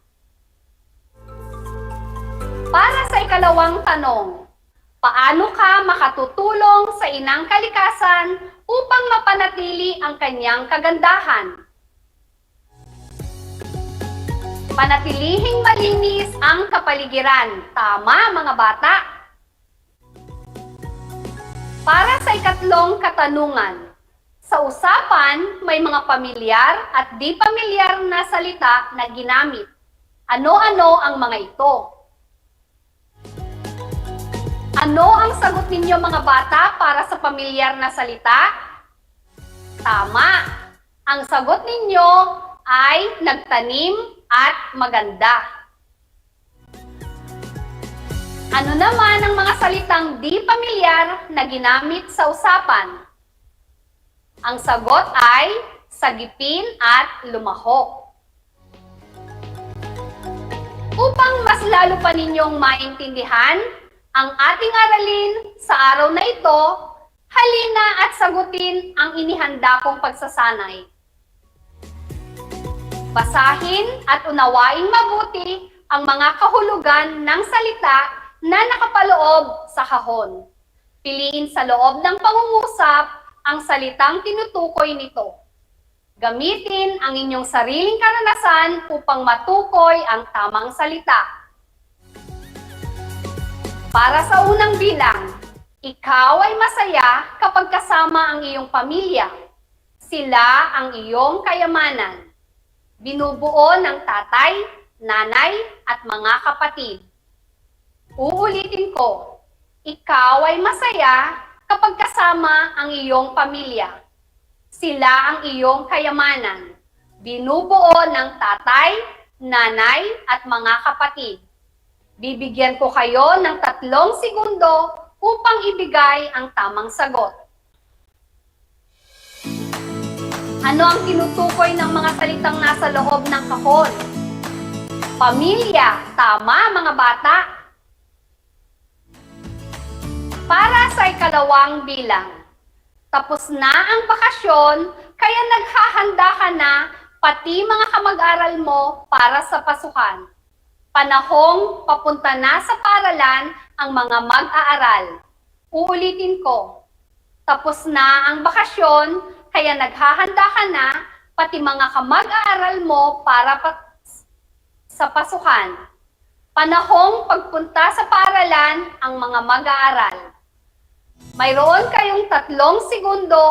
Para sa ikalawang tanong, paano ka makatutulong sa inang kalikasan upang mapanatili ang kanyang kagandahan? Panatilihing malinis ang kapaligiran. Tama mga bata. Para sa ikatlong katanungan, sa usapan, may mga pamilyar at di pamilyar na salita na ginamit. Ano-ano ang mga ito? Ano ang sagot ninyo mga bata para sa pamilyar na salita? Tama! Ang sagot ninyo ay nagtanim at maganda. Ano naman ang mga salitang di pamilyar na ginamit sa usapan? Ang sagot ay sagipin at lumahok. Upang mas lalo pa ninyong maintindihan ang ating aralin sa araw na ito, halina at sagutin ang inihanda kong pagsasanay. Basahin at unawaing mabuti ang mga kahulugan ng salita na nakapaloob sa kahon. Piliin sa loob ng pangungusap ang salitang tinutukoy nito. Gamitin ang inyong sariling karanasan upang matukoy ang tamang salita. Para sa unang bilang, ikaw ay masaya kapag kasama ang iyong pamilya. Sila ang iyong kayamanan. Binubuo ng tatay, nanay, at mga kapatid. Uulitin ko, ikaw ay masaya kapag kasama ang iyong pamilya. Sila ang iyong kayamanan. Binubuo ng tatay, nanay, at mga kapatid. Bibigyan ko kayo ng 3 segundo upang ibigay ang tamang sagot. Ano ang tinutukoy ng mga salitang nasa loob ng kahon? Pamilya, tama mga bata. Para sa ikalawang bilang, tapos na ang bakasyon, kaya naghahanda ka na pati mga kamag-aral mo para sa pasukan. Panahong papunta na sa paaralan ang mga mag-aaral. Uulitin ko, tapos na ang bakasyon, kaya naghahanda ka na pati mga kamag-aaral mo para sa pasukan. Panahong pagpunta sa paaralan ang mga mag-aaral. Mayroon kayong 3 segundo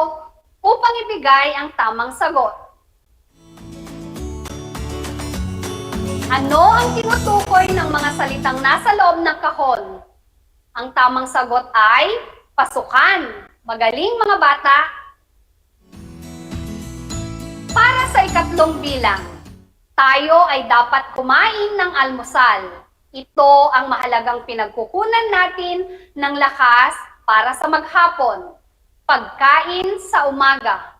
upang ibigay ang tamang sagot. Ano ang tinutukoy ng mga salitang nasa loob ng kahon? Ang tamang sagot ay pasukan. Magaling mga bata. Para sa ikatlong bilang, tayo ay dapat kumain ng almusal. Ito ang mahalagang pinagkukunan natin ng lakas para sa maghapon. Pagkain sa umaga.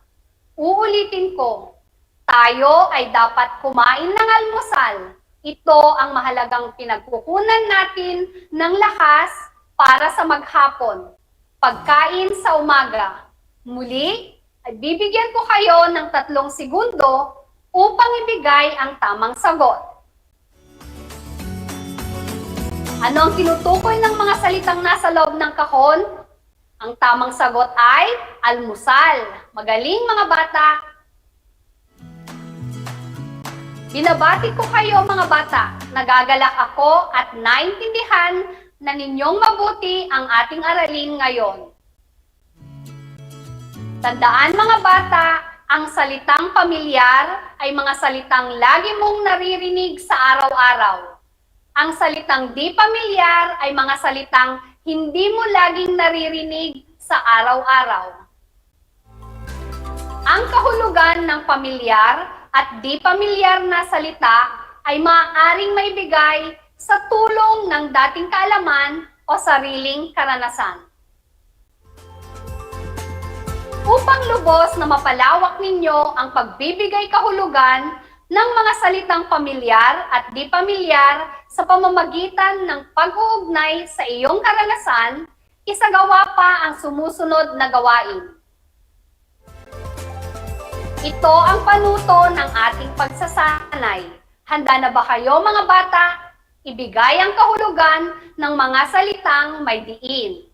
Uulitin ko, tayo ay dapat kumain ng almusal. Ito ang mahalagang pinagkukunan natin ng lakas para sa maghapon. Pagkain sa umaga. Muli, ay bibigyan ko kayo ng 3 segundo upang ibigay ang tamang sagot. Ano ang tinutukoy ng mga salitang nasa loob ng kahon? Ang tamang sagot ay almusal. Magaling mga bata. Binabati ko kayo mga bata. Nagagalak ako at naintindihan na ninyong mabuti ang ating aralin ngayon. Tandaan mga bata, ang salitang pamilyar ay mga salitang lagi mong naririnig sa araw-araw. Ang salitang di pamilyar ay mga salitang hindi mo laging naririnig sa araw-araw. Ang kahulugan ng pamilyar at di pamilyar na salita ay maaaring maibigay sa tulong ng dating kaalaman o sariling karanasan. Upang lubos na mapalawak ninyo ang pagbibigay kahulugan ng mga salitang pamilyar at di pamilyar sa pamamagitan ng pag-uugnay sa iyong karanasan, isagawa pa ang sumusunod na gawain. Ito ang panuto ng ating pagsasanay. Handa na ba kayo mga bata? Ibigay ang kahulugan ng mga salitang may diin.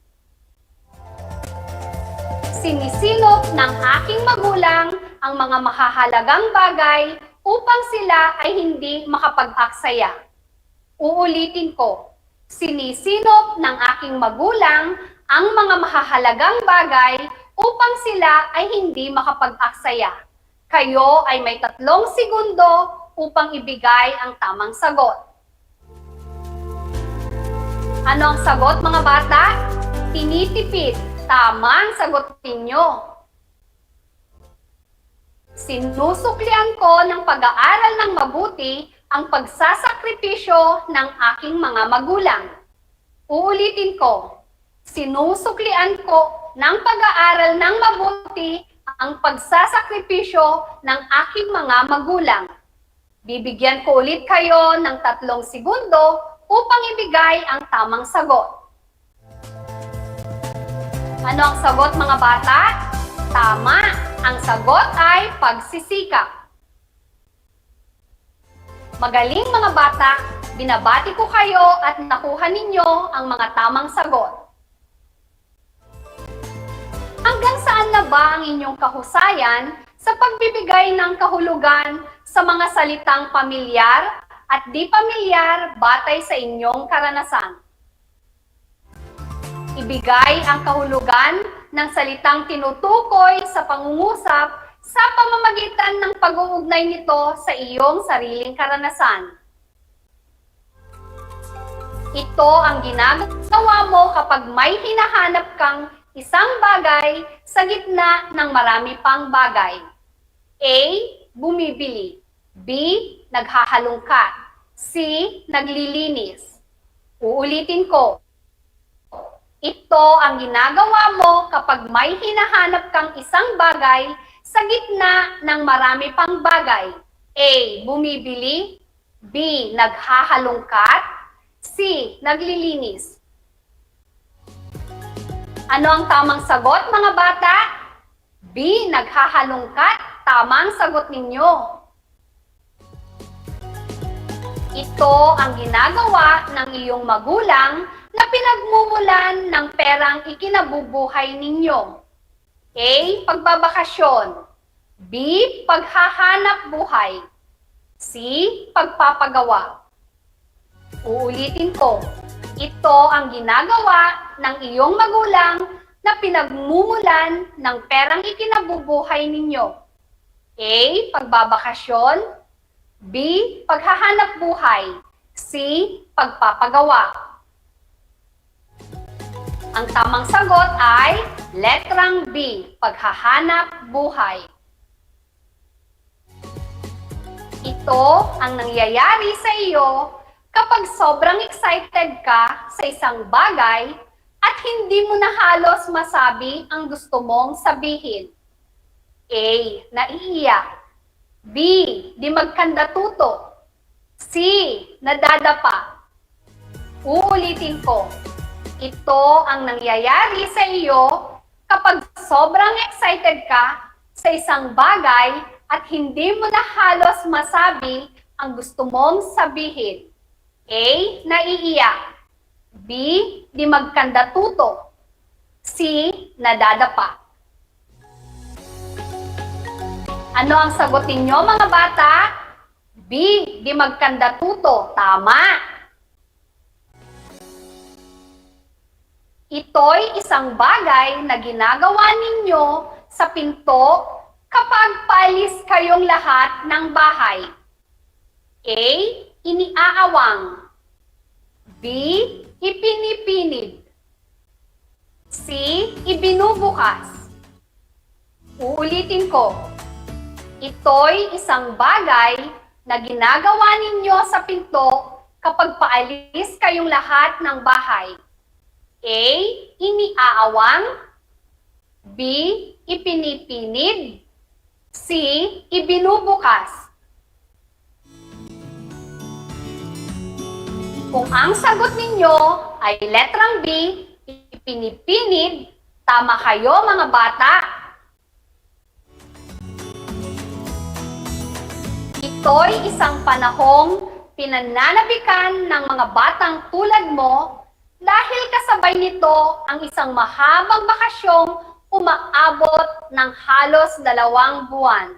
Sinisilop ng aking magulang ang mga mahahalagang bagay upang sila ay hindi makapag-aksaya. Uulitin ko, sinisilop ng aking magulang ang mga mahahalagang bagay upang sila ay hindi makapag-aksaya. Kayo ay may 3 segundo upang ibigay ang tamang sagot. Ano ang sagot mga bata? Tinitipid. Tama ang sagot ninyo. Sinusuklian ko ng pag-aaral ng mabuti ang pagsasakripisyo ng aking mga magulang. Uulitin ko, sinusuklian ko ng pag-aaral ng mabuti ang pagsasakripisyo ng aking mga magulang. Bibigyan ko ulit kayo ng 3 segundo upang ibigay ang tamang sagot. Ano ang sagot mga bata? Tama! Ang sagot ay pagsisikap. Magaling mga bata, binabati ko kayo at nakuha ninyo ang mga tamang sagot. Hanggang saan na ba ang inyong kahusayan sa pagbibigay ng kahulugan sa mga salitang pamilyar at di pamilyar batay sa inyong karanasan. Ibigay ang kahulugan ng salitang tinutukoy sa pangungusap sa pamamagitan ng pag-uugnay nito sa iyong sariling karanasan. Ito ang ginagawa mo kapag may hinahanap kang isang bagay sa gitna ng marami pang bagay. A. Bumibili. B. Naghahalongkat. C. Naglilinis. Uulitin ko. Ito ang ginagawa mo kapag may hinahanap kang isang bagay sa gitna ng marami pang bagay. A. Bumibili. B. Naghahalongkat. C. Naglilinis. Ano ang tamang sagot, mga bata? B. Naghahalongkat. Tamang sagot ninyo. Ito ang ginagawa ng iyong magulang na pinagmumulan ng perang ikinabubuhay ninyo. A. Pagbabakasyon. B. Paghahanap buhay. C. Pagpapagawa. Uulitin ko, ito ang ginagawa ng iyong magulang na pinagmumulan ng perang ikinabubuhay ninyo. A. Pagbabakasyon. B. Paghahanap buhay. C. Pagpapagawa. Ang tamang sagot ay letrang B. Paghahanap buhay. Ito ang nangyayari sa iyo kapag sobrang excited ka sa isang bagay at hindi mo na halos masabi ang gusto mong sabihin. A. Naiiyak. B. Di magkandatuto. C. Nadadapa. Uulitin ko. Ito ang nangyayari sa iyo kapag sobrang excited ka sa isang bagay at hindi mo na halos masabi ang gusto mong sabihin. A. Naiiyak. B. Di magkandatuto. C. Nadadapa. Ano ang sagot ninyo, mga bata? B. Di magkandatuto. Tama. Ito'y isang bagay na ginagawa ninyo sa pinto kapag paalis kayong lahat ng bahay. A. Iniaawang. B. Ipinipinid. C. Ibinubukas. Uulitin ko. Ito'y isang bagay na ginagawa ninyo sa pinto kapag paalis kayong lahat ng bahay. A. Iniaawang. B. Ipinipinid. C. Ibinubukas. Kung ang sagot ninyo ay letrang B, ipinipinid, tama kayo, mga bata. Ito'y isang panahong pinananabikan ng mga batang tulad mo dahil kasabay nito ang isang mahabang bakasyong umaabot ng halos 2 buwan.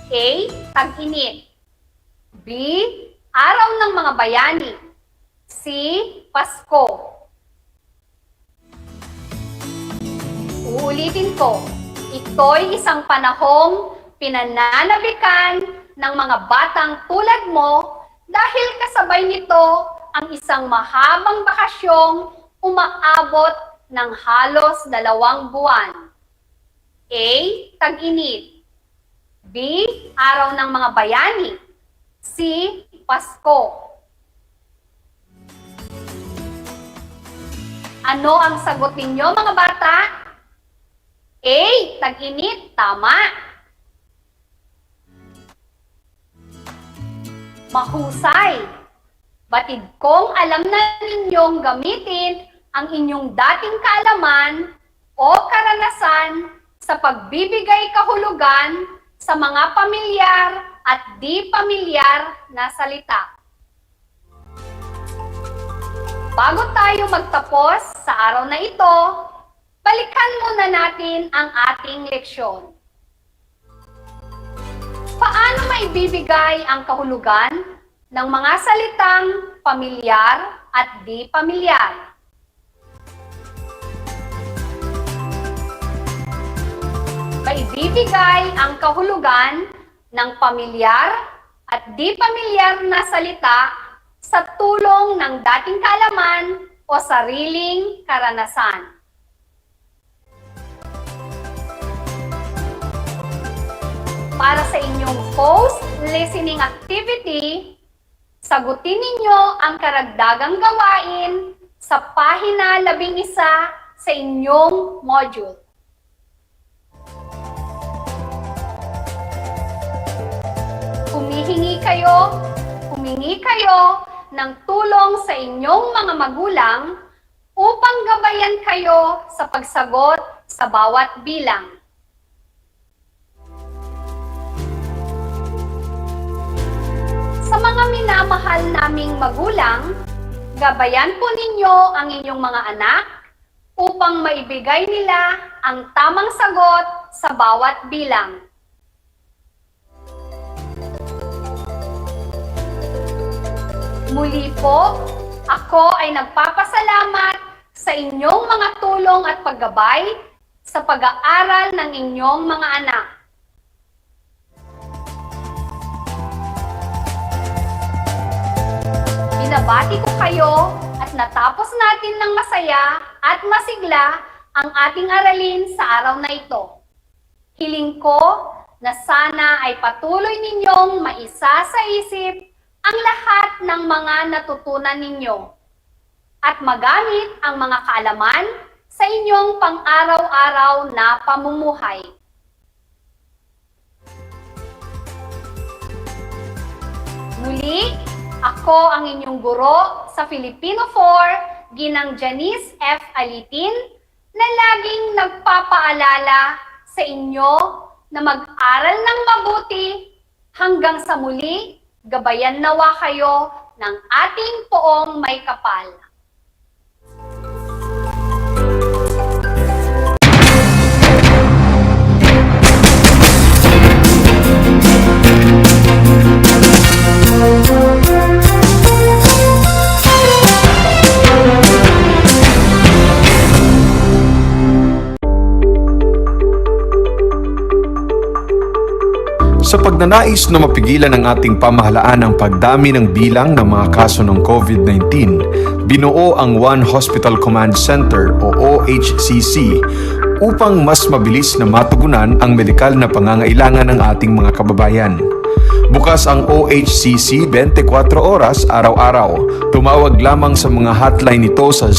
A. Tag-init. B. Araw ng mga bayani. C. Pasko. Uulitin ko, ito'y isang panahong pinananabikan ng mga batang tulad mo dahil kasabay nito ang isang mahabang bakasyong umaabot ng halos 2 buwan. A. Tag-init. B. Araw ng mga bayani. C. Pasko. Ano ang sagot ninyo, mga bata? A. Tag-init. Tama. Mahusay. Batid kong alam na ninyong gamitin ang inyong dating kaalaman o karanasan sa pagbibigay kahulugan sa mga pamilyar at di pamilyar na salita. Bago tayo magtapos sa araw na ito, balikan muna natin ang ating leksyon. Paano maibibigay ang kahulugan ng mga salitang pamilyar at di pamilyar? Maibibigay ang kahulugan ng pamilyar at di pamilyar na salita sa tulong ng dating kaalaman o sariling karanasan. Para sa inyong post-listening activity, sagutin ninyo ang karagdagang gawain sa pahina 11 sa inyong module. Humingi kayo ng tulong sa inyong mga magulang upang gabayan kayo sa pagsagot sa bawat bilang. Sa mga minamahal naming magulang, gabayan po ninyo ang inyong mga anak upang maibigay nila ang tamang sagot sa bawat bilang. Muli po, ako ay nagpapasalamat sa inyong mga tulong at paggabay sa pag-aaral ng inyong mga anak. Binabati ko kayo at natapos natin ng masaya at masigla ang ating aralin sa araw na ito. Hiling ko na sana ay patuloy ninyong maisa sa isip ang lahat ng mga natutunan ninyo at magamit ang mga kaalaman sa inyong pang-araw-araw na pamumuhay. Muli, ako ang inyong guro sa Filipino 4, Ginang Janice F. Alitin, na laging nagpapaalala sa inyo na mag-aral ng mabuti hanggang sa muli. Gabayan nawa kayo ng ating poong may kapal. Sa pagnanais na mapigilan ng ating pamahalaan ang pagdami ng bilang ng mga kaso ng COVID-19, binuo ang One Hospital Command Center o OHCC upang mas mabilis na matugunan ang medikal na pangangailangan ng ating mga kababayan. Bukas ang OHCC 24 oras araw-araw. Tumawag lamang sa mga hotline nito sa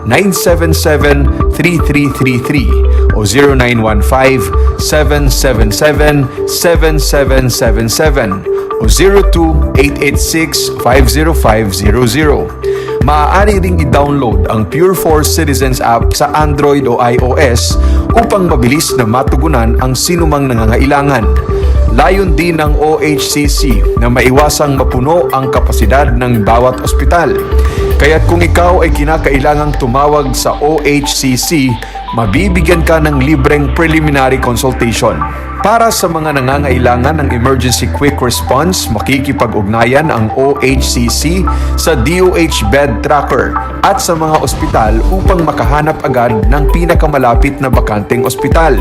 0919-977-3333 o 0915-777-7777 o 02-886-50500. Maaari ring i-download ang Pure Force Citizens app sa Android o iOS upang mabilis na matugunan ang sinumang nangangailangan. Layon din ng OHCC na maiwasang mapuno ang kapasidad ng bawat ospital. Kaya't kung ikaw ay kinakailangang tumawag sa OHCC, mabibigyan ka ng libreng preliminary consultation. Para sa mga nangangailangan ng emergency quick response, makikipag-ugnayan ang OHCC sa DOH Bed Tracker at sa mga ospital upang makahanap agad ng pinakamalapit na bakanteng ospital.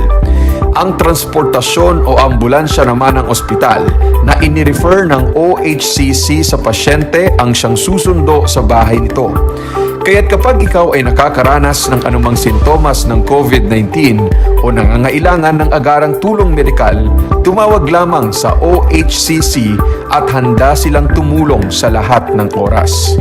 Ang transportasyon o ambulansya naman ng ospital na inirefer ng OHCC sa pasyente ang siyang susundo sa bahay nito. Kaya't kapag ikaw ay nakakaranas ng anumang sintomas ng COVID-19 o nangangailangan ng agarang tulong medikal, tumawag lamang sa OHCC at handa silang tumulong sa lahat ng oras.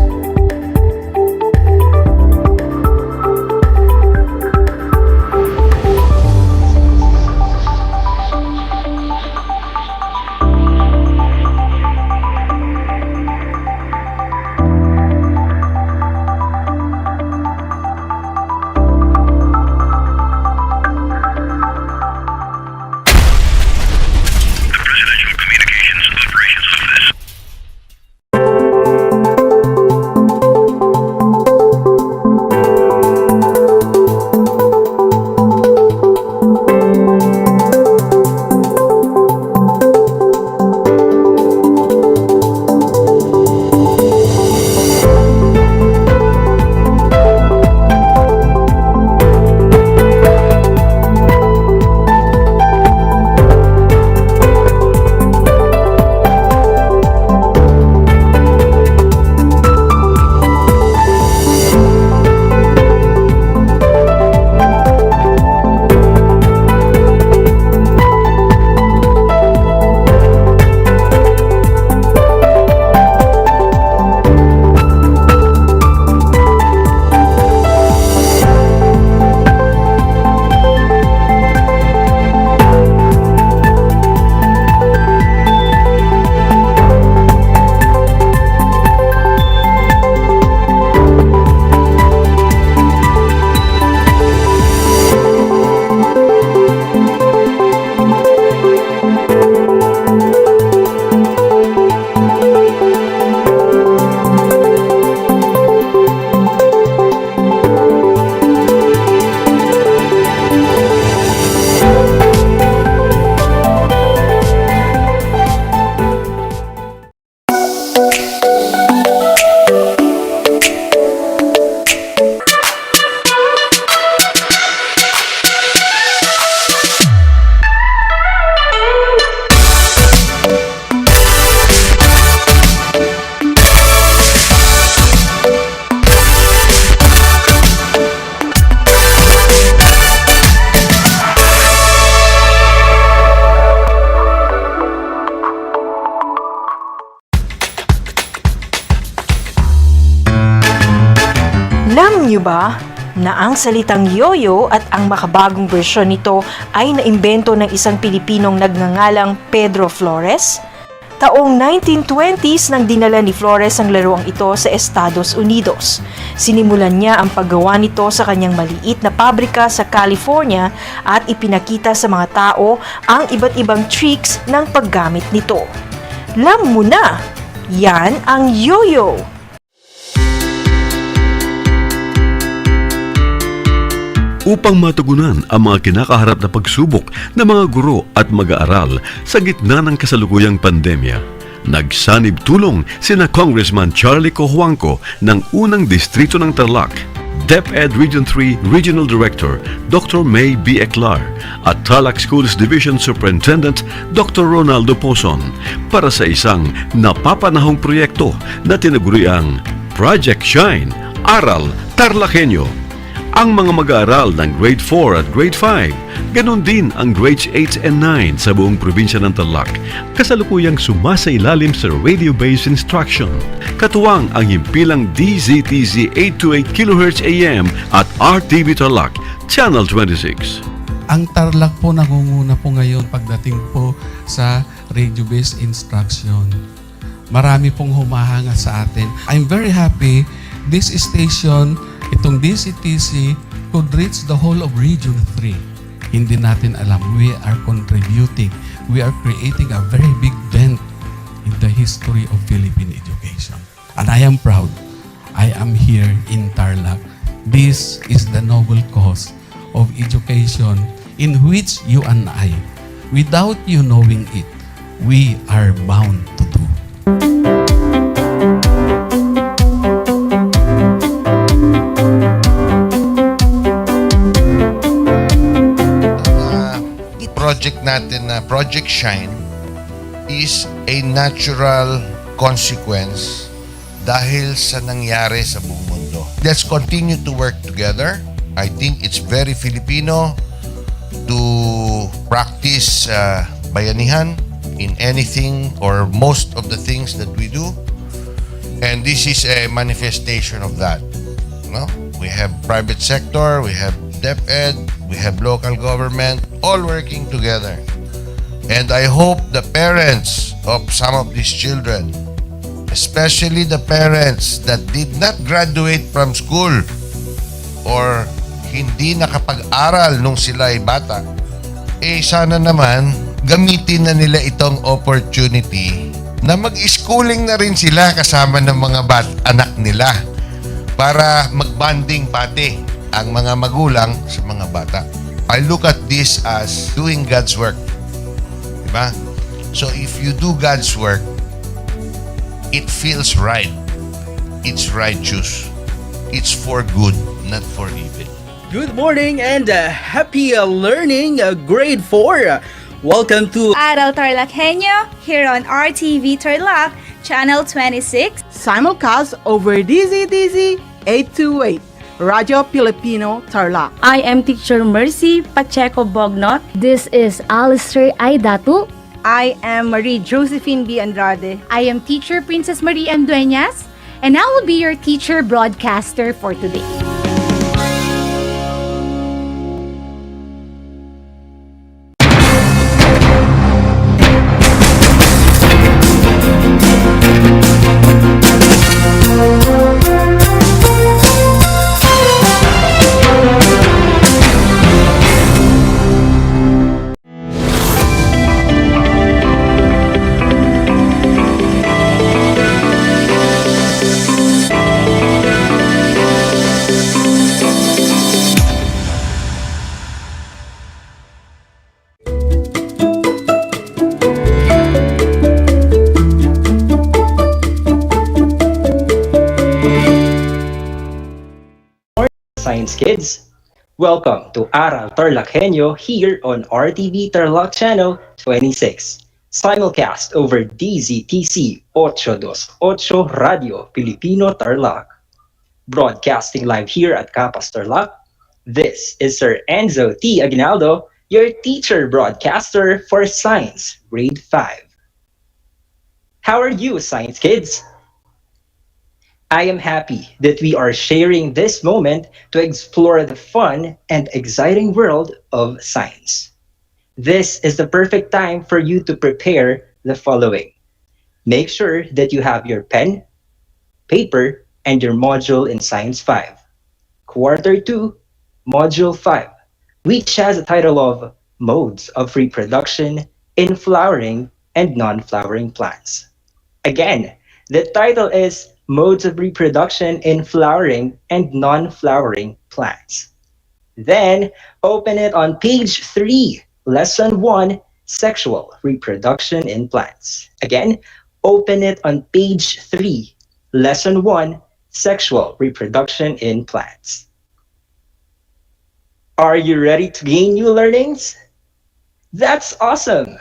Alam nyo ba na ang salitang yoyo at ang makabagong bersyon nito ay naimbento ng isang Pilipinong nagngangalang Pedro Flores? Taong 1920s nang dinala ni Flores ang laruang ito sa Estados Unidos. Sinimulan niya ang paggawa nito sa kanyang maliit na pabrika sa California at ipinakita sa mga tao ang iba't ibang tricks ng paggamit nito. Alam mo na, yan ang yoyo! Upang matugunan ang mga kinakaharap na pagsubok ng mga guro at mag-aaral sa gitna ng kasalukuyang pandemya, nagsanib tulong sina Congressman Charlie Cojuangco ng unang distrito ng Tarlac, DEPED Region 3 Regional Director Dr. May B. Eclar at Tarlac Schools Division Superintendent Dr. Ronaldo Pozon para sa isang napapanahong proyekto na tinaguriang Project Shine, Aral TarlakHenyo. Ang mga mag-aaral ng Grade 4 at Grade 5, ganun din ang Grades 8 and 9 sa buong probinsya ng Tarlac, kasalukuyang sumasailalim sa radio-based instruction. Katuwang ang himpilang DZTZ 828 kHz AM at RTV Tarlac, Channel 26. Ang Tarlac po nangunguna po ngayon pagdating po sa radio-based instruction. Marami pong humahanga sa atin. I'm very happy this station, itong DCTC, could reach the whole of Region 3. Hindi natin alam, we are contributing. We are creating a very big dent in the history of Philippine education. And I am proud. I am here in Tarlac. This is the noble cause of education in which you and I, without you knowing it, we are bound to do. Project natin na Project Shine is a natural consequence dahil sa nangyari sa buong mundo. Let's continue to work together. I think it's very Filipino to practice bayanihan in anything or most of the things that we do. And this is a manifestation of that. No? We have private sector, we have DEPED, we have local government, all working together. And I hope the parents of some of these children, especially the parents that did not graduate from school or hindi nakapag-aral nung sila ay bata, sana naman gamitin na nila itong opportunity na mag-schooling na rin sila kasama ng mga anak nila para mag-bonding pati ang mga magulang sa mga bata. I look at this as doing God's work. Diba? So if you do God's work, it feels right. It's righteous. It's for good, not for evil. Good morning and happy learning, grade 4. Welcome to Aral TarlakHenyo here on RTV Tarlac, Channel 26. Simulcast over DZTZ 828. Radio Filipino Tarlac. I am Teacher Mercy Pacheco Bognot. This is Alistair Aidatu. I am Marie Josephine B. Andrade. I am Teacher Princess Marie M. Dueñas, and I will be your teacher broadcaster for today. Science kids, welcome to Aral TarlakHenyo here on RTV Tarlac Channel 26. Simulcast over DZTC 828 Radio Filipino Tarlac. Broadcasting live here at Capas Tarlac, this is Sir Enzo T. Aguinaldo, your teacher broadcaster for Science Grade 5. How are you, Science kids? I am happy that we are sharing this moment to explore the fun and exciting world of science. This is the perfect time for you to prepare the following. Make sure that you have your pen, paper, and your module in Science 5. Quarter 2, Module 5, which has a title of Modes of Reproduction in Flowering and Non-Flowering Plants. Again, the title is Modes of Reproduction in Flowering and Non-Flowering Plants. Then, open it on page 3, Lesson 1, Sexual Reproduction in Plants. Again, open it on page 3, Lesson 1, Sexual Reproduction in Plants. Are you ready to gain new learnings? That's awesome!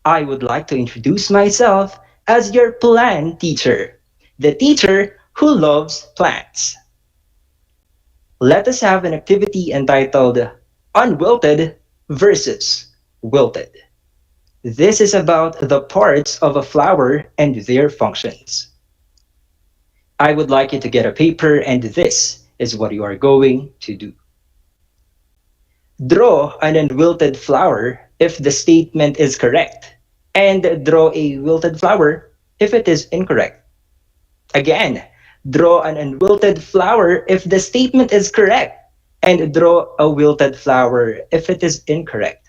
I would like to introduce myself as your plant teacher, the teacher who loves plants. Let us have an activity entitled Unwilted versus Wilted. This is about the parts of a flower and their functions. I would like you to get a paper, and this is what you are going to do. Draw an unwilted flower if the statement is correct, and draw a wilted flower if it is incorrect. Again, draw an unwilted flower if the statement is correct, and draw a wilted flower if it is incorrect.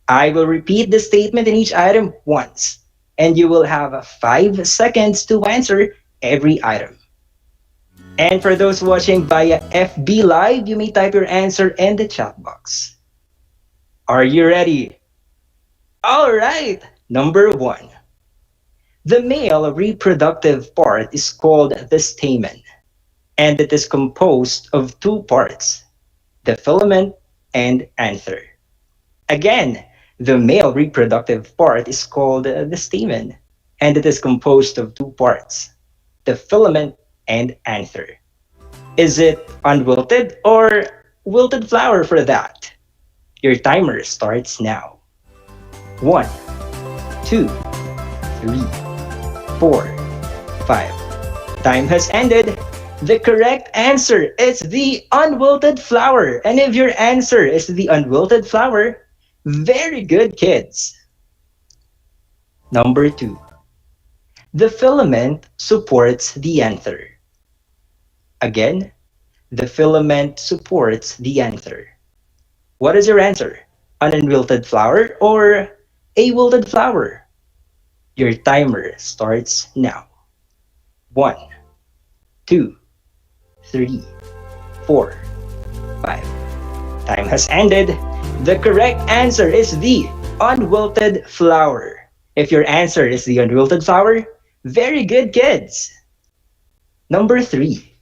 I will repeat the statement in each item once, and you will have 5 seconds to answer every item. And for those watching via FB Live, you may type your answer in the chat box. Are you ready? All right, number 1. The male reproductive part is called the stamen, and it is composed of 2 parts, the filament and anther. Again, the male reproductive part is called the stamen, and it is composed of 2 parts, the filament and anther. Is it unwilted or wilted flower for that? Your timer starts now. 1, 2, 3, 4, 5. Time has ended. The correct answer is the unwilted flower. And if your answer is the unwilted flower, very good, kids. Number 2. The filament supports the anther. Again, the filament supports the anther. What is your answer? An unwilted flower or a wilted flower? Your timer starts now. 1, 2, 3, 4, 5. Time has ended. The correct answer is the unwilted flower. If your answer is the unwilted flower, very good, kids. Number 3.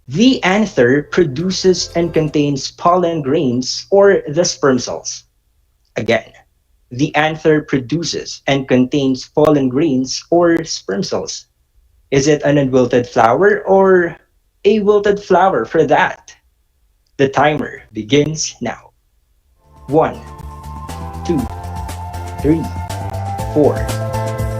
The anther produces and contains pollen grains or the sperm cells. Again, the anther produces and contains pollen grains or sperm cells. Is it an unwilted flower or a wilted flower for that? The timer begins now. 1, 2, 3, 4,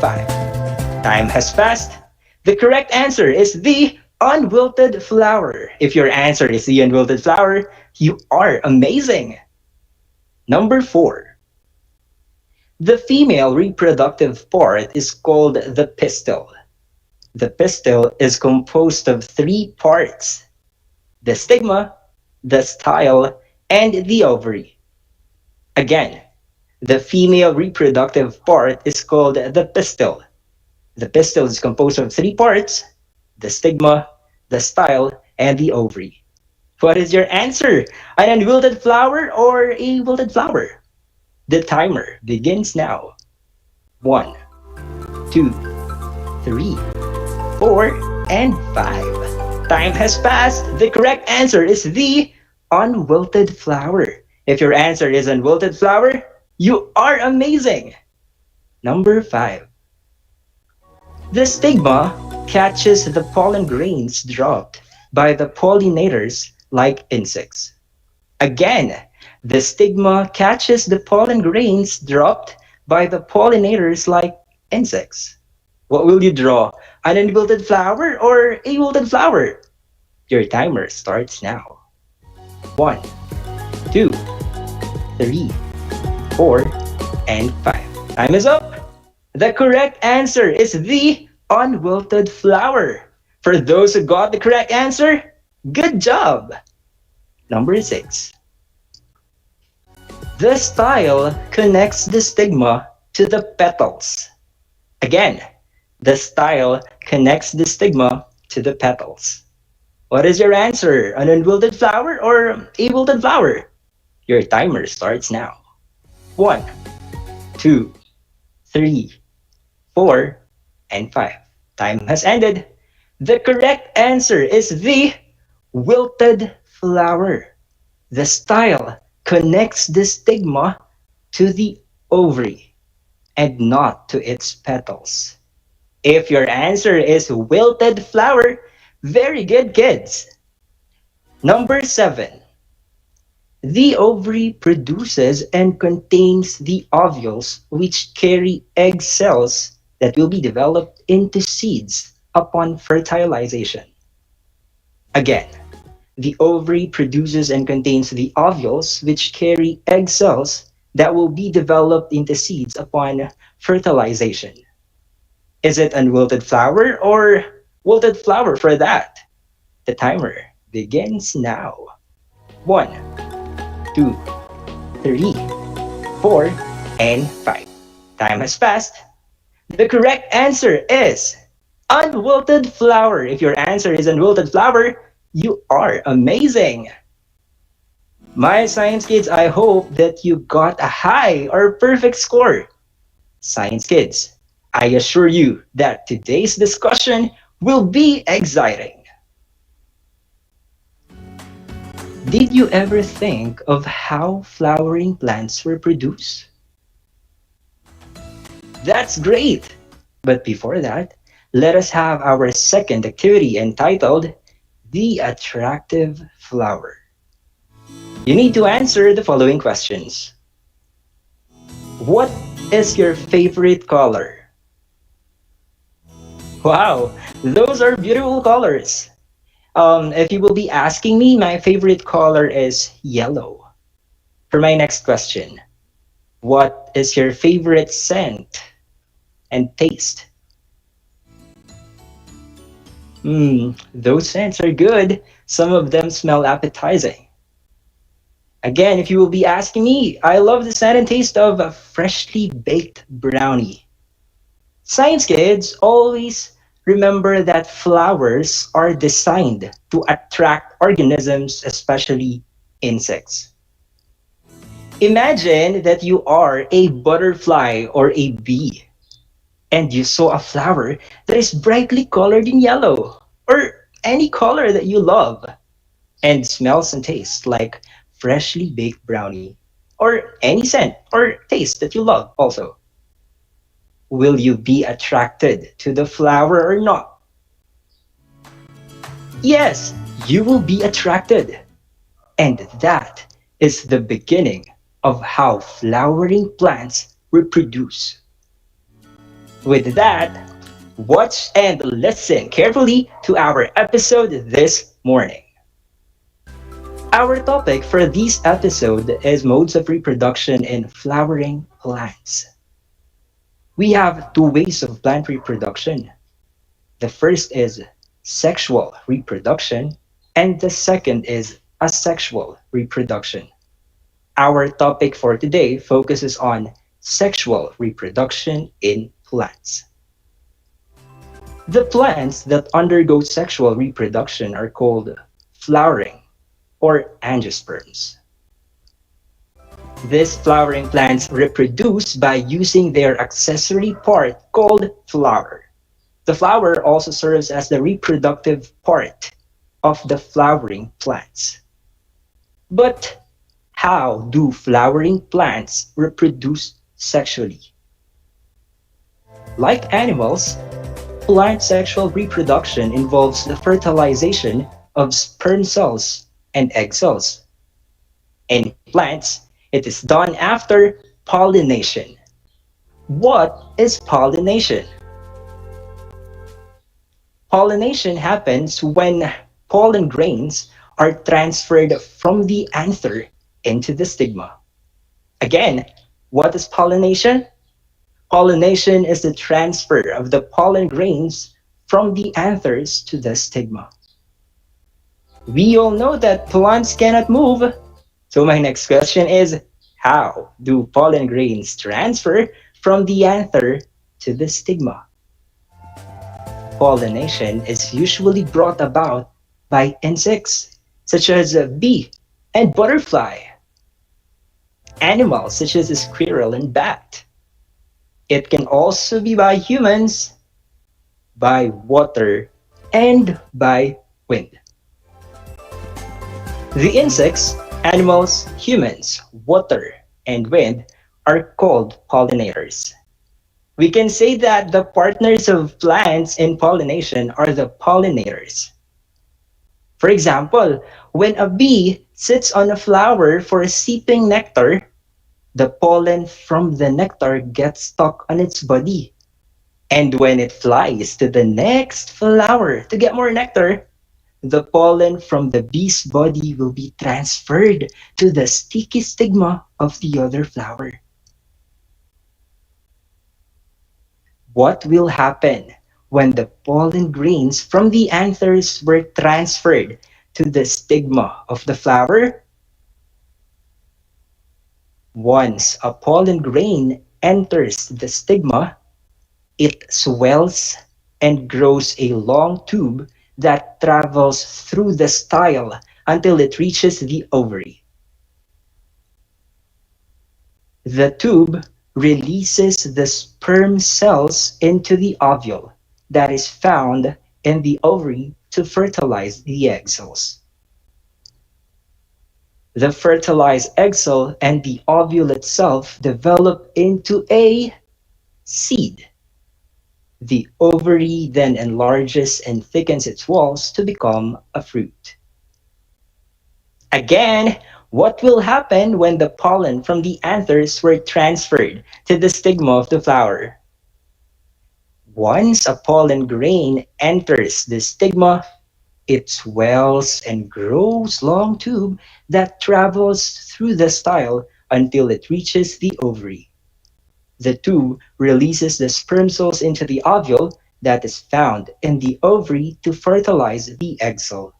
5. Time has passed. The correct answer is the unwilted flower. If your answer is the unwilted flower, you are amazing. Number 4. The female reproductive part is called the pistil. The pistil is composed of 3 parts, the stigma, the style, and the ovary. Again, the female reproductive part is called the pistil. The pistil is composed of 3 parts, the stigma, the style, and the ovary. What is your answer? An unwilted flower or a wilted flower? The timer begins now. 1, 2, 3, 4, and 5. Time has passed. The correct answer is the unwilted flower. If your answer is unwilted flower, you are amazing. Number 5. The stigma catches the pollen grains dropped by the pollinators like insects. Again, the stigma catches the pollen grains dropped by the pollinators like insects. What will you draw? An unwilted flower or a wilted flower? Your timer starts now. 1, 2, 3, 4, and 5. Time is up. The correct answer is the unwilted flower. For those who got the correct answer, good job. Number 6. The style connects the stigma to the petals. Again, the style connects the stigma to the petals. What is your answer? An unwilted flower or a wilted flower? Your timer starts now. 1, 2, 3, 4, and 5. Time has ended. The correct answer is the wilted flower. The style connects the stigma to the ovary and not to its petals. If your answer is wilted flower, very good, kids. Number 7. The ovary produces and contains the ovules which carry egg cells that will be developed into seeds upon fertilization. Again, the ovary produces and contains the ovules which carry egg cells that will be developed into seeds upon fertilization. Is it unwilted flower or wilted flower for that? The timer begins now. 1, 2, 3, 4, and 5. Time has passed. The correct answer is unwilted flower. If your answer is unwilted flower, you are amazing. My science kids, I hope that you got a high or perfect score. Science kids, I assure you that today's discussion will be exciting. Did you ever think of how flowering plants reproduce? That's great! But before that, let us have our second activity entitled The Attractive Flower. You need to answer the following questions. What is your favorite color? Wow, those are beautiful colors. If you will be asking me, my favorite color is yellow. For my next question, what is your favorite scent and taste? Those scents are good. Some of them smell appetizing. Again, if you will be asking me, I love the scent and taste of a freshly baked brownie. Science kids, always remember that flowers are designed to attract organisms, especially insects. Imagine that you are a butterfly or a bee, and you saw a flower that is brightly colored in yellow, or any color that you love, and smells and tastes like freshly baked brownie, or any scent or taste that you love also. Will you be attracted to the flower or not? Yes, you will be attracted. And that is the beginning of how flowering plants reproduce. With that, watch and listen carefully to our episode this morning. Our topic for this episode is modes of reproduction in flowering plants. We have two ways of plant reproduction. The first is sexual reproduction, and the second is asexual reproduction. Our topic for today focuses on sexual reproduction in plants. The plants that undergo sexual reproduction are called flowering or angiosperms. These flowering plants reproduce by using their accessory part called flower. The flower also serves as the reproductive part of the flowering plants. But how do flowering plants reproduce sexually? Like animals, plant sexual reproduction involves the fertilization of sperm cells and egg cells. In plants, it is done after pollination. What is pollination? Pollination happens when pollen grains are transferred from the anther into the stigma. Again, what is pollination? Pollination is the transfer of the pollen grains from the anthers to the stigma. We all know that plants cannot move. So my next question is, how do pollen grains transfer from the anther to the stigma? Pollination is usually brought about by insects, such as a bee and butterfly, animals such as a squirrel and bat. It can also be by humans, by water, and by wind. The insects, animals, humans, water, and wind are called pollinators. We can say that the partners of plants in pollination are the pollinators. For example, when a bee sits on a flower for sipping nectar, the pollen from the nectar gets stuck on its body. And when it flies to the next flower to get more nectar, the pollen from the bee's body will be transferred to the sticky stigma of the other flower. What will happen when the pollen grains from the anthers were transferred to the stigma of the flower? Once a pollen grain enters the stigma, it swells and grows a long tube that travels through the style until it reaches the ovary. The tube releases the sperm cells into the ovule that is found in the ovary to fertilize the egg cells. The fertilized egg cell and the ovule itself develop into a seed. The ovary then enlarges and thickens its walls to become a fruit. Again, what will happen when the pollen from the anthers were transferred to the stigma of the flower? Once a pollen grain enters the stigma, it swells and grows long tube that travels through the style until it reaches the ovary. The tube releases the sperm cells into the ovule that is found in the ovary to fertilize the egg cell.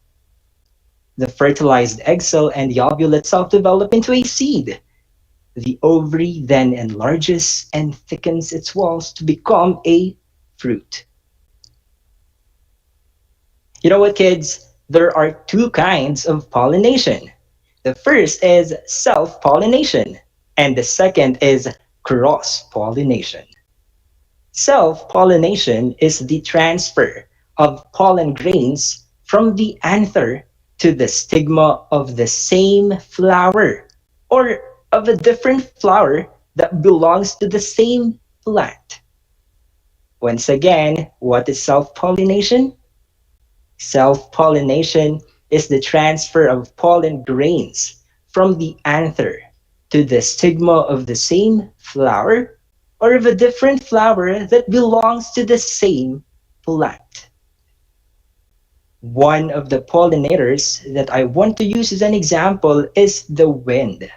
The fertilized egg cell and the ovule itself develop into a seed. The ovary then enlarges and thickens its walls to become a fruit. You know what, kids? There are two kinds of pollination. The first is self-pollination, and the second is cross-pollination. Self-pollination is the transfer of pollen grains from the anther to the stigma of the same flower or of a different flower that belongs to the same plant. Once again, what is self-pollination? Self-pollination is the transfer of pollen grains from the anther to the stigma of the same flower or of a different flower that belongs to the same plant. One of the pollinators that I want to use as an example is the wind.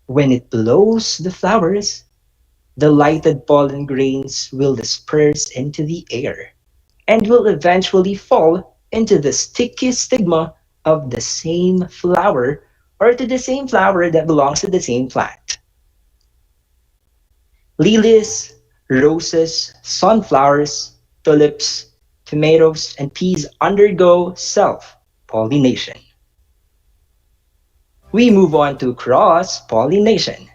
When it blows the flowers, the lighted pollen grains will disperse into the air and will eventually fall into the sticky stigma of the same flower or to the same flower that belongs to the same plant. Lilies, roses, sunflowers, tulips, tomatoes, and peas undergo self-pollination. We move on to cross-pollination.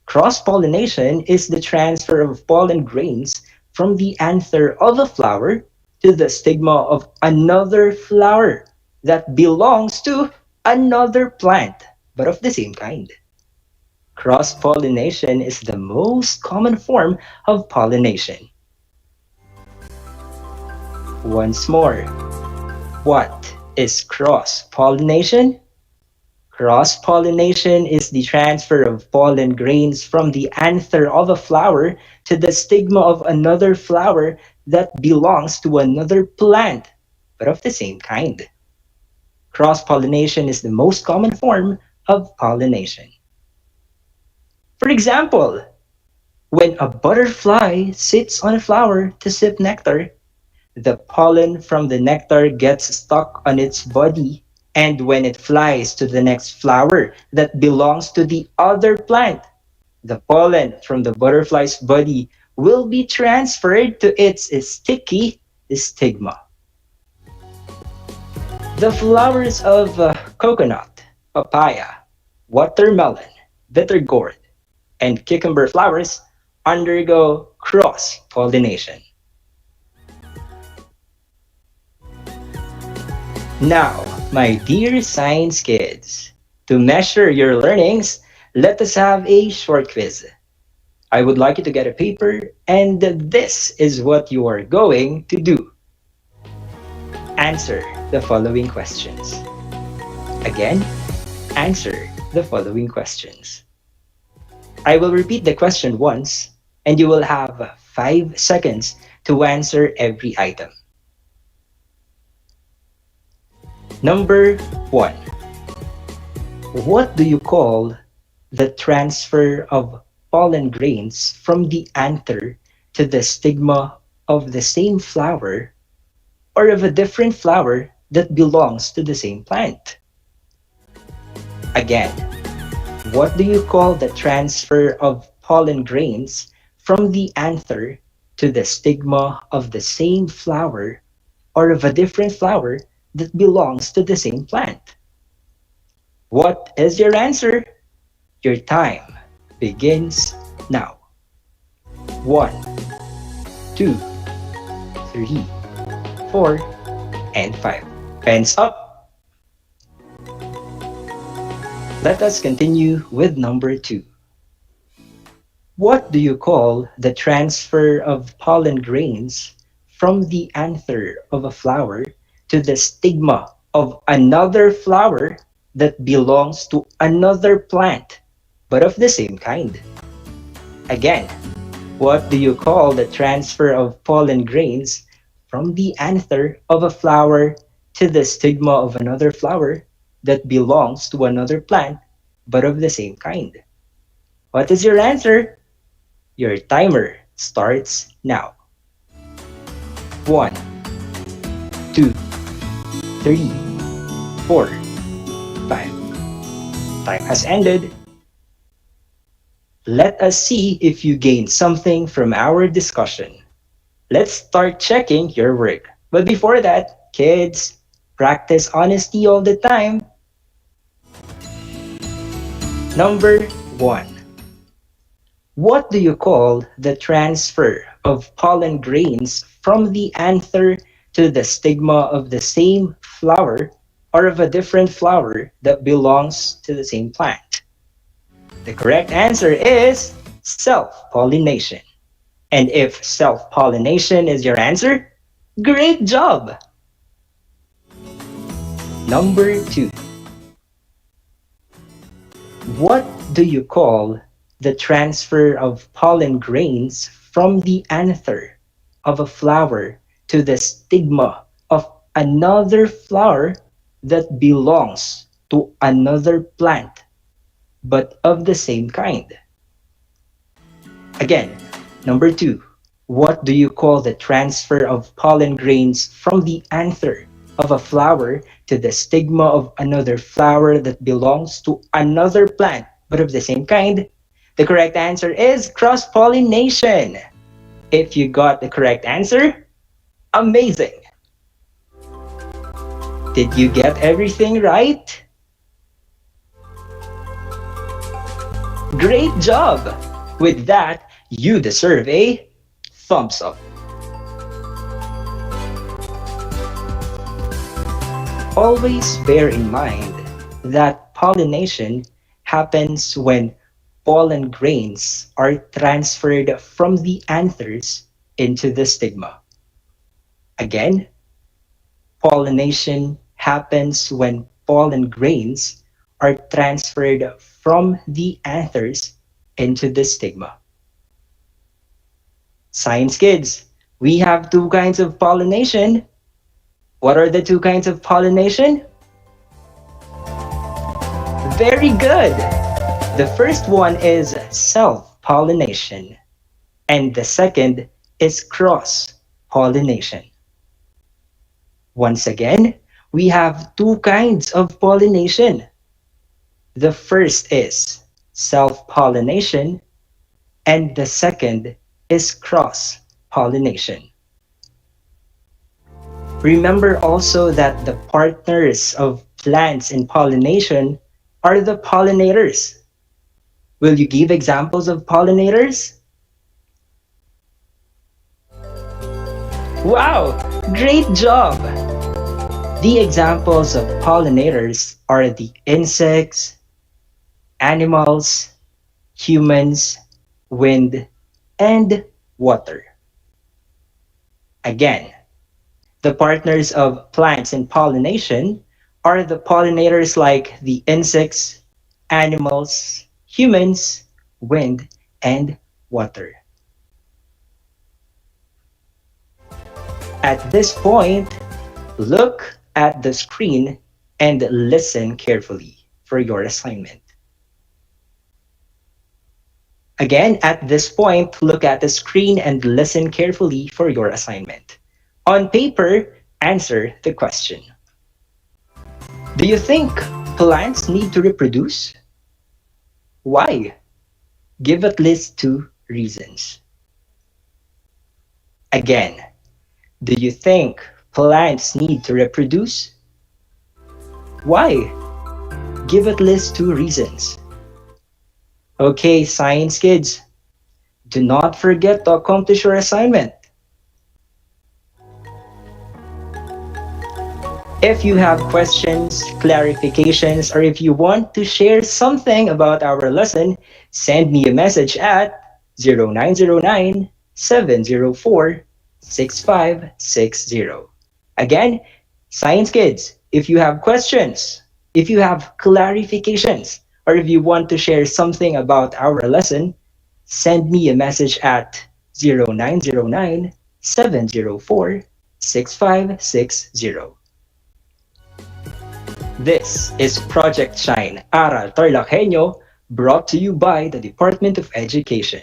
Cross-pollination is the transfer of pollen grains from the anther of a flower to the stigma of another flower that belongs to another plant, but of the same kind. Cross-pollination is the most common form of pollination. Once more, what is cross-pollination? Cross-pollination is the transfer of pollen grains from the anther of a flower to the stigma of another flower that belongs to another plant, but of the same kind. Cross-pollination is the most common form of pollination. For example, when a butterfly sits on a flower to sip nectar, the pollen from the nectar gets stuck on its body, and when it flies to the next flower that belongs to the other plant, the pollen from the butterfly's body will be transferred to its sticky stigma. The flowers of coconut, papaya, watermelon, bitter gourd, and cucumber flowers undergo cross-pollination. Now, my dear science kids, to measure your learnings, let us have a short quiz. I would like you to get a paper, and this is what you are going to do. Answer the following questions. Again, answer the following questions. I will repeat the question once, and you will have 5 seconds to answer every item. Number 1. What do you call the transfer of pollen grains from the anther to the stigma of the same flower or of a different flower that belongs to the same plant? Again, what do you call the transfer of pollen grains from the anther to the stigma of the same flower or of a different flower that belongs to the same plant? What is your answer? Your time begins now. 1, 2, 3, 4, and 5. Pens up. Let us continue with number 2. What do you call the transfer of pollen grains from the anther of a flower to the stigma of another flower that belongs to another plant, but of the same kind? Again, what do you call the transfer of pollen grains from the anther of a flower to the stigma of another flower that belongs to another plant, but of the same kind? What is your answer? Your timer starts now. 1, 2, 3, 4, 5. Time has ended. Let us see if you gained something from our discussion. Let's start checking your work. But before that, kids, practice honesty all the time. Number 1. What do you call the transfer of pollen grains from the anther to the stigma of the same flower or of a different flower that belongs to the same plant? The correct answer is self-pollination. And if self-pollination is your answer, great job! Number 2. What do you call the transfer of pollen grains from the anther of a flower to the stigma of another flower that belongs to another plant, but of the same kind? Again, number 2. What do you call the transfer of pollen grains from the anther of a flower to the stigma of another flower that belongs to another plant, but of the same kind? The correct answer is cross-pollination. If you got the correct answer, amazing! Did you get everything right? Great job! With that, you deserve a thumbs up. Always bear in mind that pollination happens when pollen grains are transferred from the anthers into the stigma. Again, pollination happens when pollen grains are transferred from the anthers into the stigma. Science kids, we have two kinds of pollination. What are the two kinds of pollination? Very good! The first one is self-pollination, and the second is cross-pollination. Once again, we have two kinds of pollination. The first is self-pollination, and the second is cross-pollination. Remember also that the partners of plants in pollination are the pollinators. Will you give examples of pollinators? Wow, great job! The examples of pollinators are the insects, animals, humans, wind, and water. Again, the partners of plants in pollination are the pollinators like the insects, animals, humans, wind, and water. At this point, look at the screen and listen carefully for your assignment. Again, at this point, look at the screen and listen carefully for your assignment. On paper, answer the question. Do you think plants need to reproduce? Why? Give at least 2 reasons. Again, do you think plants need to reproduce? Why? Give at least 2 reasons. Okay, science kids, do not forget to accomplish your assignment. If you have questions, clarifications, or if you want to share something about our lesson, send me a message at 0909-704-6560. Again, science kids, if you have questions, if you have clarifications, or if you want to share something about our lesson, send me a message at 0909-704-6560. This is Project Shine Aral TarlakHenyo, brought to you by the Department of Education,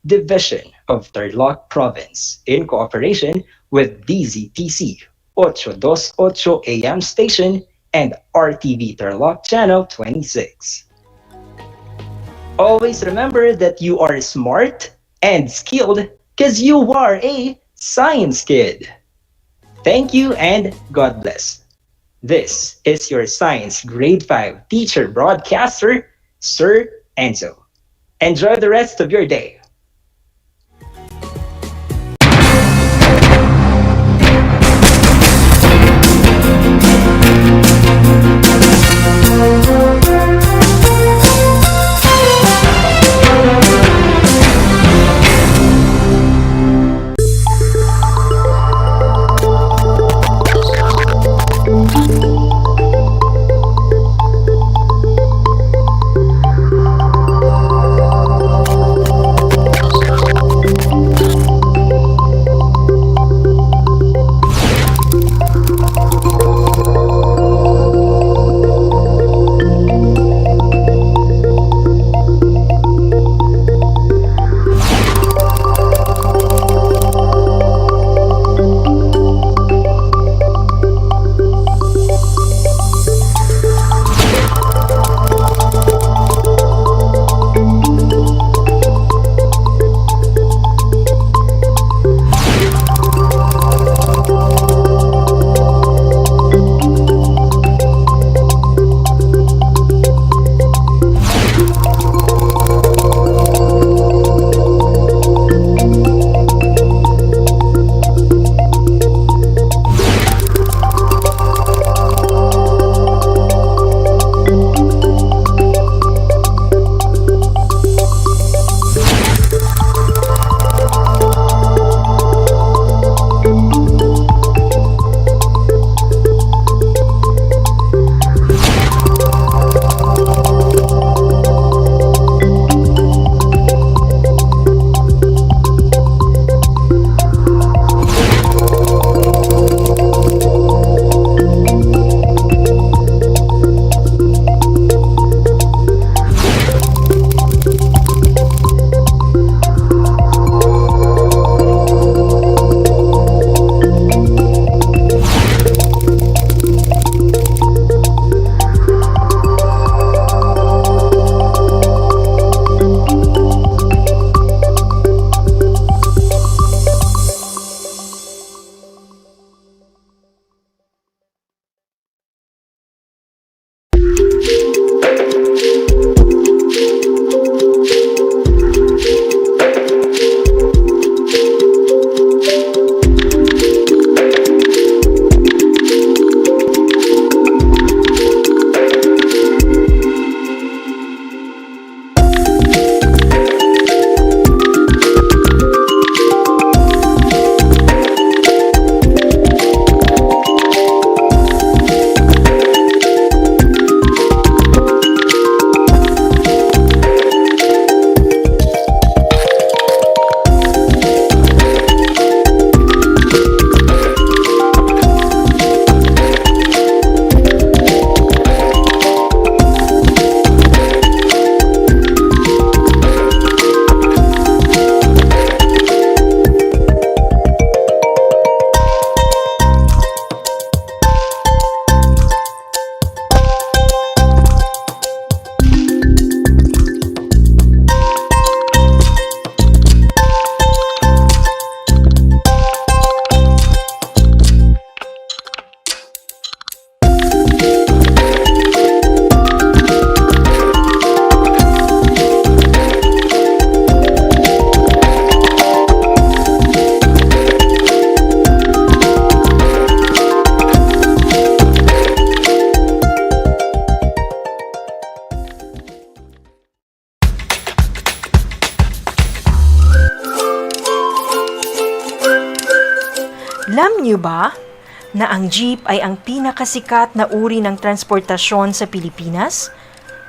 Division of Tarlac Province, in cooperation with DZTC 828 AM station and RTV Tarlac Channel 26. Always remember that you are smart and skilled because you are a science kid. Thank you and God bless. This is your Science Grade 5 teacher broadcaster, Sir Enzo. Enjoy the rest of your day. Alam niyo ba na ang jeep ay ang pinakasikat na uri ng transportasyon sa Pilipinas?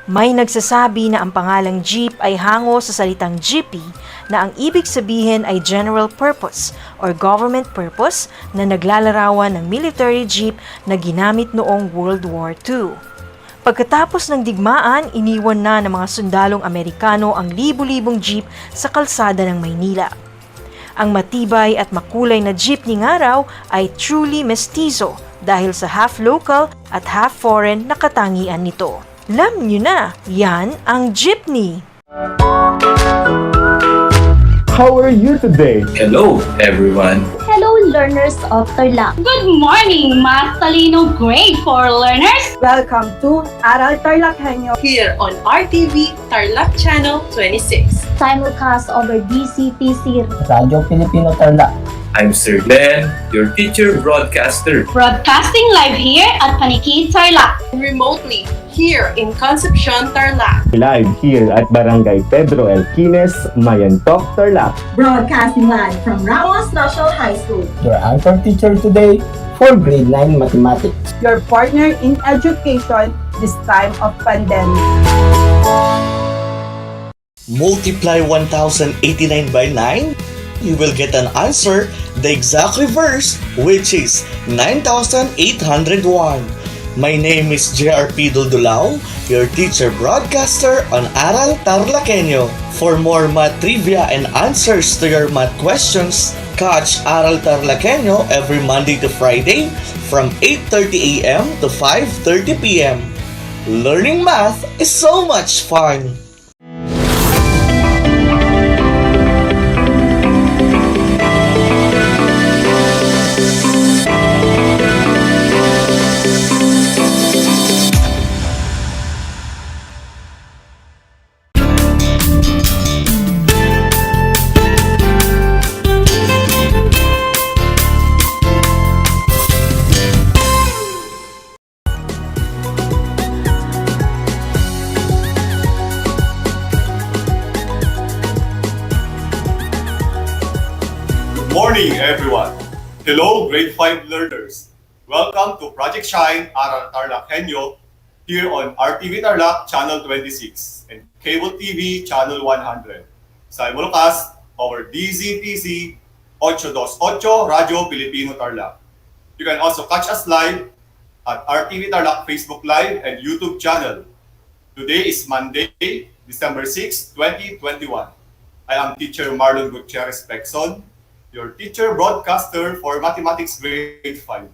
May nagsasabi na ang pangalang jeep ay hango sa salitang jeepy na ang ibig sabihin ay general purpose or government purpose na naglalarawan ng military jeep na ginamit noong World War II. Pagkatapos ng digmaan, iniwan na ng mga sundalong Amerikano ang libu-libong jeep sa kalsada ng Maynila. Ang matibay at makulay na jeepney nga raw ay truly mestizo dahil sa half local at half foreign na katangian nito. Alam nyo na, yan ang jeepney. How are you today? Hello, everyone. Hello, learners of Tarlac. Good morning, Math Talino Grade 4 learners! Welcome to Aral TarlakHenyo here on RTV Tarlac Channel 26. Simulcast over DCTC Radio Filipino Tarlac. I'm Sir Glenn, your teacher broadcaster. Broadcasting live here at Paniki Tarlac. Remotely here in Concepcion, Tarlac. Live here at Barangay Pedro Elquines, Mayantok, Tarlac. Broadcasting live from Ramos National High School. Your anchor teacher today for grade 9 mathematics. your partner in education this time of pandemic. Multiply 1089 by 9. You will get an answer, the exact reverse, which is 9,801. My name is JRP Duldulao, your teacher broadcaster on Aral TarlakHenyo. For more math trivia and answers to your math questions, catch Aral TarlakHenyo every Monday to Friday from 8:30 a.m. to 5:30 p.m. Learning math is so much fun! Morning, everyone. Hello, grade 5 learners. Welcome to Project Shine Aral TarlakHenyo here on RTV Tarlac Channel 26 and Cable TV Channel 100. Simulcast over DZTC 828 Radio Filipino Tarlac. You can also catch us live at RTV Tarlac Facebook Live and YouTube channel. Today is Monday, December 6, 2021. I am teacher Marlon Gutierrez Pexon, your teacher broadcaster for Mathematics Grade 5,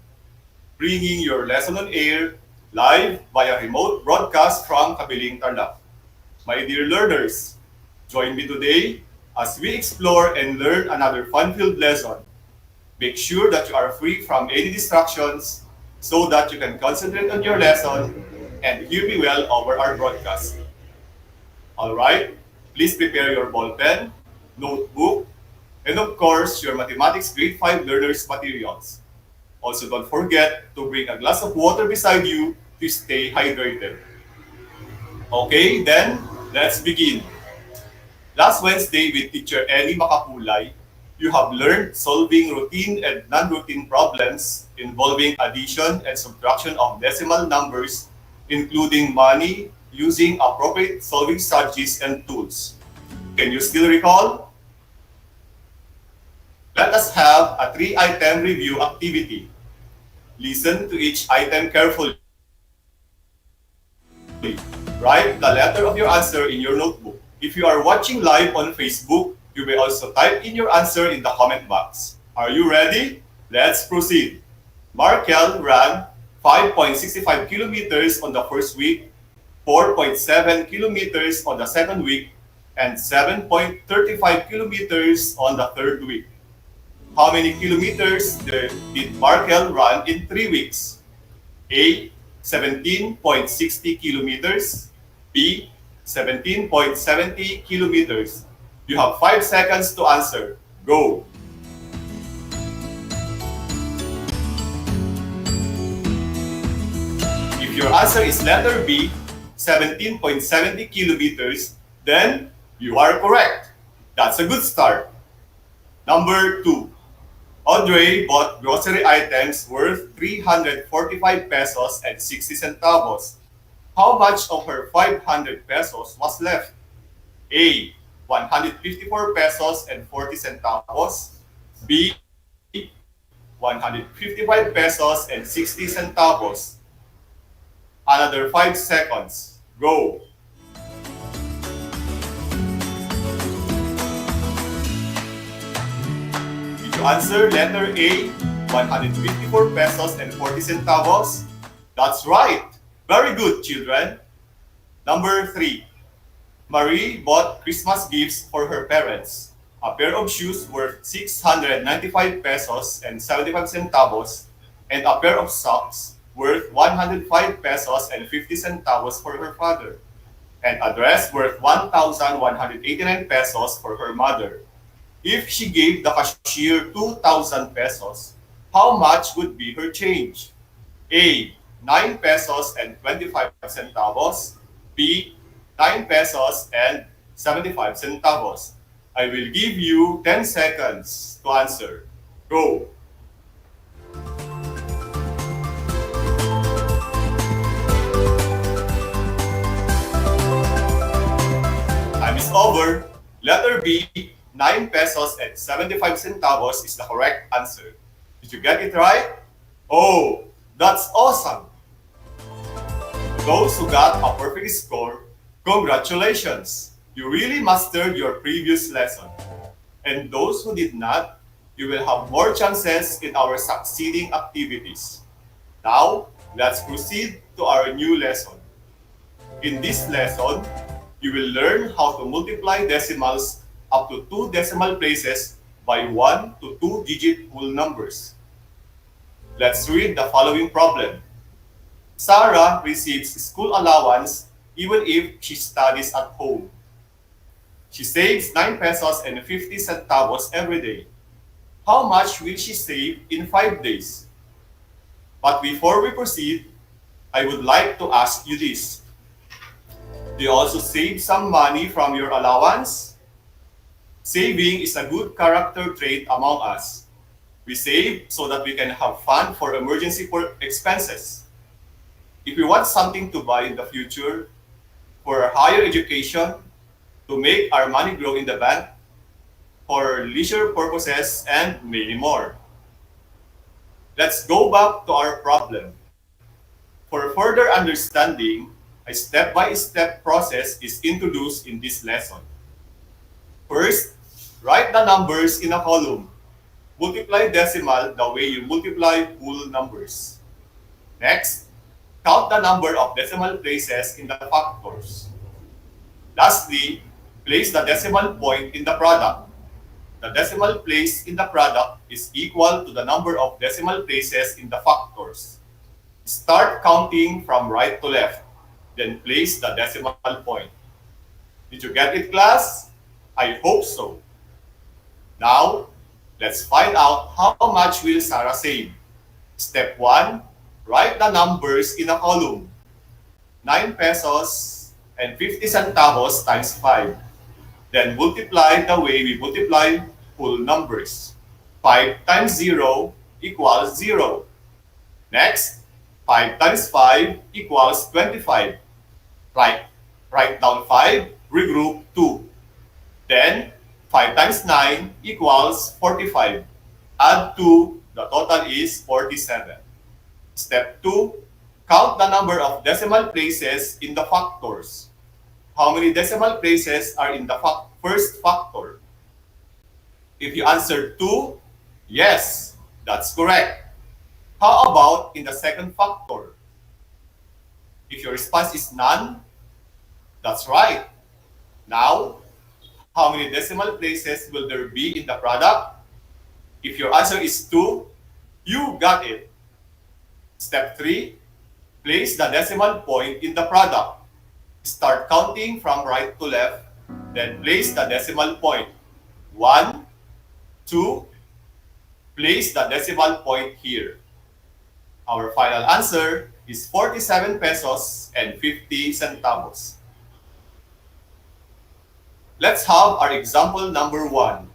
bringing your lesson on air live via remote broadcast from Kabiling, Tarlac. My dear learners, join me today as we explore and learn another fun-filled lesson. Make sure that you are free from any distractions so that you can concentrate on your lesson and hear me well over our broadcast. All right, please prepare your ball pen, notebook, and of course, your Mathematics Grade 5 learners materials. Also, don't forget to bring a glass of water beside you to stay hydrated. Okay, then, let's begin. Last Wednesday with Teacher Ellie Makapulay, you have learned solving routine and non-routine problems involving addition and subtraction of decimal numbers, including money, using appropriate solving strategies and tools. Can you still recall? Let us have a 3-item review activity. Listen to each item carefully. Write the letter of your answer in your notebook. If you are watching live on Facebook, you may also type in your answer in the comment box. Are you ready? Let's proceed. Markel ran 5.65 kilometers on the first week, 4.7 kilometers on the second week, and 7.35 kilometers on the third week. How many kilometers did Markel run in 3 weeks? A. 17.60 kilometers. B. 17.70 kilometers. You have 5 seconds to answer. Go! If your answer is letter B, 17.70 kilometers, then you are correct. That's a good start. Number 2. Audrey bought grocery items worth 345 pesos and 60 centavos. How much of her 500 pesos was left? A. 154 pesos and 40 centavos. B. 155 pesos and 60 centavos. Another 5 seconds. Go! Did you answer letter A, 154 pesos and 40 centavos? That's right. Very good, children. Number 3. Marie bought Christmas gifts for her parents. A pair of shoes worth 695 pesos and 75 centavos and a pair of socks worth 105 pesos and 50 centavos for her father, and a dress worth 1,189 pesos for her mother. If she gave the cashier 2,000 pesos, how much would be her change? A. 9 pesos and 25 centavos. B. 9 pesos and 75 centavos. I will give you 10 seconds to answer. Go! Time is over. Letter B, 9 pesos and 75 centavos is the correct answer. Did you get it right? Oh, that's awesome! Those who got a perfect score, congratulations! You really mastered your previous lesson. And those who did not, you will have more chances in our succeeding activities. Now, let's proceed to our new lesson. In this lesson, you will learn how to multiply decimals up to 2 decimal places by 1 to 2-digit whole numbers. Let's read the following problem. Sarah receives school allowance even if she studies at home. She saves 9 pesos and 50 centavos every day. How much will she save in 5 days? But before we proceed, I would like to ask you this. Do you also save some money from your allowance? Saving is a good character trait among us. We save so that we can have fun for emergency expenses. If we want something to buy in the future, for higher education, to make our money grow in the bank, for leisure purposes, and many more. Let's go back to our problem. For further understanding, a step-by-step process is introduced in this lesson. First, write the numbers in a column. Multiply decimal the way you multiply whole numbers. Next, count the number of decimal places in the factors. Lastly, place the decimal point in the product. The decimal place in the product is equal to the number of decimal places in the factors. Start counting from right to left, then place the decimal point. Did you get it, class? I hope so. Now, let's find out how much will Sarah save. Step 1, write the numbers in a column. 9 pesos and 50 centavos times 5. Then multiply the way we multiply whole numbers. 5 times 0 equals 0. Next, 5 times 5 equals 25. Write down 5, regroup 2. Then, 5 times 9 equals 45. Add 2, the total is 47. Step 2, count the number of decimal places in the factors. How many decimal places are in the first factor? If you answered 2, yes, that's correct. How about in the second factor? If your response is none, that's right. Now, how many decimal places will there be in the product? If your answer is 2, you got it. Step 3, place the decimal point in the product. Start counting from right to left, then place the decimal point. 1, 2, place the decimal point here. Our final answer is 47 pesos and 50 centavos. Let's have our example number 1.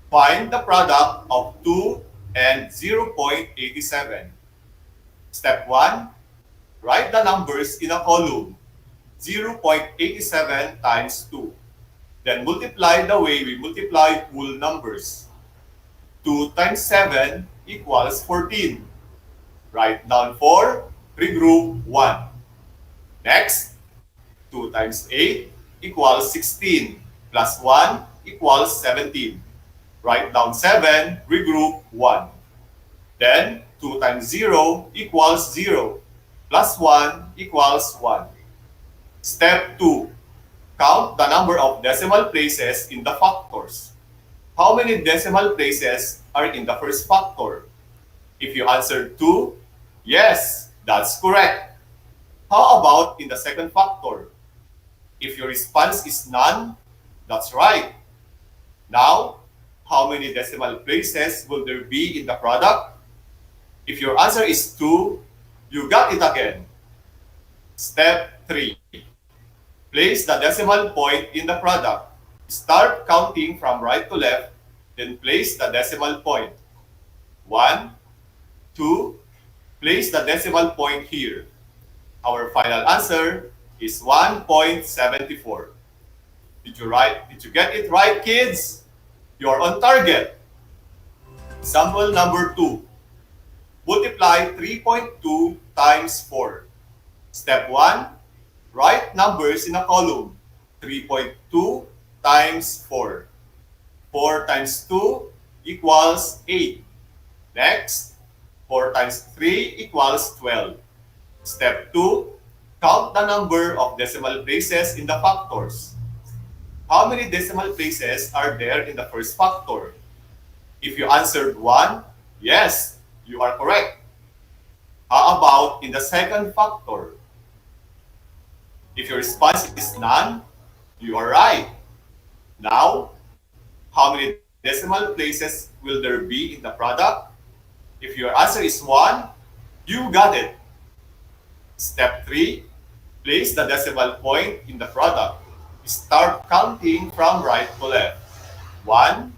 Find the product of 2 and 0.87. Step 1, write the numbers in a column. 0.87 times 2. Then multiply the way we multiply whole numbers. 2 times 7 equals 14. Write down 4, regroup 1. Next, 2 times 8 equals 16, plus 1 equals 17. Write down 7, regroup 1. Then, 2 times 0 equals 0, plus 1 equals 1. Step 2. Count the number of decimal places in the factors. How many decimal places are in the first factor? If you answered 2, yes, that's correct. How about in the second factor? If your response is none, that's right. Now, how many decimal places will there be in the product? If your answer is 2, you got it again. Step 3. Place the decimal point in the product. Start counting from right to left, then place the decimal point. 1, 2, place the decimal point here. Our final answer is 1.74. Did you get it right, kids? You're on target. Sample number 2. Multiply 3.2 times 4. Step 1, write numbers in a column. 3.2 times 4. 4 times 2 equals 8. Next, 4 times 3 equals 12. Step 2, count the number of decimal places in the factors. How many decimal places are there in the first factor? If you answered 1, yes, you are correct. How about in the second factor? If your response is none, you are right. Now, how many decimal places will there be in the product? If your answer is 1, you got it. Step 3, place the decimal point in the product. Start counting from right to left. 1,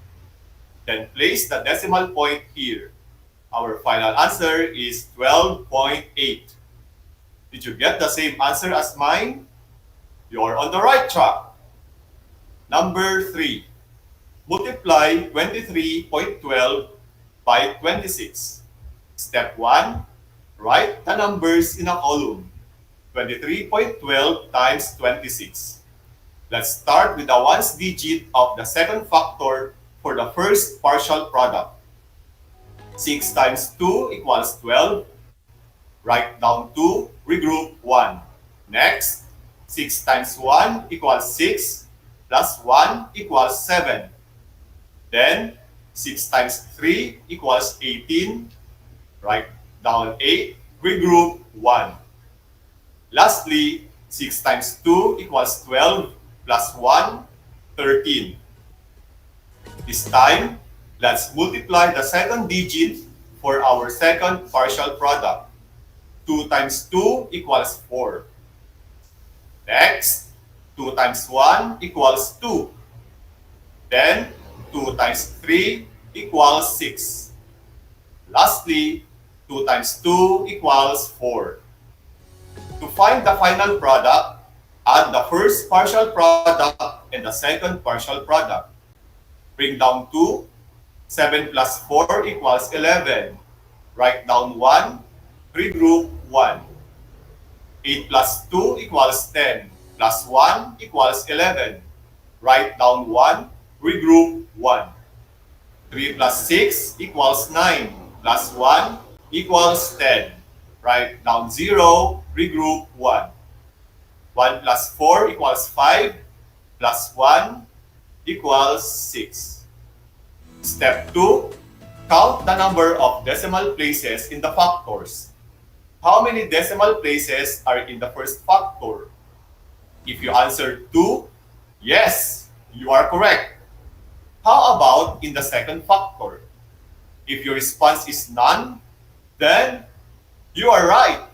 then place the decimal point here. Our final answer is 12.8. Did you get the same answer as mine? You're on the right track. Number 3. Multiply 23.12 by 26. Step 1. Write the numbers in a column. 23.12 times 26. Let's start with the ones digit of the second factor for the first partial product. 6 times 2 equals 12. Write down 2, regroup 1. Next, 6 times 1 equals 6, plus 1 equals 7. Then, 6 times 3 equals 18. Write down 8, regroup 1. Lastly, 6 times 2 equals 12, plus 1, 13. This time, let's multiply the second digit for our second partial product. 2 times 2 equals 4. Next, 2 times 1 equals 2. Then, 2 times 3 equals 6. Lastly, 2 times 2 equals 4. To find the final product, add the first partial product and the second partial product. Bring down 2. 7 plus 4 equals 11. Write down 1. Regroup 1. 8 plus 2 equals 10. Plus 1 equals 11. Write down 1. Regroup 1. 3 plus 6 equals 9. Plus 1 equals 10. Write down 0. Regroup 1. 1 plus 4 equals 5. Plus 1 equals 6. Step 2. Count the number of decimal places in the factors. How many decimal places are in the first factor? If you answered 2, yes, you are correct. How about in the second factor? If your response is none, then you are right.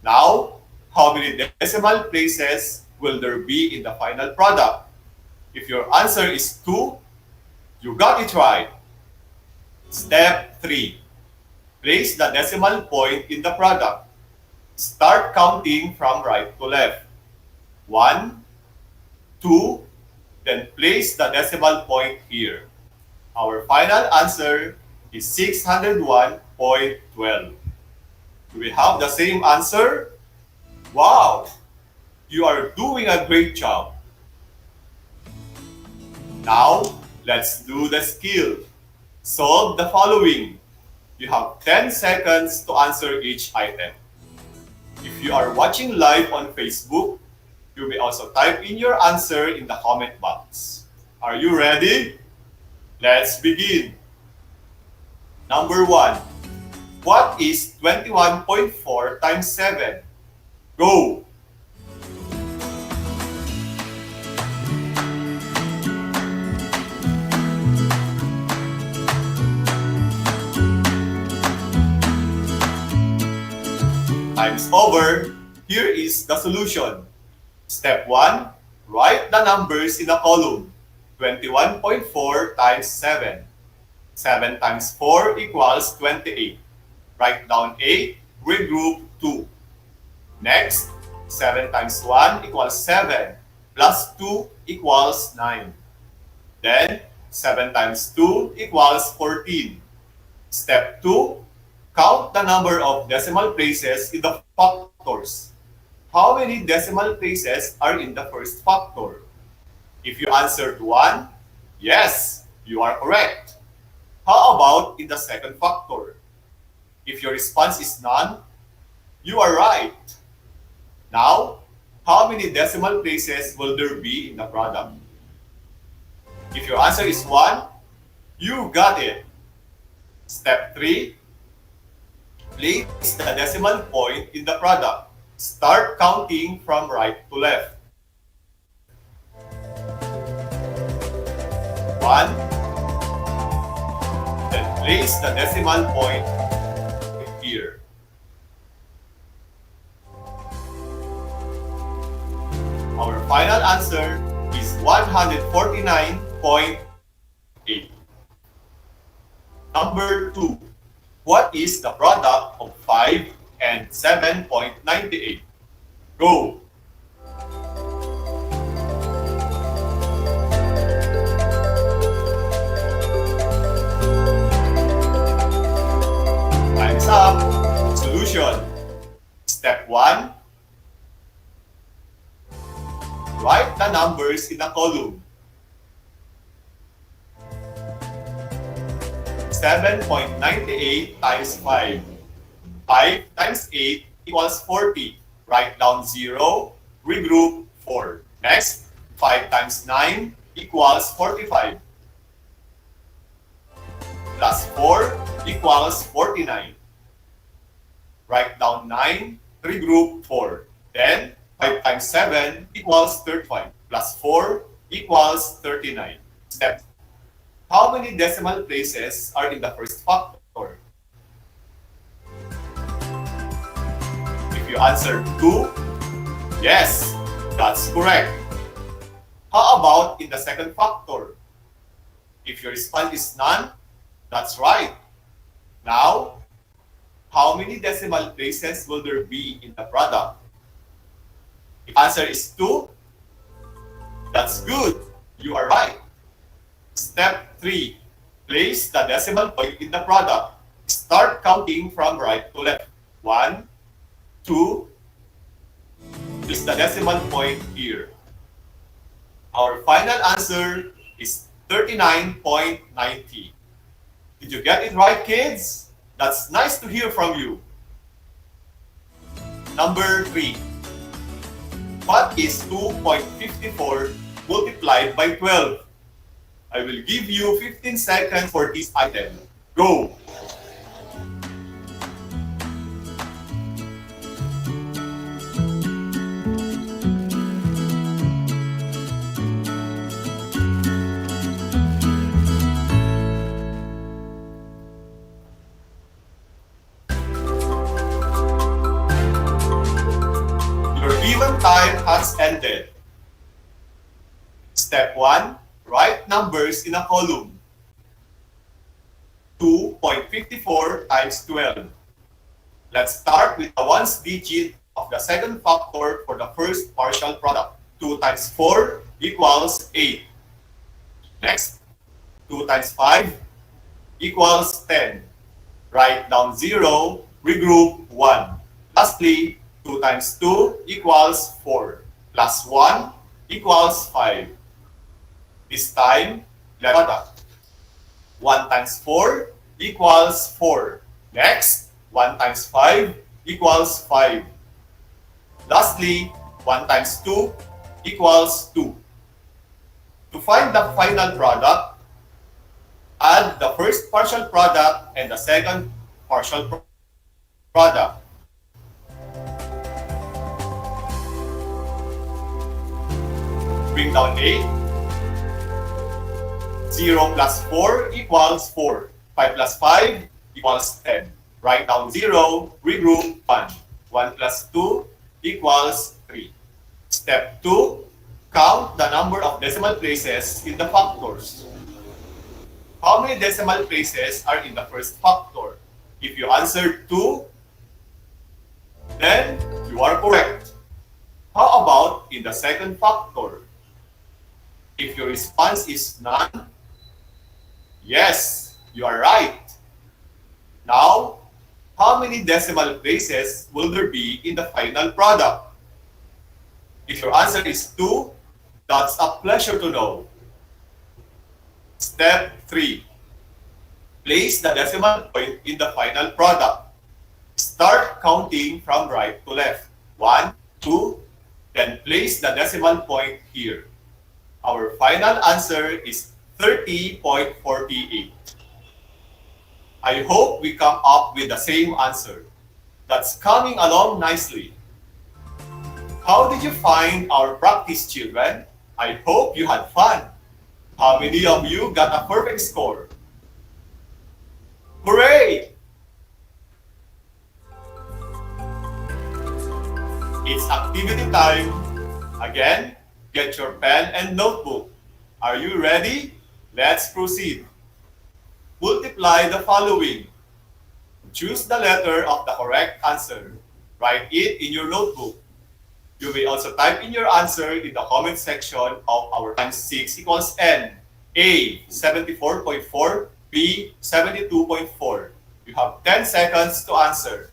Now, how many decimal places will there be in the final product? If your answer is 2, you got it right. Step 3. Place the decimal point in the product. Start counting from right to left. 1, 2, then place the decimal point here. Our final answer is 601.12. Do we have the same answer? Wow! You are doing a great job. Now, let's do the skill. Solve the following. You have 10 seconds to answer each item. If you are watching live on Facebook, you may also type in your answer in the comment box. Are you ready? Let's begin. Number 1. What is 21.4 times 7? Go! Time's over. Here is the solution. Step 1. Write the numbers in a column. 21.4 times 7. 7 times 4 equals 28. Write down 8. Regroup 2. Next, 7 times 1 equals 7. Plus 2 equals 9. Then, 7 times 2 equals 14. Step 2. Count the number of decimal places in the factors. How many decimal places are in the first factor? If you answered 1, yes, you are correct. How about in the second factor? If your response is none, you are right. Now, how many decimal places will there be in the product? If your answer is 1, you got it. Step 3. Place the decimal point in the product. Start counting from right to left. 1. Then place the decimal point here. Our final answer is 149.8. Number 2. What is the product of 5 and 7.98? Go! Time's up. Solution. Step 1. Write the numbers in a column. 7.98 times 5. 5 times 8 equals 40. Write down 0. Regroup 4. Next, 5 times 9 equals 45. Plus 4 equals 49. Write down 9. Regroup 4. Then, 5 times 7 equals 35. Plus 4 equals 39. Step. How many decimal places are in the first factor? If you answered 2, yes, that's correct. How about in the second factor? If your response is none, that's right. Now, how many decimal places will there be in the product? If answer is 2, that's good. You are right. Step 3. Place the decimal point in the product. Start counting from right to left. 1, 2. Place the decimal point here. Our final answer is 39.90. Did you get it right, kids? That's nice to hear from you. Number 3. What is 2.54 multiplied by 12? I will give you 15 seconds for this item. Go! Your given time has ended. Step 1. Write numbers in a column. 2.54 times 12. Let's start with the ones digit of the second factor for the first partial product. 2 times 4 equals 8. Next, 2 times 5 equals 10. Write down 0, regroup 1. Lastly, 2 times 2 equals 4. Plus 1 equals 5. This time, let product. 1 times 4 equals 4. Next, 1 times 5 equals 5. Lastly, 1 times 2 equals 2. To find the final product, add the first partial product and the second partial product. Bring down 8. 0 plus 4 equals 4. 5 plus 5 equals 10. Write down 0, regroup 1. 1 plus 2 equals 3. Step 2, count the number of decimal places in the factors. How many decimal places are in the first factor? If you answered 2, then you are correct. How about in the second factor? If your response is none, yes, you are right. Now, how many decimal places will there be in the final product? If your answer is 2, that's a pleasure to know. Step 3. Place the decimal point in the final product. Start counting from right to left. 1, 2, then place the decimal point here. Our final answer is 30.48. I hope we come up with the same answer. That's coming along nicely. How did you find our practice, children? I hope you had fun. How many of you got a perfect score? Hooray! It's activity time. Again, get your pen and notebook. Are you ready? Let's proceed. Multiply the following. Choose the letter of the correct answer. Write it in your notebook. You may also type in your answer in the comment section of our times 6 equals n. A, 74.4. B, 72.4. You have 10 seconds to answer.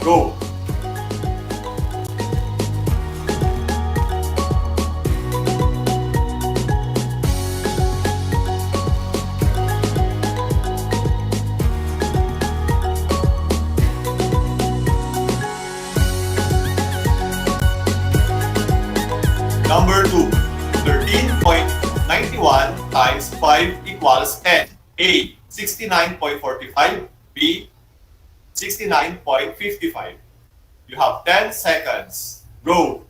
Go! Number 2, 13.91 times 5 equals 10. A, 69.45. B, 69.55. You have 10 seconds. Go!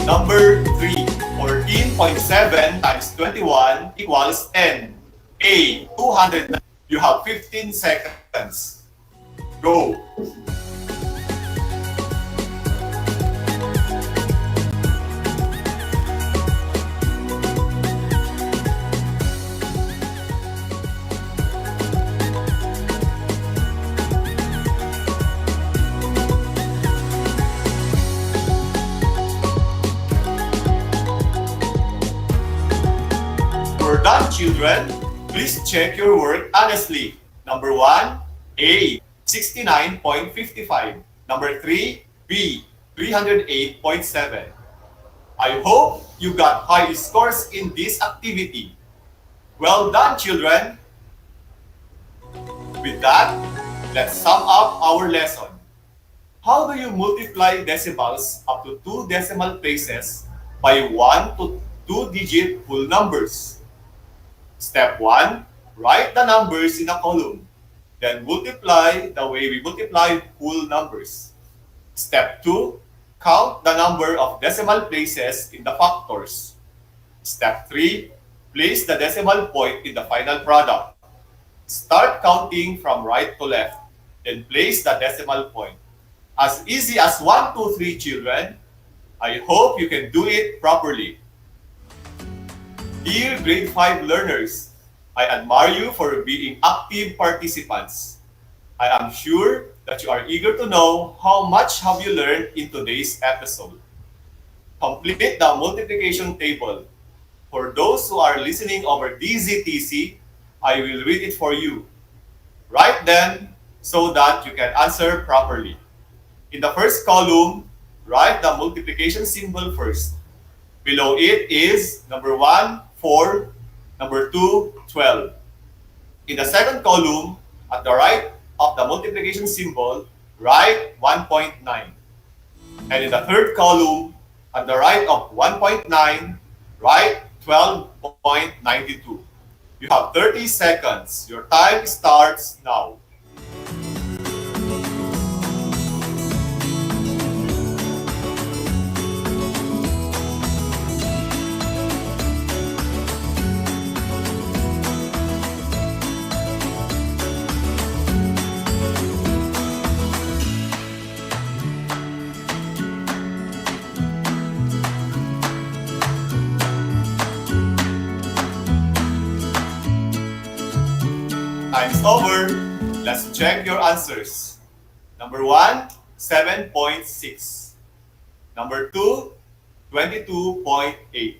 Number 3, 14.7 times 21 equals n. A, 200. You have 15 seconds. Go! We're done, children. Please check your work honestly. Number 1, A, 69.55. Number 3, B, 308.7. I hope you got high scores in this activity. Well done, children. With that, let's sum up our lesson. How do you multiply decimals up to 2 decimal places by 1 to 2-digit whole numbers? Step 1, write the numbers in a column. Then multiply the way we multiply whole numbers. Step 2, count the number of decimal places in the factors. Step 3, Place the decimal point in the final product. Start counting from right to left, then place the decimal point. As easy as 1, 2, 3, children. I hope you can do it properly. Dear grade 5 learners, I admire you for being active participants. I am sure that you are eager to know how much have you learned in today's episode. Complete the multiplication table. For those who are listening over DZTC, I will read it for you. Write them so that you can answer properly. In the first column, write the multiplication symbol first. Below it is number 1, 4, number 2, 12. In the second column, at the right of the multiplication symbol, write 1.9. And in the third column, at the right of 1.9, write 12.92. You have 30 seconds. Your time starts now. Time's over. Let's check your answers. Number 1, 7.6. Number 2, 22.8.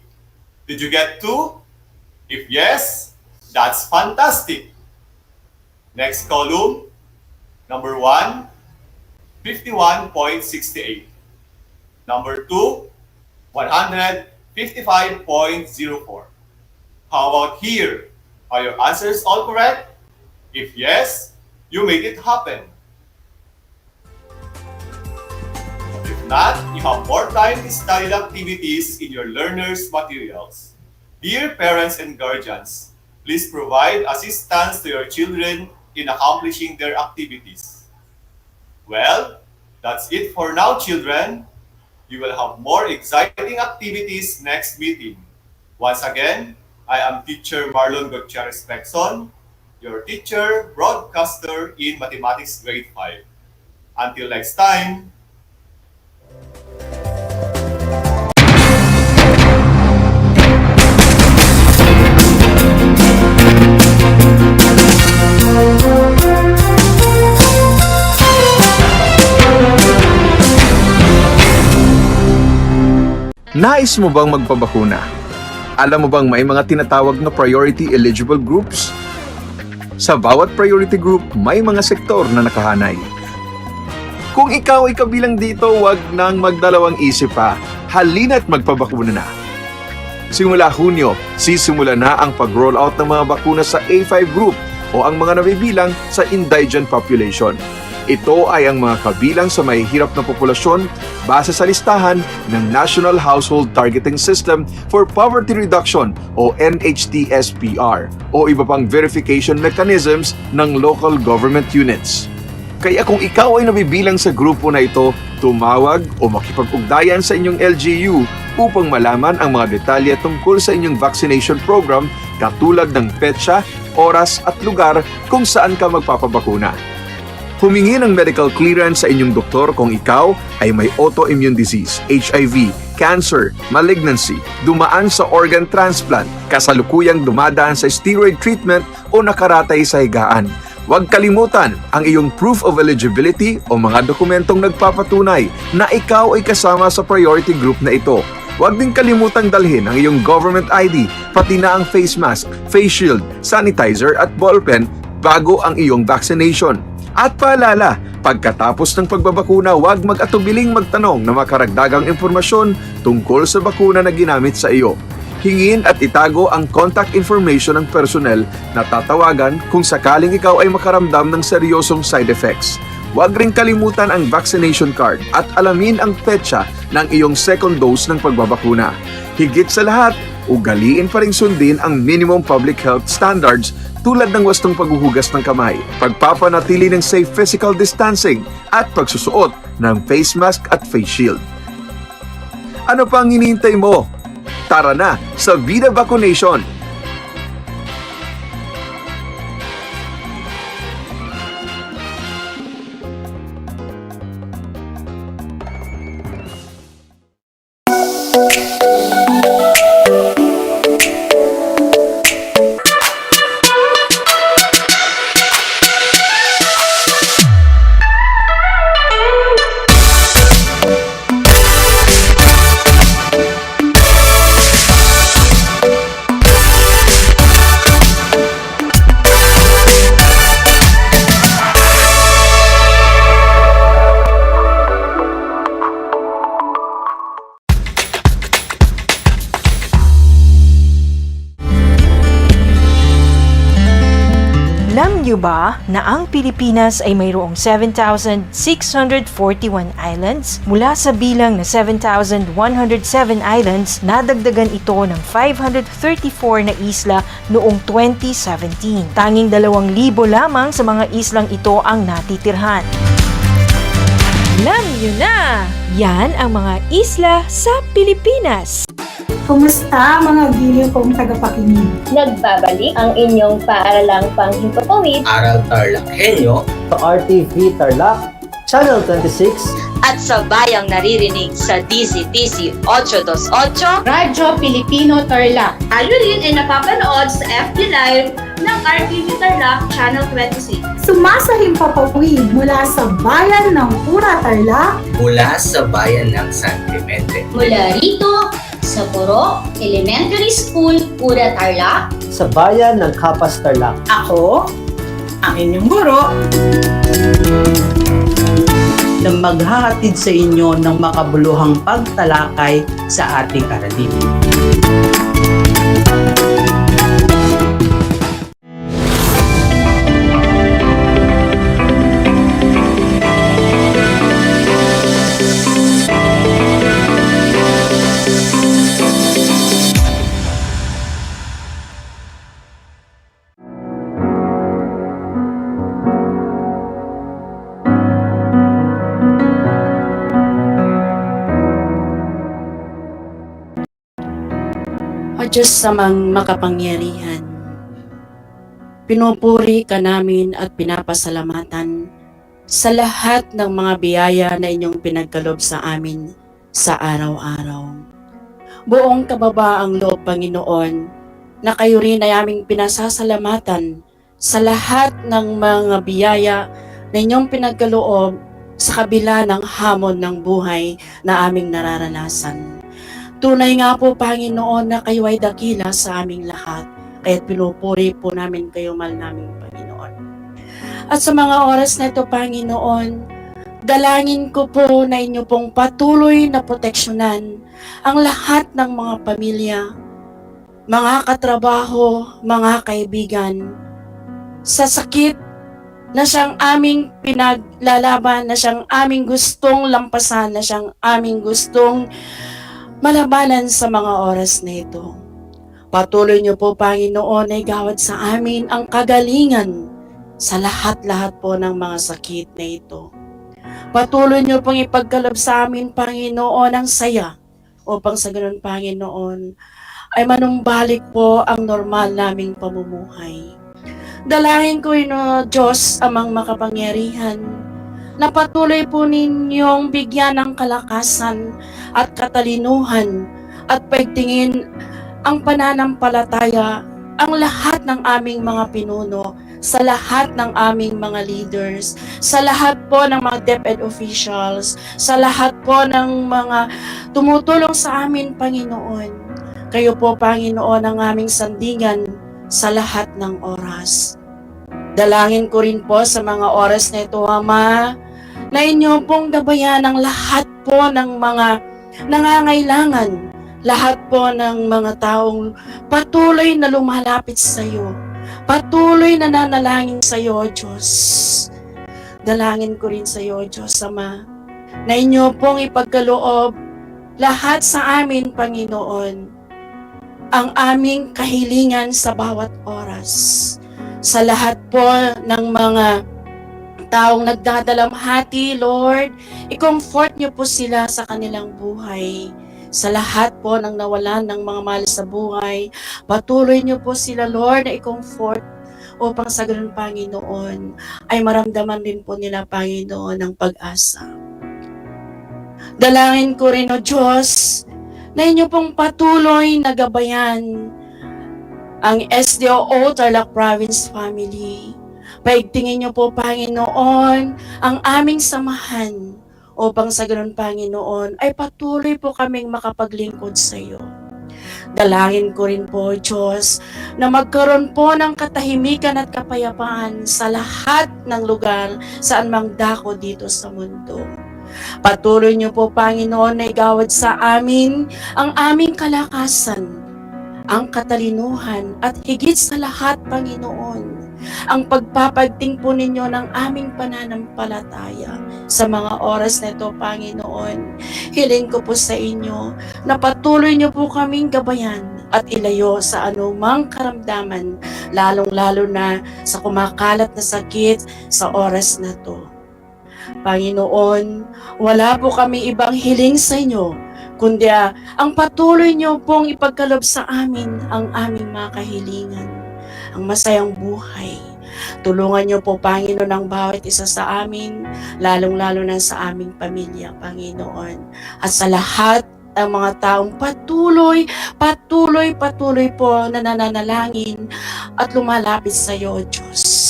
Did you get 2? If yes, that's fantastic. Next column, number 1, 51.68. Number 2, 155.04. How about here? Are your answers all correct? If yes, you made it happen. If not, you have more time to study the activities in your learners' materials. Dear parents and guardians, please provide assistance to your children in accomplishing their activities. Well, that's it for now, children. You will have more exciting activities next meeting. Once again, I am Teacher Marlon Gutierrez Pexon, your teacher, broadcaster in Mathematics Grade 5. Until next time. Nais mo bang magpabakuna? Alam mo bang may mga tinatawag na priority eligible groups? Sa bawat priority group, may mga sektor na nakahanay. Kung ikaw ay kabilang dito, wag nang magdalawang isip pa. Halina't magpabakuna na. Simula Hunyo, sisimula na ang pag-roll out ng mga bakuna sa A5 group o ang mga nabibilang sa indigent population. Ito ay ang mga kabilang sa mahihirap na populasyon base sa listahan ng National Household Targeting System for Poverty Reduction o NHTSPR o iba pang verification mechanisms ng local government units. Kaya kung ikaw ay nabibilang sa grupo na ito, tumawag o makipag-ugnayan sa inyong LGU upang malaman ang mga detalye tungkol sa inyong vaccination program katulad ng petsa, oras at lugar kung saan ka magpapabakuna. Humingi ng medical clearance sa inyong doktor kung ikaw ay may autoimmune disease, HIV, cancer, malignancy, dumaan sa organ transplant, kasalukuyang dumadaan sa steroid treatment o nakaratay sa higaan. Huwag kalimutan ang iyong proof of eligibility o mga dokumentong nagpapatunay na ikaw ay kasama sa priority group na ito. Huwag din kalimutang dalhin ang iyong government ID, pati na ang face mask, face shield, sanitizer at ballpen bago ang iyong vaccination. At paalala, pagkatapos ng pagbabakuna, huwag mag-atubiling magtanong na makaragdagang impormasyon tungkol sa bakuna na ginamit sa iyo. Hingin at itago ang contact information ng personnel na tatawagan kung sakaling ikaw ay makaramdam ng seryosong side effects. Huwag ring kalimutan ang vaccination card at alamin ang petsa ng iyong second dose ng pagbabakuna. Higit sa lahat, ugaliin pa ring sundin ang minimum public health standards tulad ng wastong paghuhugas ng kamay, pagpapanatili ng safe physical distancing, at pagsusuot ng face mask at face shield. Ano pang hinihintay mo? Tara na sa Vida Vaccination! niyo ba na ang Pilipinas ay mayroong 7,641 islands? Mula sa bilang na 7,107 islands, nadagdagan ito ng 534 na isla noong 2017. Tanging 2,000 lamang sa mga islang ito ang natitirhan. Alam niyo na! Yan ang mga isla sa Pilipinas. Kumusta mga giliw kong tagapakinig? Nagbabalik ang inyong paaralang panghimpapawid, Aral TarlakHenyo, sa RTV Tarlac, Channel 26, at sa bayang naririnig sa DCTC 828, Radyo Pilipino Tarlac. Tayo rin ay napapanood sa FB Live ng RTV Tarlac Channel 26. Sumasahimpapawid mula sa bayan ng Pura Tarlac, mula sa bayan ng San Clemente, mula rito sa Puro Elementary School, Pura Tarlac, sa bayan ng Kapas Tarlac. Ako, ang inyong guro, na maghahatid sa inyo ng makabuluhang pagtalakay sa ating aralin. O Diyos samang makapangyarihan, pinupuri ka namin at pinapasalamatan sa lahat ng mga biyaya na inyong pinagkalob sa amin sa araw-araw. Buong kababaang loob, Panginoon, na kayo rin ay aming pinasasalamatan sa lahat ng mga biyaya na inyong pinagkaloob sa kabila ng hamon ng buhay na aming nararanasan. Tunay nga po, Panginoon, na kayo ay dakila sa aming lahat, kaya't pinupuri po namin kayo, mahal naming Panginoon. At sa mga oras na ito, Panginoon, dalangin ko po na inyo pong patuloy na proteksyonan ang lahat ng mga pamilya, mga katrabaho, mga kaibigan, sa sakit na siyang aming pinaglalaban, na siyang aming gustong lampasan, na siyang aming gustong malabanan sa mga oras na ito. Patuloy niyo po, Panginoon, ay gawad sa amin ang kagalingan sa lahat-lahat po ng mga sakit na ito. Patuloy niyo pong ipagkaloob sa amin, Panginoon, ang saya upang sa ganun, Panginoon, ay manumbalik po ang normal naming pamumuhay. Dalangin ko ino, Diyos, amang makapangyarihan, na patuloy po ninyong bigyan ng kalakasan at katalinuhan at pagtingin ang pananampalataya ang lahat ng aming mga pinuno, sa lahat ng aming mga leaders, sa lahat po ng mga DEPED officials, sa lahat po ng mga tumutulong sa amin, Panginoon. Kayo po, Panginoon, ang aming sandigan sa lahat ng oras. Dalangin ko rin po sa mga oras na ito, Ama, na inyo pong gabayan ang lahat po ng mga nangangailangan, lahat po ng mga taong patuloy na lumalapit sa iyo, patuloy na nanalangin sa iyo, Diyos. Dalangin ko rin sa iyo, Diyos, Ama, na inyo pong ipagkaloob lahat sa amin, Panginoon, ang aming kahilingan sa bawat oras. Sa lahat po ng mga taong nagdadalamhati, Lord, i-comfort niyo po sila sa kanilang buhay. Sa lahat po ng nawalan ng mga mahal sa buhay, patuloy niyo po sila, Lord, na i-comfort upang sa ganun, Panginoon, ay maramdaman din po nila, Panginoon, ng pag-asa. Dalangin ko rin, O Diyos, na inyo pong patuloy na gabayan ang SDOO Tarlac Province Family. Paigtingin niyo po, Panginoon, ang aming samahan upang sa ganun, Panginoon, ay patuloy po kaming makapaglingkod sa iyo. Dalangin ko rin po, Diyos, na magkaroon po ng katahimikan at kapayapaan sa lahat ng lugar saan mang dako dito sa mundo. Patuloy niyo po, Panginoon, na igawad sa amin ang aming kalakasan, ang katalinuhan, at higit sa lahat, Panginoon, ang pagpapagting po ninyo ng aming pananampalataya sa mga oras na ito, Panginoon. Hiling ko po sa inyo na patuloy niyo po kaming gabayan at ilayo sa anumang karamdaman, lalong-lalo na sa kumakalat na sakit sa oras na to. Panginoon, wala po kami ibang hiling sa inyo, kundi ang patuloy niyo pong ipagkalob sa amin ang aming mga kahilingan, ang masayang buhay. Tulungan niyo po, Panginoon, ang bawat isa sa amin, lalong-lalo na sa aming pamilya, Panginoon. At sa lahat ng mga taong patuloy po na nananalangin at lumalapit sa iyo, Diyos.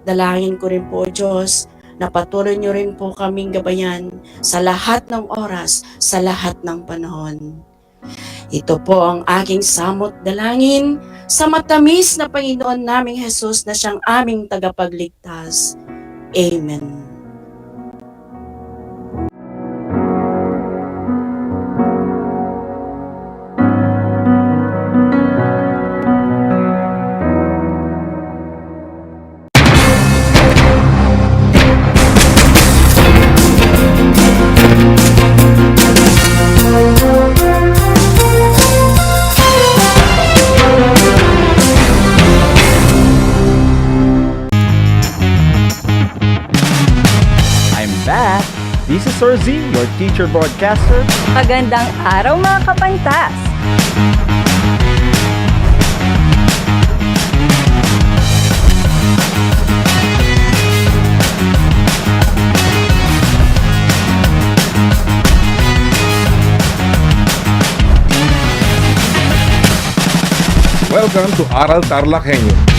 Dalangin ko rin po, Diyos, na patuloy niyo rin po kaming gabayan sa lahat ng oras, sa lahat ng panahon. Ito po ang aking samot dalangin sa matamis na Panginoon naming Jesus na siyang aming tagapagligtas. Amen. This is Sir Z, your teacher broadcaster. Magandang araw mga kapantas! Welcome to Aral TarlakHenyo.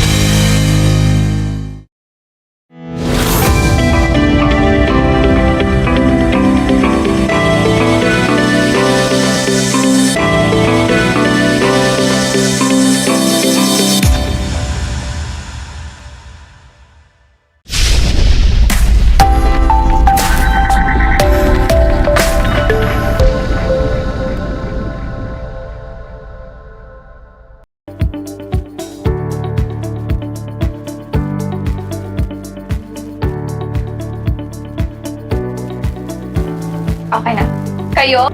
Okay na. Kayo,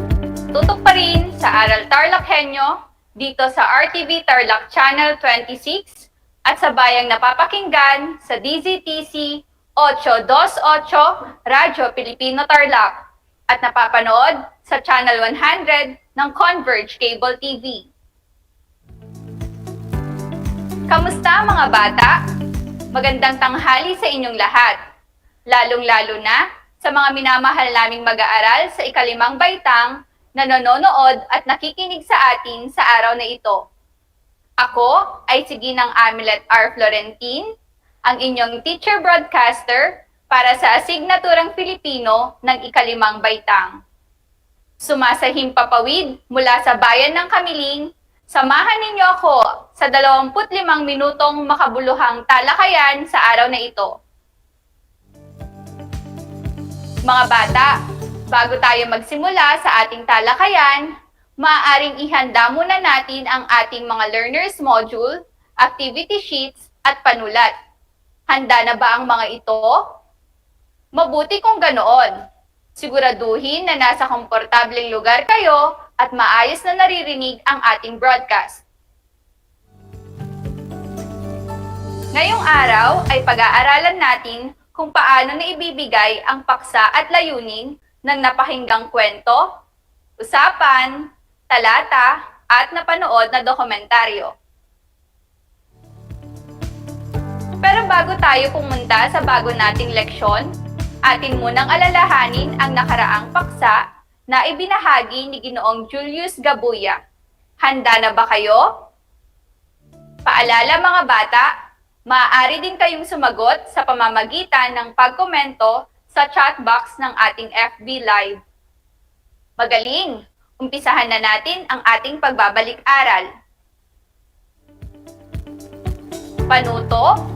tutok pa rin sa Aral TarlakHenyo dito sa RTV Tarlac Channel 26 at sa bayang napapakinggan sa DZTC 828 Radyo Pilipino Tarlac at napapanood sa Channel 100 ng Converge Cable TV. Kamusta mga bata? Magandang tanghali sa inyong lahat, lalong-lalo na sa mga minamahal naming mag-aaral sa ikalimang baitang na nanonood at nakikinig sa atin sa araw na ito. Ako ay si Ginang Amilet R. Florentin, ang inyong teacher broadcaster para sa asignaturang Filipino ng ikalimang baitang. Sumasahim papawid mula sa bayan ng Kamiling, samahan ninyo ako sa 25 minutong makabuluhang talakayan sa araw na ito. Mga bata, bago tayo magsimula sa ating talakayan, maaaring ihanda muna natin ang ating mga learners module, activity sheets, at panulat. Handa na ba ang mga ito? Mabuti kung ganoon. Siguraduhin na nasa komportableng lugar kayo at maayos na naririnig ang ating broadcast. Ngayong araw ay pag-aaralan natin kung paano na ibibigay ang paksa at layunin ng napakinggang kwento, usapan, talata, at napanood na dokumentaryo. Pero bago tayo pumunta sa bago nating leksyon, atin munang alalahanin ang nakaraang paksa na ibinahagi ni Ginoong Julius Gabuya. Handa na ba kayo? Paalala mga bata, maaari din kayong sumagot sa pamamagitan ng pagkomento sa chat box ng ating FB Live. Magaling! Umpisahan na natin ang ating pagbabalik-aral. Panuto,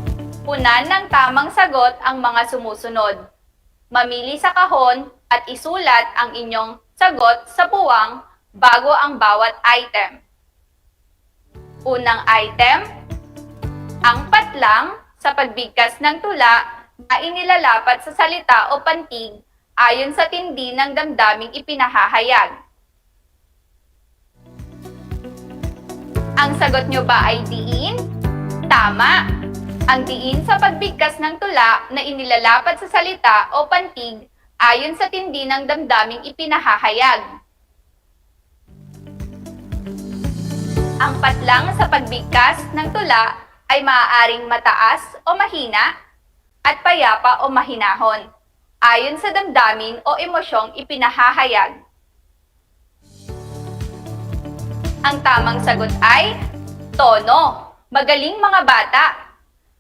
punan ng tamang sagot ang mga sumusunod. Mamili sa kahon at isulat ang inyong sagot sa puwang bago ang bawat item. Unang item, Ang patlang sa pagbigkas ng tula na inilalapat sa salita o pantig ayon sa tindi ng damdaming ipinahahayag. Ang sagot nyo ba ay diin? Tama! Ang diin sa pagbigkas ng tula na inilalapat sa salita o pantig ayon sa tindi ng damdaming ipinahahayag. Ang patlang sa pagbigkas ng tula ay maaaring mataas o mahina at payapa o mahinahon, ayon sa damdamin o emosyong ipinahahayag. Ang tamang sagot ay tono. Magaling mga bata!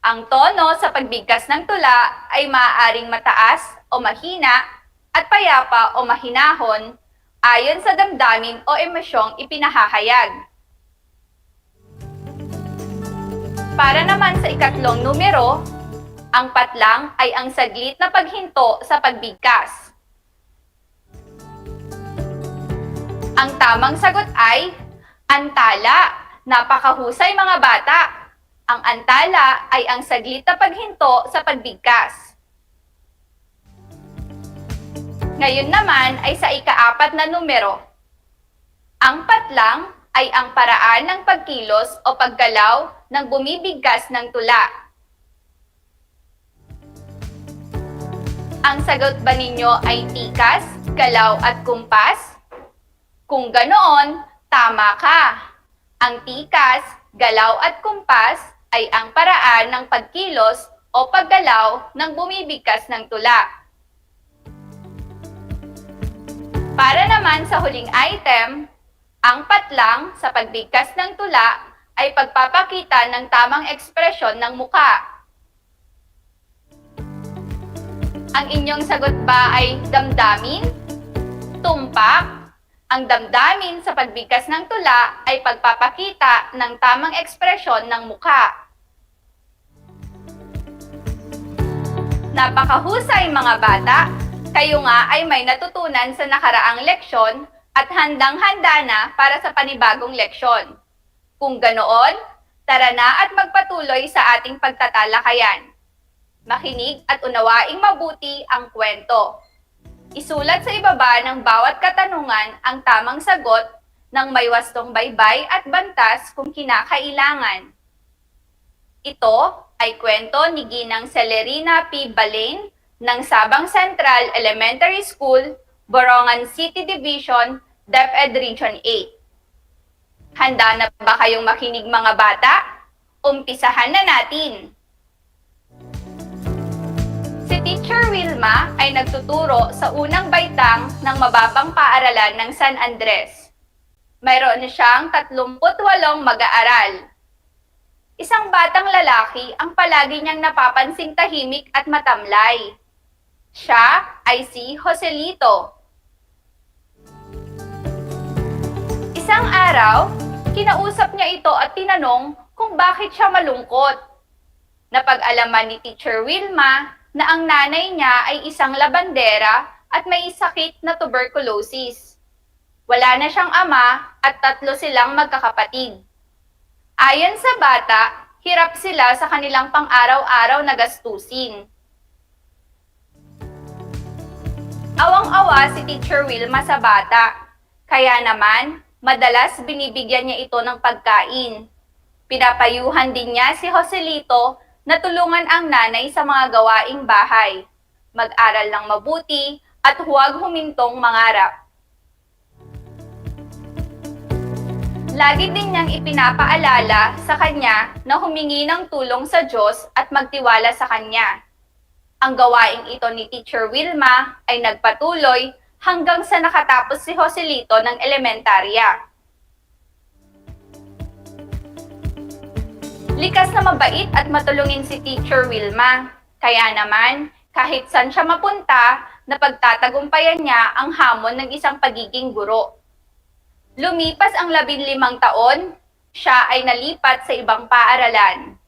Ang tono sa pagbigkas ng tula ay maaaring mataas o mahina at payapa o mahinahon ayon sa damdamin o emosyong ipinahahayag. Para naman sa ikatlong numero, ang patlang ay ang saglit na paghinto sa pagbigkas. Ang tamang sagot ay antala. Napakahusay mga bata! Ang antala ay ang saglit na paghinto sa pagbigkas. Ngayon naman ay sa ika-4 na numero. Ang patlang ay ang paraan ng pagkilos o paggalaw ng bumibigkas ng tula. Ang sagot ba ninyo ay tikas, galaw at kumpas? Kung ganoon, tama ka! Ang tikas, galaw at kumpas ay ang paraan ng pagkilos o paggalaw ng bumibigkas ng tula. Para naman sa huling item, ang patlang sa pagbigkas ng tula ay pagpapakita ng tamang ekspresyon ng muka. Ang inyong sagot ba ay damdamin? Tumpak? Ang damdamin sa pagbigkas ng tula ay pagpapakita ng tamang ekspresyon ng mukha. Napakahusay mga bata! Kayo nga ay may natutunan sa nakaraang leksyon at handang-handa na para sa panibagong leksyon. Kung ganoon, tara na at magpatuloy sa ating pagtatalakayan. Makinig at unawaing mabuti ang kwento. Isulat sa ibaba ng bawat katanungan ang tamang sagot ng may wastong baybay at bantas kung kinakailangan. Ito ay kwento ni Ginang Celerina P. Balain ng Sabang Central Elementary School, Borongan City Division, DEPED Region 8. Handa na ba kayong makinig mga bata? Umpisahan na natin! Si Teacher Wilma ay nagtuturo sa unang baitang ng mababang paaralan ng San Andres. Mayroon siyang 38 mag-aaral. Isang batang lalaki ang palagi niyang napapansing tahimik at matamlay. Siya ay si Joselito. Isang araw, kinausap niya ito at tinanong kung bakit siya malungkot. Napag-alaman ni Teacher Wilma na ang nanay niya ay isang labandera at may sakit na tuberculosis. Wala na siyang ama at 3 silang magkakapatid. Ayon sa bata, hirap sila sa kanilang pang-araw-araw na gastusin. Awang-awa si Teacher Wilma sa bata, kaya naman madalas binibigyan niya ito ng pagkain. Pinapayuhan din niya si Joselito na tulungan ang nanay sa mga gawaing bahay, mag-aral ng mabuti at huwag humintong mangarap. Lagi din niyang ipinapaalala sa kanya na humingi ng tulong sa Diyos at magtiwala sa kanya. Ang gawaing ito ni Teacher Wilma ay nagpatuloy hanggang sa nakatapos si Joselito ng elementarya. Likas na mabait at matulungin si Teacher Wilma. Kaya naman, kahit saan siya mapunta, napagtatagumpayan niya ang hamon ng isang pagiging guro. Lumipas ang 15 taon, siya ay nalipat sa ibang paaralan.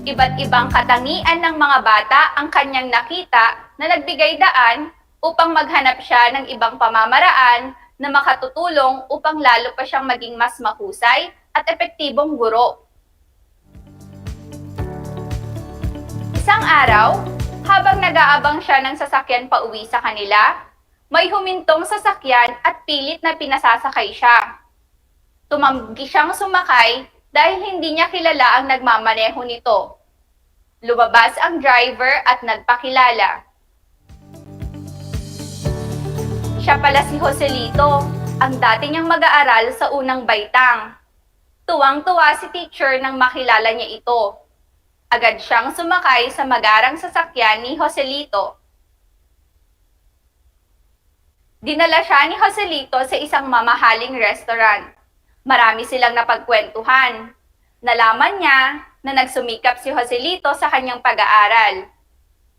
Iba't ibang katangian ng mga bata ang kanyang nakita na nagbigay daan upang maghanap siya ng ibang pamamaraan na makatutulong upang lalo pa siyang maging mas mahusay at epektibong guro. Isang araw, habang nag-aabang siya ng sasakyan pauwi sa kanila, may humintong sasakyan at pilit na pinasasakay siya. Tumanggi siyang sumakay dahil hindi niya kilala ang nagmamaneho nito. Lumabas ang driver at nagpakilala. Siya pala si Joselito, ang dati niyang mag-aaral sa unang baitang. Tuwang-tuwa si teacher nang makilala niya ito. Agad siyang sumakay sa magarang sasakyan ni Joselito. Dinala siya ni Joselito sa isang mamahaling restaurant. Marami silang napagkwentuhan. Nalaman niya na nagsumikap si Joselito sa kanyang pag-aaral.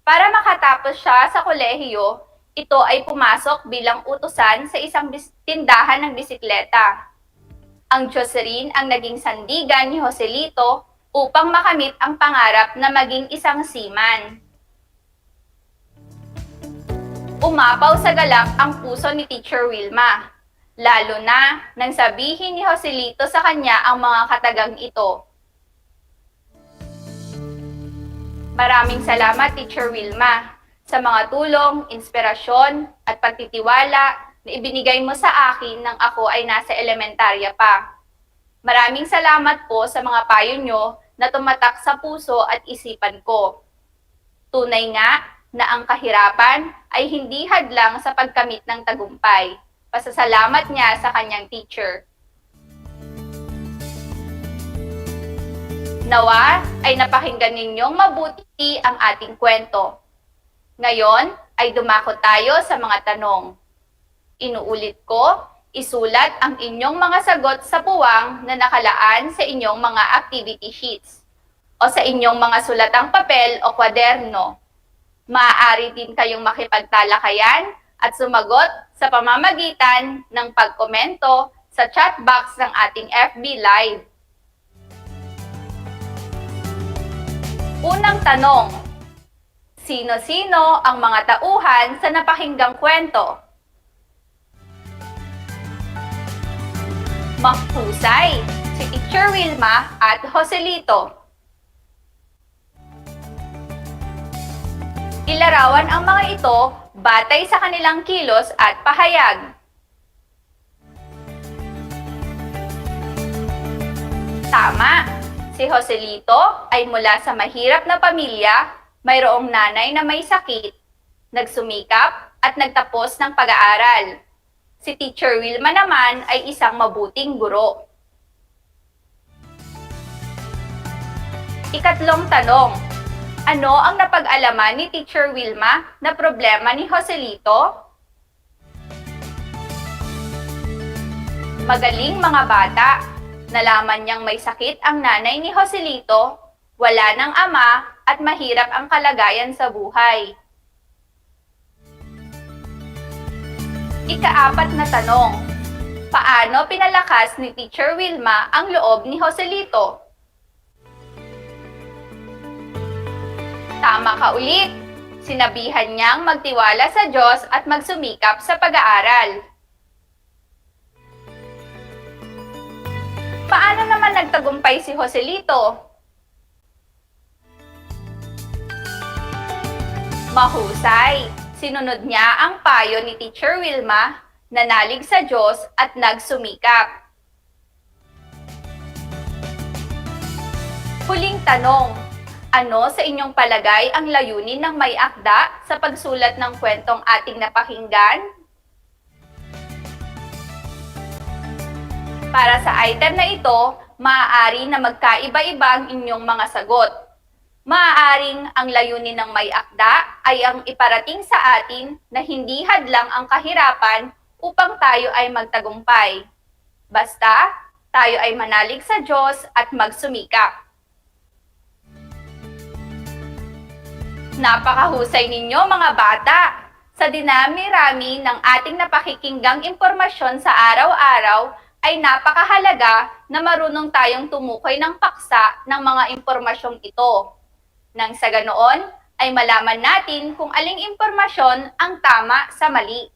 Para makatapos siya sa kolehiyo, ito ay pumasok bilang utusan sa isang tindahan ng bisikleta. Ang Diyos rin ang naging sandigan ni Joselito upang makamit ang pangarap na maging isang seaman. Umapaw sa galak ang puso ni Teacher Wilma, lalo na nang sabihin ni Joselito sa kanya ang mga katagang ito. Maraming salamat, Teacher Wilma, sa mga tulong, inspirasyon at pagtitiwala na ibinigay mo sa akin nang ako ay nasa elementarya pa. Maraming salamat po sa mga payo nyo na tumatak sa puso at isipan ko. Tunay nga na ang kahirapan ay hindi hadlang sa pagkamit ng tagumpay. Pasasalamat niya sa kanyang teacher. Nawa ay napakinggan ninyong mabuti ang ating kwento. Ngayon ay dumako tayo sa mga tanong. Inuulit ko, isulat ang inyong mga sagot sa puwang na nakalaan sa inyong mga activity sheets o sa inyong mga sulatang papel o kwaderno. Maaari din kayong makipagtalakayan at sumagot sa pamamagitan ng pagkomento sa chat box ng ating FB Live. Unang tanong, sino-sino ang mga tauhan sa napakinggang kwento? Mahusay, si Teacher Wilma at Joselito. Ilarawan ang mga ito batay sa kanilang kilos at pahayag. Tama, si Joselito ay mula sa mahirap na pamilya, mayroong nanay na may sakit, nagsumikap at nagtapos ng pag-aaral. Si Teacher Wilma naman ay isang mabuting guro. Ikatlong tanong, ano ang napag-alaman ni Teacher Wilma na problema ni Joselito? Magaling mga bata, nalaman niyang may sakit ang nanay ni Joselito, wala ng ama at mahirap ang kalagayan sa buhay. Ika-4 na tanong, paano pinalakas ni Teacher Wilma ang loob ni Joselito? Tama ka ulit, sinabihan niyang magtiwala sa Diyos at magsumikap sa pag-aaral. Paano naman nagtagumpay si Joselito? Mahusay, sinunod niya ang payo ni Teacher Wilma, nanalig sa Diyos at nagsumikap. Huling tanong, ano sa inyong palagay ang layunin ng may akda sa pagsulat ng kwentong ating napakinggan? Para sa item na ito, maaari na magkaiba-iba ang inyong mga sagot. Maaaring ang layunin ng may akda ay ang iparating sa atin na hindi hadlang ang kahirapan upang tayo ay magtagumpay. Basta, tayo ay manalig sa Diyos at magsumikap. Napakahusay ninyo mga bata! Sa dinami-rami ng ating napakikinggang impormasyon sa araw-araw, ay napakahalaga na marunong tayong tumukoy ng paksa ng mga impormasyong ito. Nang sa ganoon, ay malaman natin kung aling impormasyon ang tama sa mali.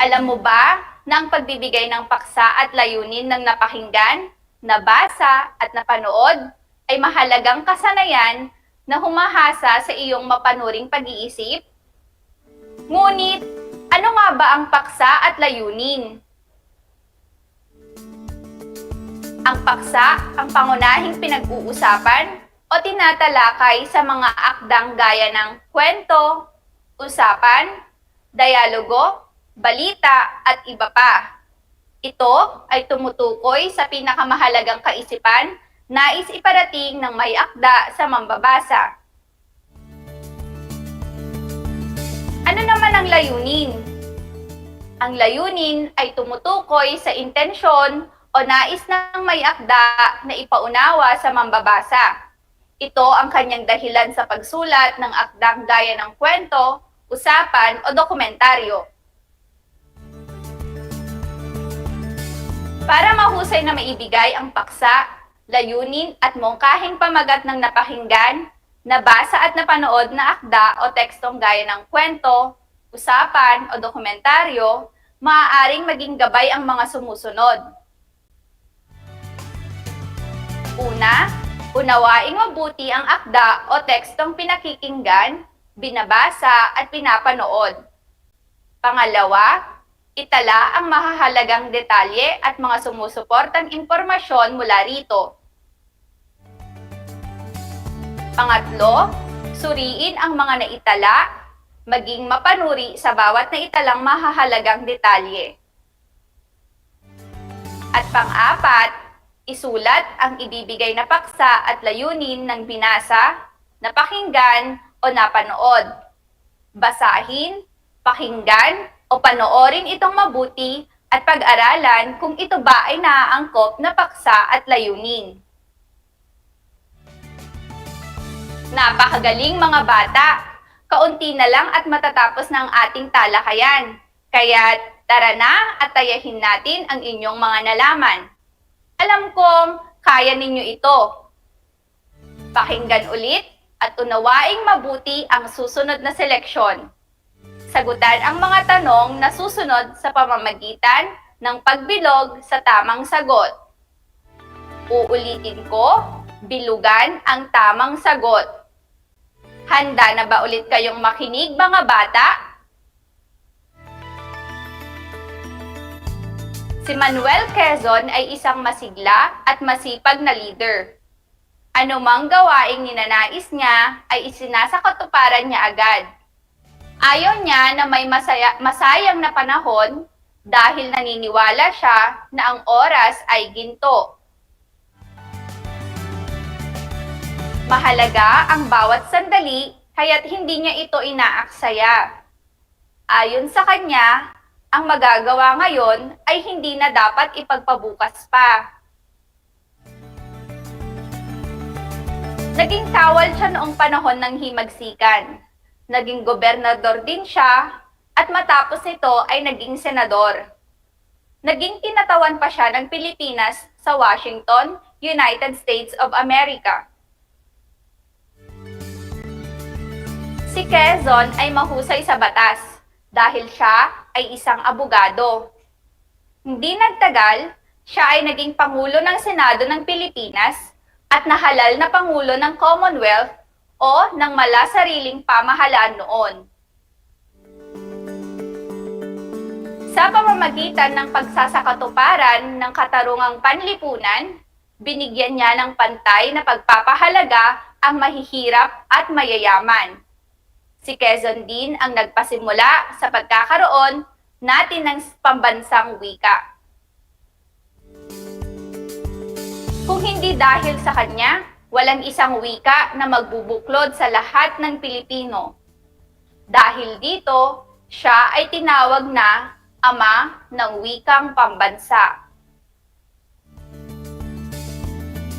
Alam mo ba na ang pagbibigay ng paksa at layunin ng napakinggan nabasa at napanood ay mahalagang kasanayan na humahasa sa iyong mapanuring pag-iisip? Ngunit, ano nga ba ang paksa at layunin? Ang paksa ang pangunahing pinag-uusapan o tinatalakay sa mga akdang gaya ng kwento, usapan, dialogo, balita at iba pa. Ito ay tumutukoy sa pinakamahalagang kaisipan nais iparating ng may akda sa mambabasa. Ano naman ang layunin? Ang layunin ay tumutukoy sa intensyon o nais ng may akda na ipaunawa sa mambabasa. Ito ang kanyang dahilan sa pagsulat ng akdang gaya ng kwento, usapan o dokumentaryo. Para mahusay na maibigay ang paksa, layunin at mungkahing pamagat ng napakinggan, nabasa at napanood na akda o tekstong gaya ng kwento, usapan o dokumentaryo, maaaring maging gabay ang mga sumusunod. Una, unawaing mabuti ang akda o tekstong pinakikinggan, binabasa at pinapanood. Pangalawa, itala ang mahahalagang detalye at mga sumusuportang impormasyon mula rito. Pangatlo, suriin ang mga naitala, maging mapanuri sa bawat naitalang mahahalagang detalye. At pang-apat, isulat ang ibibigay na paksa at layunin ng binasa, napakinggan o napanood. Basahin, pakinggan o panoorin itong mabuti at pag-aralan kung ito ba ay naaangkop na paksa at layunin. Napakagaling mga bata! Kaunti na lang at matatapos na ang ating talakayan. Kaya tara na at tayahin natin ang inyong mga nalaman. Alam kong kaya ninyo ito. Pakinggan ulit at unawaing mabuti ang susunod na seleksyon. Sagutan ang mga tanong na susunod sa pamamagitan ng pagbilog sa tamang sagot. Uulitin ko, bilugan ang tamang sagot. Handa na ba ulit kayong makinig mga bata? Si Manuel Quezon ay isang masigla at masipag na leader. Anumang gawaing ninanais niya ay isinasakatuparan niya agad. Ayaw niya na may masayang na panahon dahil naniniwala siya na ang oras ay ginto. Mahalaga ang bawat sandali kaya't hindi niya ito inaaksaya. Ayon sa kanya, ang magagawa ngayon ay hindi na dapat ipagpabukas pa. Naging kawal siya noong panahon ng himagsikan. Naging gobernador din siya at matapos nito ay naging senador. Naging kinatawan pa siya ng Pilipinas sa Washington, United States of America. Si Quezon ay mahusay sa batas dahil siya ay isang abogado. Hindi nagtagal, siya ay naging Pangulo ng Senado ng Pilipinas at nahalal na Pangulo ng Commonwealth o ng malasariling pamahalaan noon. Sa pamamagitan ng pagsasakatuparan ng katarungang panlipunan, binigyan niya ng pantay na pagpapahalaga ang mahihirap at mayayaman. Si Quezon din ang nagpasimula sa pagkakaroon natin ng pambansang wika. Kung hindi dahil sa kanya, walang isang wika na magbubuklod sa lahat ng Pilipino. Dahil dito, siya ay tinawag na Ama ng Wikang Pambansa.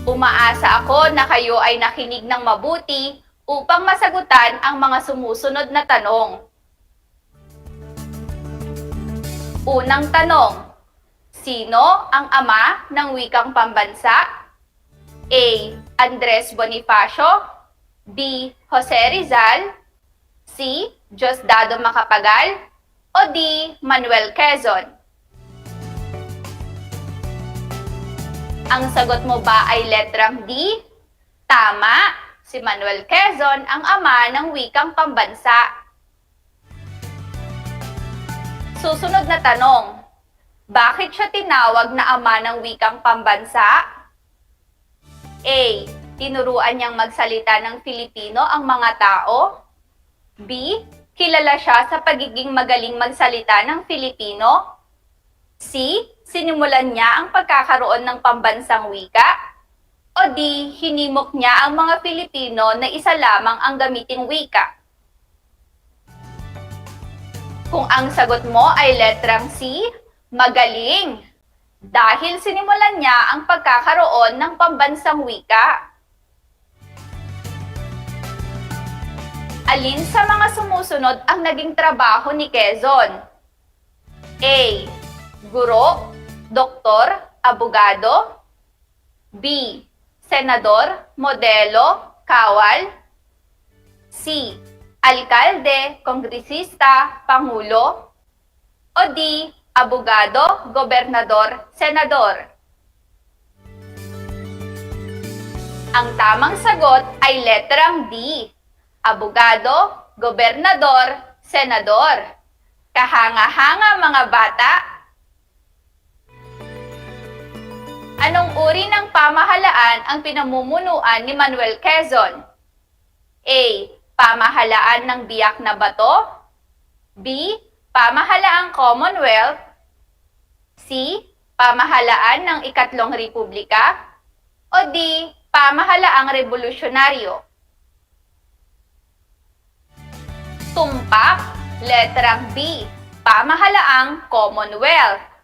Umaasa ako na kayo ay nakinig ng mabuti upang masagutan ang mga sumusunod na tanong. Unang tanong, sino ang ama ng wikang pambansa? A. Andres Bonifacio, B. Jose Rizal, C. Diosdado Macapagal, o D. Manuel Quezon? Ang sagot mo ba ay letrang D? Tama! Si Manuel Quezon ang ama ng wikang pambansa. Susunod na tanong. Bakit siya tinawag na ama ng wikang pambansa? A. Tinuruan niyang magsalita ng Filipino ang mga tao. B. Kilala siya sa pagiging magaling magsalita ng Filipino. C. Sinimulan niya ang pagkakaroon ng pambansang wika. O D. Hinimok niya ang mga Filipino na isa lamang ang gamiting wika. Kung ang sagot mo ay letrang C, magaling! Dahil sinimulan niya ang pagkakaroon ng pambansang wika. Alin sa mga sumusunod ang naging trabaho ni Quezon? A. Guro, doktor, abogado. B. Senador, modelo, kawal. C. Alkalde, kongresista, pangulo. O D. Abogado, gobernador, senador. Ang tamang sagot ay letrang D. Abogado, gobernador, senador. Kahanga-hanga mga bata. Anong uri ng pamahalaan ang pinamumunuan ni Manuel Quezon? A. Pamahalaan ng biyak na bato. B. Pamahalaang Commonwealth. C. Pamahalaan ng Ikatlong Republika. O D. Pamahalaang Revolusyonaryo. Tumpak, letrang B. Pamahalaang Commonwealth.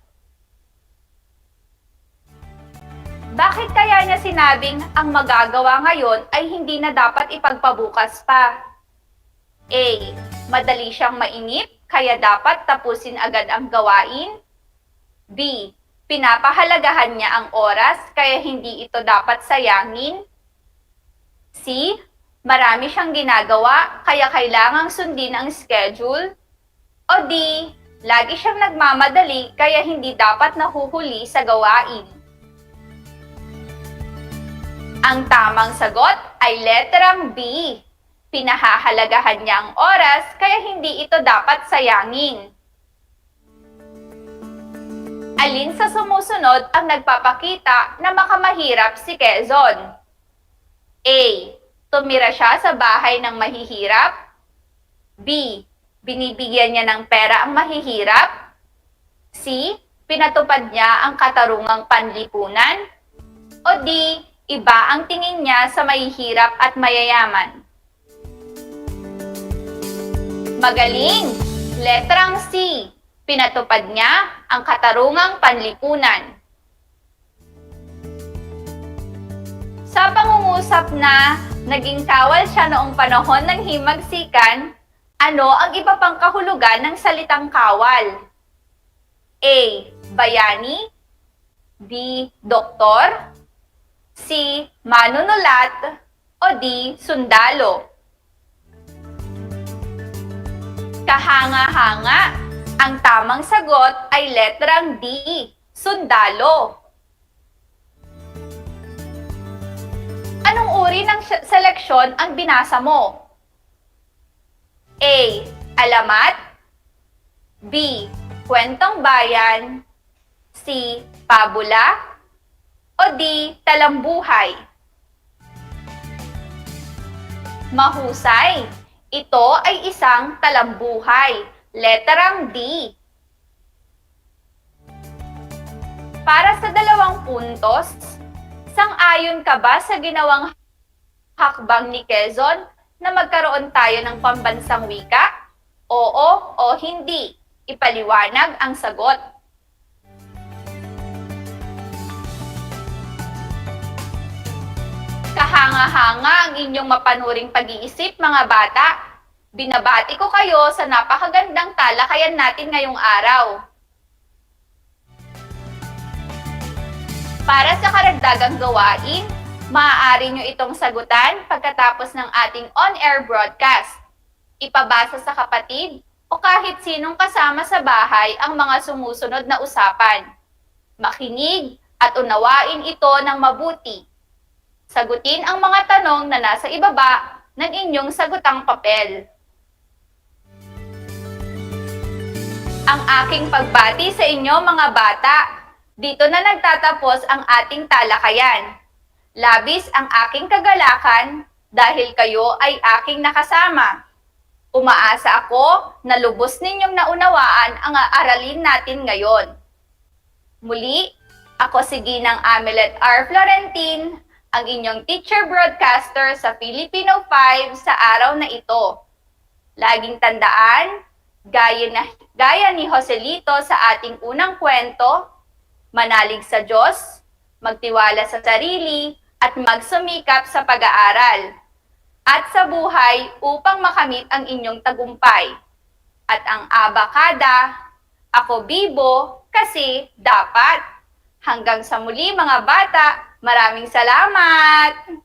Bakit kaya niya sinabing ang magagawa ngayon ay hindi na dapat ipagpabukas pa? A. Madali siyang mainip, kaya dapat tapusin agad ang gawain. B. Pinapahalagahan niya ang oras, kaya hindi ito dapat sayangin. C. Marami siyang ginagawa, kaya kailangang sundin ang schedule. O D. Lagi siyang nagmamadali, kaya hindi dapat nahuhuli sa gawain. Ang tamang sagot ay letrang B. Pinahahalagahan niya ang oras, kaya hindi ito dapat sayangin. Alin sa sumusunod ang nagpapakita na makamahirap si Quezon? A. Tumira siya sa bahay ng mahihirap. B. Binibigyan niya ng pera ang mahihirap. C. Pinatupad niya ang katarungang panlipunan. O D. Iba ang tingin niya sa mahihirap at mayayaman. Magaling! Letrang C. Pinatupad niya ang katarungang panlipunan. Sa pangungusap na naging kawal siya noong panahon ng himagsikan, ano ang iba pang kahulugan ng salitang kawal? A. Bayani. B. Doktor. C. Manunulat. O D. Sundalo. Kahanga-hanga. Ang tamang sagot ay letrang D. Sundalo. Anong uri ng seleksyon ang binasa mo? A. Alamat. B. Kwentong bayan. C. Pabula. O D. Talambuhay. Mahusay. Ito ay isang talambuhay. Letrang D. Para sa 2 puntos, sang-ayon ka ba sa ginawang hakbang ni Quezon na magkaroon tayo ng pambansang wika? Oo o hindi? Ipaliwanag ang sagot. Kahanga-hanga ang inyong mapanuring pag-iisip, mga bata. Binabati ko kayo sa napakagandang talakayan natin ngayong araw. Para sa karagdagang gawain, maaari nyo itong sagutan pagkatapos ng ating on-air broadcast. Ipabasa sa kapatid o kahit sinong kasama sa bahay ang mga sumusunod na usapan. Makinig at unawain ito ng mabuti. Sagutin ang mga tanong na nasa ibaba ng inyong sagutang papel. Ang aking pagbati sa inyo mga bata. Dito na nagtatapos ang ating talakayan. Labis ang aking kagalakan dahil kayo ay aking nakasama. Umaasa ako na lubos ninyong naunawaan ang aaralin natin ngayon. Muli, ako si Ginang Amelet R. Florentin, ang inyong teacher broadcaster sa Filipino 5 sa araw na ito. Laging tandaan, gaya ni Joselito sa ating unang kwento, manalig sa Diyos, magtiwala sa sarili, at magsumikap sa pag-aaral. At sa buhay upang makamit ang inyong tagumpay. At ang abakada, ako bibo kasi dapat. Hanggang sa muli mga bata, maraming salamat!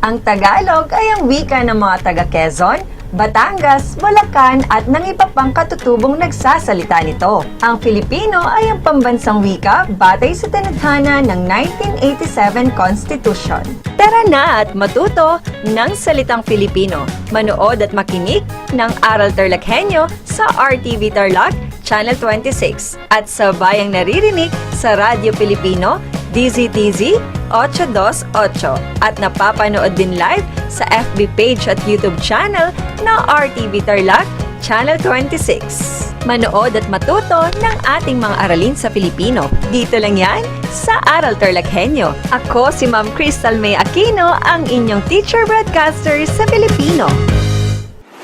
Ang Tagalog ay ang wika ng mga taga-Quezon, Batangas, Bulacan at ng iba pang katutubong nagsasalita nito. Ang Filipino ay ang pambansang wika batay sa tinadhana ng 1987 Constitution. Tara na at matuto ng salitang Filipino. Manood at makinig ng Aral TarlakHenyo sa RTV Tarlac, Channel 26 at sa bayang naririnig sa Radyo Pilipino, DZTZ 828 at napapanood din live sa FB page at YouTube channel na RTV Tarlac Channel 26. Manood at matuto ng ating mga aralin sa Pilipino. Dito lang yan sa Aral TarlakHenyo. Ako si Ma'am Crystal May Aquino, ang inyong teacher broadcaster sa Filipino.